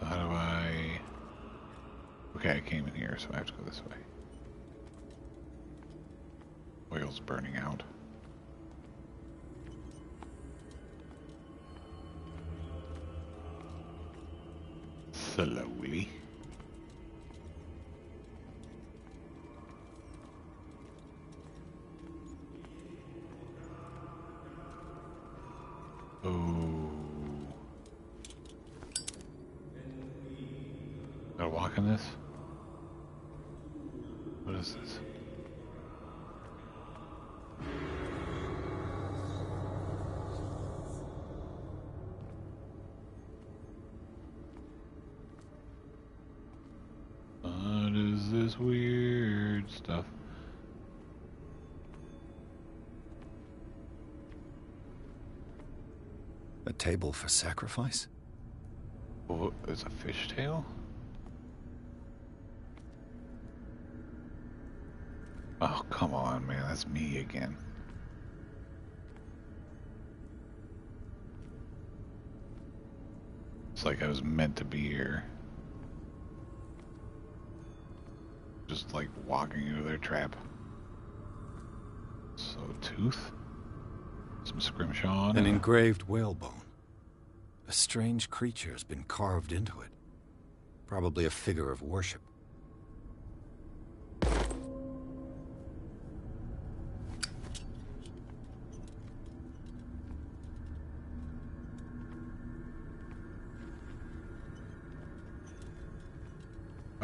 Speaker 1: how do I... Okay, I came in here, so I have to go this way. Oil's burning out. Slowly. Oh. Gotta walk in this? What is this? What is this weird stuff?
Speaker 4: A table for sacrifice?
Speaker 1: Oh, there's a fishtail? Oh, come on, man. That's me again. It's like I was meant to be here. Just like walking into their trap. So, tooth? Some scrimshaw.
Speaker 4: An engraved whalebone. A strange creature has been carved into it. Probably a figure of worship.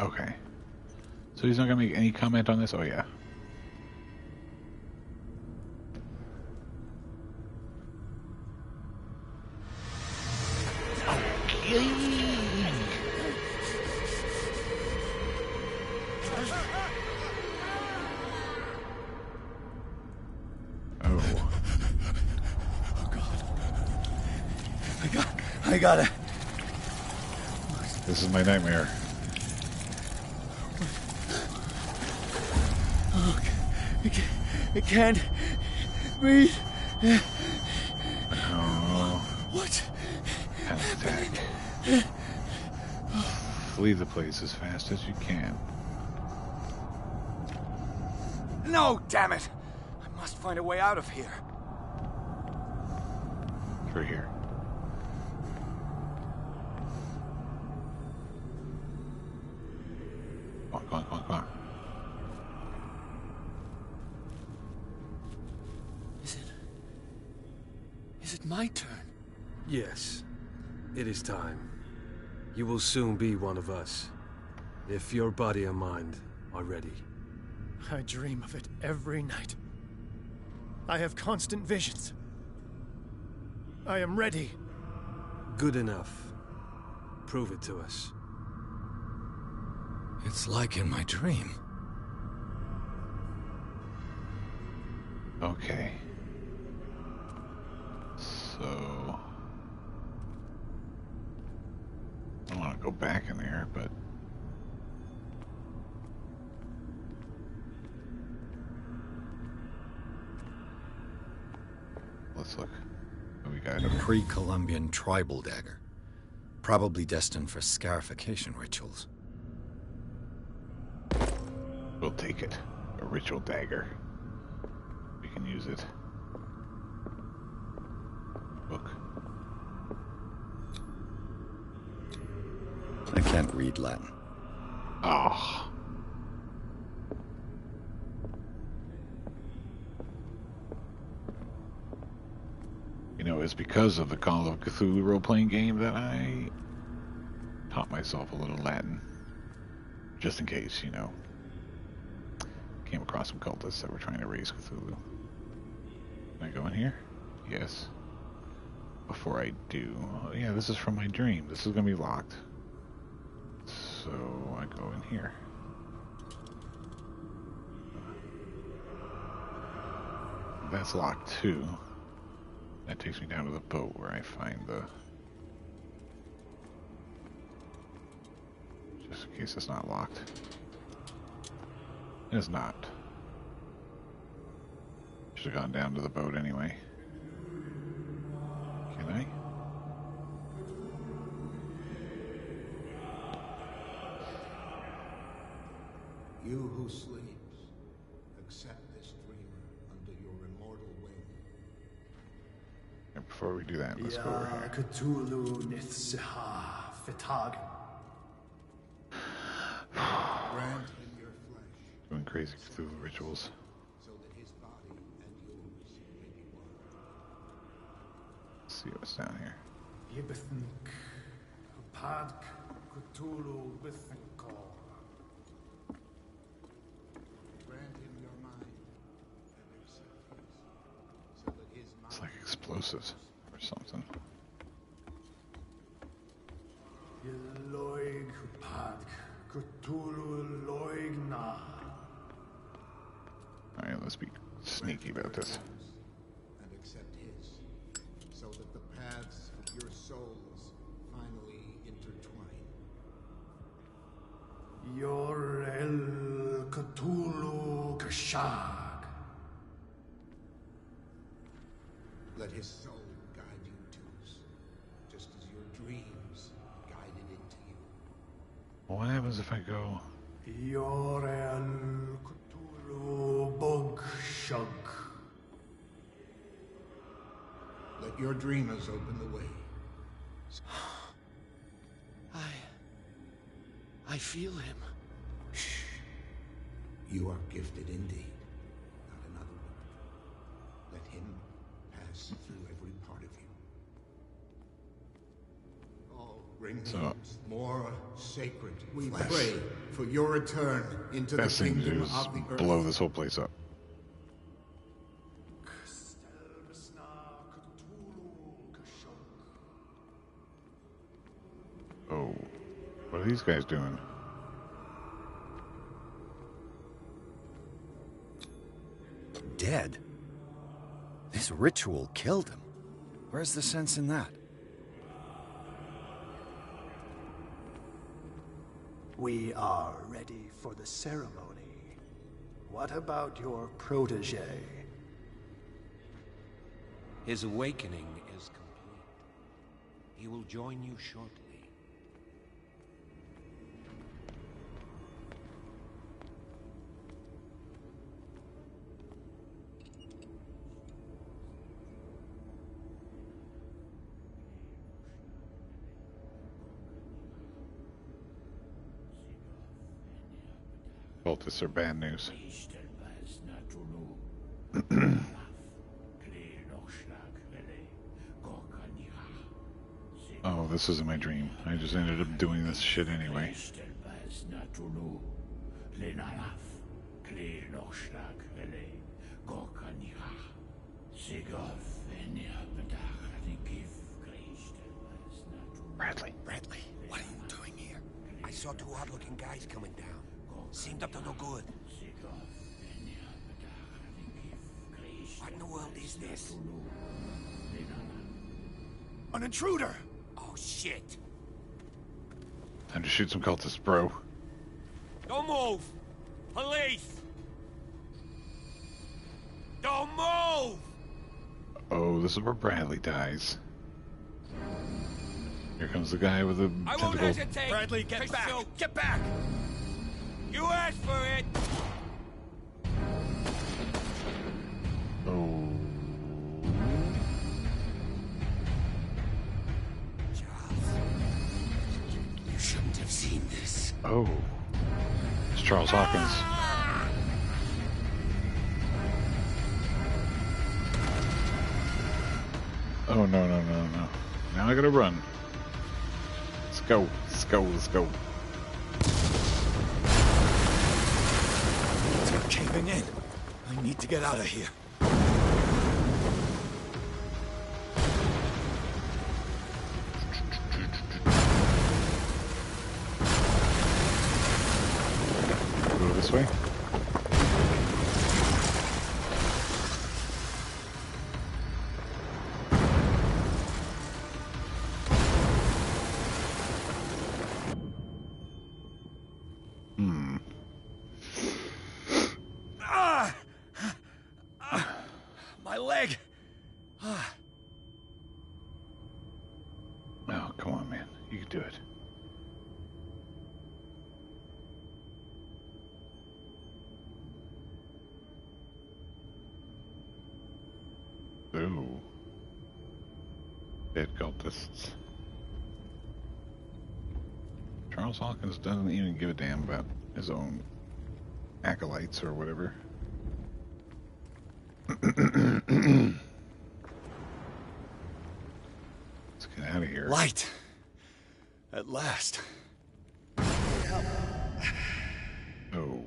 Speaker 1: Okay. So he's not gonna make any comment on this? Oh, yeah. Oh.
Speaker 4: Oh, God. I got it.
Speaker 1: This is my nightmare.
Speaker 9: Oh, I can't breathe.
Speaker 1: Oh.
Speaker 9: What?
Speaker 1: Panic attack. Flee the place as fast as you can.
Speaker 18: No, damn it! I must find a way out of here.
Speaker 1: Through here. Come on, come on, come on.
Speaker 9: Is it my turn?
Speaker 19: Yes. It is time. You will soon be one of us. If your body and mind are ready.
Speaker 9: I dream of it every night. I have constant visions. I am ready.
Speaker 19: Good enough. Prove it to us.
Speaker 4: It's like in my dream.
Speaker 1: Okay. So... I don't want to go back in there, but... Let's look. What we got
Speaker 4: A
Speaker 1: here?
Speaker 4: pre-Columbian tribal dagger. Probably destined for scarification rituals.
Speaker 1: We'll take it. A ritual dagger. We can use it. Book.
Speaker 4: I can't read Latin.
Speaker 1: Oh. You know, it's because of the Call of Cthulhu role-playing game that I taught myself a little Latin. Just in case, you know. Came across some cultists that were trying to raise Cthulhu. Can I go in here? Yes. Before I do... Oh, yeah, this is from my dream. This is going to be locked. So, I go in here. That's locked too. That takes me down to the boat where I find the... Just in case it's not locked. It's not. Should have gone down to the boat anyway. Can I?
Speaker 11: You who sleeps, accept this dreamer under your immortal wing.
Speaker 1: And before we do that, let's go over here.
Speaker 9: Cthulhu Nithsiha Fitag.
Speaker 11: Grant him your flesh,
Speaker 1: Doing crazy Cthulhu rituals.
Speaker 11: so that his body and yours may be one.
Speaker 1: Let's see what's down here.
Speaker 9: Yibithink Padk Cthulhu Bithinko.
Speaker 11: Grant him your mind and accept his, so that his mind.
Speaker 1: It's like explosives or something.
Speaker 9: Yeloig Padk Cthulhu Loigna.
Speaker 1: Alright, let's be sneaky about this.
Speaker 11: And accept his, so that the paths of your souls finally intertwine.
Speaker 9: Yorel Cthulhu Kashag.
Speaker 11: Let his soul guide you to us, just as your dreams guided it to you.
Speaker 1: What happens if I go?
Speaker 9: Yorel Cthulhu Bug Shug.
Speaker 11: Let your dreamers open the way.
Speaker 6: I feel him.
Speaker 11: Shh. You are gifted indeed, not another one. Let him pass through every part of you. All rings more sacred. We pray for your return into the
Speaker 1: Best thing to do
Speaker 11: kingdom
Speaker 1: is
Speaker 11: of the earth.
Speaker 1: blow this whole place up. Oh, what are these guys doing?
Speaker 4: Dead? This ritual killed him. Where's the sense in that?
Speaker 9: We are ready for the ceremony. What about your protege?
Speaker 12: His awakening is complete. He will join you shortly.
Speaker 1: Cultists are bad news. Oh, this isn't my dream. I just ended up doing this shit anyway. Bradley.
Speaker 12: Bradley, what are you doing here? I saw two odd-looking guys coming down. Seemed up to no good. What in the world is this?
Speaker 9: An intruder!
Speaker 12: Oh, shit.
Speaker 1: Time to shoot some cultists, bro.
Speaker 12: Don't move! Police! Don't move!
Speaker 1: Oh, this is where Bradley dies. Here comes the guy with the
Speaker 12: I won't
Speaker 1: tentacle.
Speaker 12: hesitate!
Speaker 18: Bradley, get
Speaker 12: to
Speaker 18: back!
Speaker 12: shoot.
Speaker 18: Get back!
Speaker 12: You asked for it!
Speaker 1: Oh.
Speaker 12: You shouldn't have seen this.
Speaker 1: Oh. It's Charles Hawkins. Oh, no, no, no, no. Now I gotta run. Let's go. Let's go. Let's go.
Speaker 18: They're caving in. I need to get out of here.
Speaker 1: Go this way. Dead cultists. Charles Hawkins doesn't even give a damn about his own acolytes or whatever. Let's get out of here.
Speaker 18: Light! At last.
Speaker 1: Oh.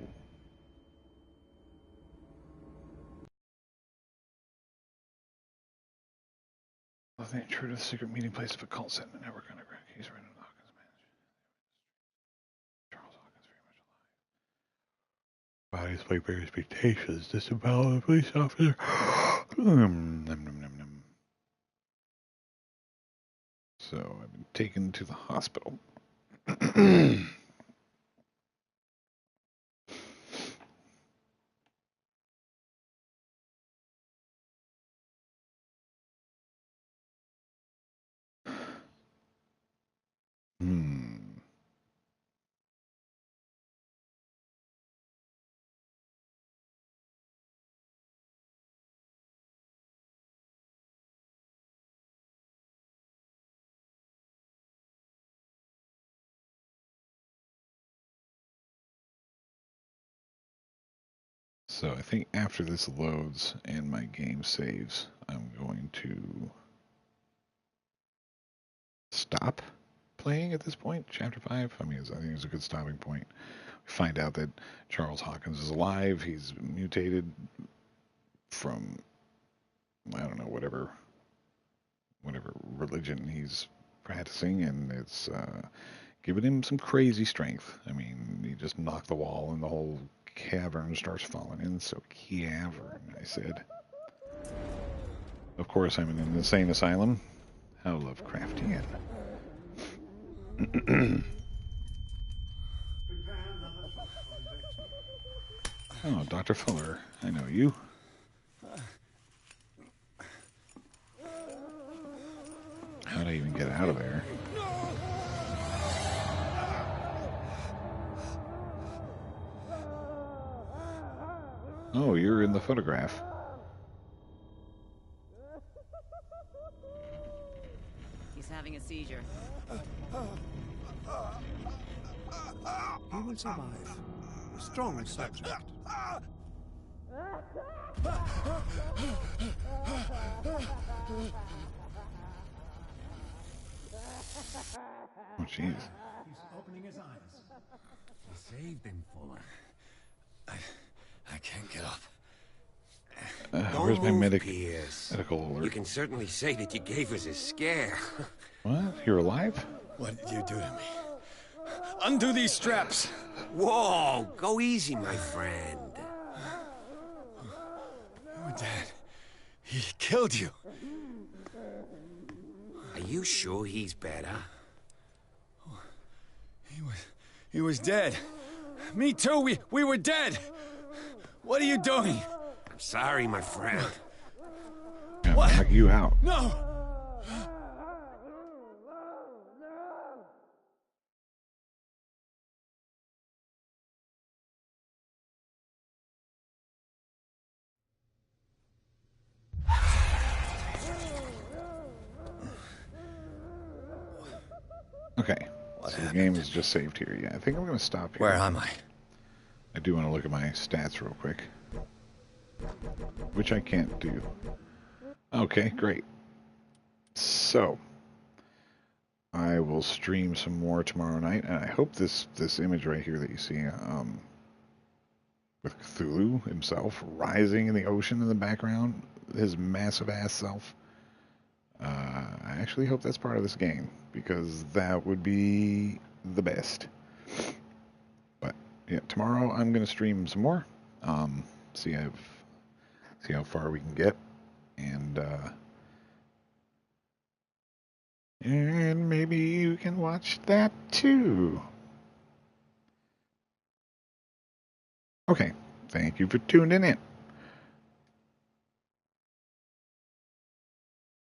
Speaker 1: The intruder to the secret meeting place of a cult set in the network underground. He's right on Hawkins managed. Charles Hawkins very much alive. Bodies like various mutations. Disembowel the police officer. So I've been taken to the hospital. So I think after this loads and my game saves, I'm going to stop playing at this point, Chapter 5. I mean, I think it's a good stopping point. We find out that Charles Hawkins is alive. He's mutated from, I don't know, whatever religion he's practicing, and it's giving him some crazy strength. I mean, he just knocked the wall and the whole cavern starts falling in. So cavern, I said. Of course, I'm in an insane asylum. How Lovecraftian. Oh, Dr. Fuller. I know you. How'd I even get out of there? Oh, you're in the photograph.
Speaker 20: He's having a seizure.
Speaker 6: He will survive. Strong subject.
Speaker 1: Oh, jeez.
Speaker 18: He's opening his eyes.
Speaker 12: You saved him, Fuller.
Speaker 18: I can't get up.
Speaker 1: Where's my medical
Speaker 12: You
Speaker 1: alert?
Speaker 12: can certainly say that you gave us a scare.
Speaker 1: What? You're alive?
Speaker 18: What did you do to me? Undo these straps.
Speaker 12: Whoa, go easy, my friend.
Speaker 18: Your dad, he killed you.
Speaker 12: Are you sure he's better?
Speaker 18: He was dead. Me too. We were dead. What are you doing?
Speaker 12: I'm sorry, my friend.
Speaker 1: I'm gonna knock you out.
Speaker 18: No.
Speaker 1: Okay. So the game is just saved here. Yeah, I think I'm going to stop here.
Speaker 18: Where am I?
Speaker 1: I do want to look at my stats real quick. Which I can't do. Okay, great. So, I will stream some more tomorrow night, and I hope this image right here that you see, with Cthulhu himself rising in the ocean in the background, his massive ass self, I actually hope that's part of this game, because that would be the best. But yeah, tomorrow I'm going to stream some more, see how far we can get, and maybe you can watch that too. Okay, thank you for tuning in.